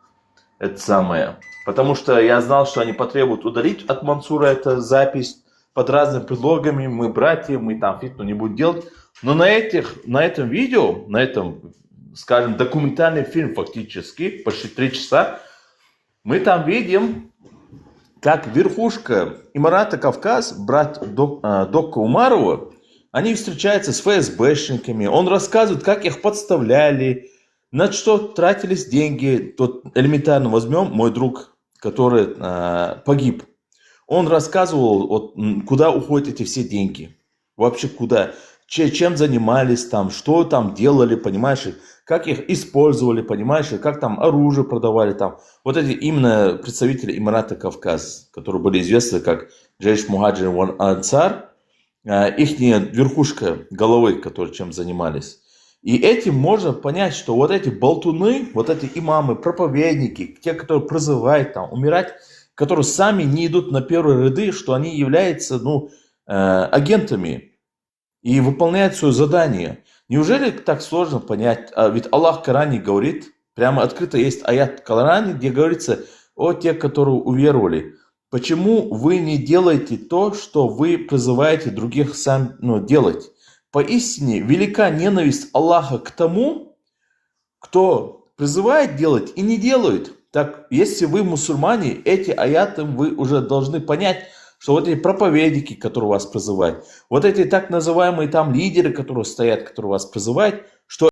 это самое. Потому что я знал, что они потребуют удалить от Мансура эту запись под разными предлогами. Мы братья, мы там фитну не будем делать. Но на этом видео, на этом, скажем, документальный фильм фактически, почти 3 часа, мы там видим, как верхушка Имарата Кавказ, брат Докка Умарова, они встречаются с ФСБшниками. Он рассказывает, как их подставляли, на что тратились деньги. Тут элементарно возьмем мой друг, который погиб. Он рассказывал, вот, куда уходят эти все деньги. Вообще куда. Чем занимались там, что там делали, понимаешь, как их использовали, понимаешь, как там оружие продавали там. Вот эти именно представители Имарата Кавказ, которые были известны как Джейш Мухаджир ван Ансар, их верхушка головы, которые чем занимались. И этим можно понять, что вот эти болтуны, вот эти имамы, проповедники, те, которые призывают там умирать, которые сами не идут на первые ряды, что они являются агентами и выполняют свое задание. Неужели так сложно понять? Ведь Аллах в Коране говорит, прямо открыто есть аят в Коране, где говорится о тех, которые уверовали. Почему вы не делаете то, что вы призываете других делать? Поистине велика ненависть Аллаха к тому, кто призывает делать и не делает. Так, если вы мусульмане, эти аяты вы уже должны понять, что вот эти проповедники, которые вас призывают, вот эти так называемые там лидеры, которые стоят, которые вас призывают, что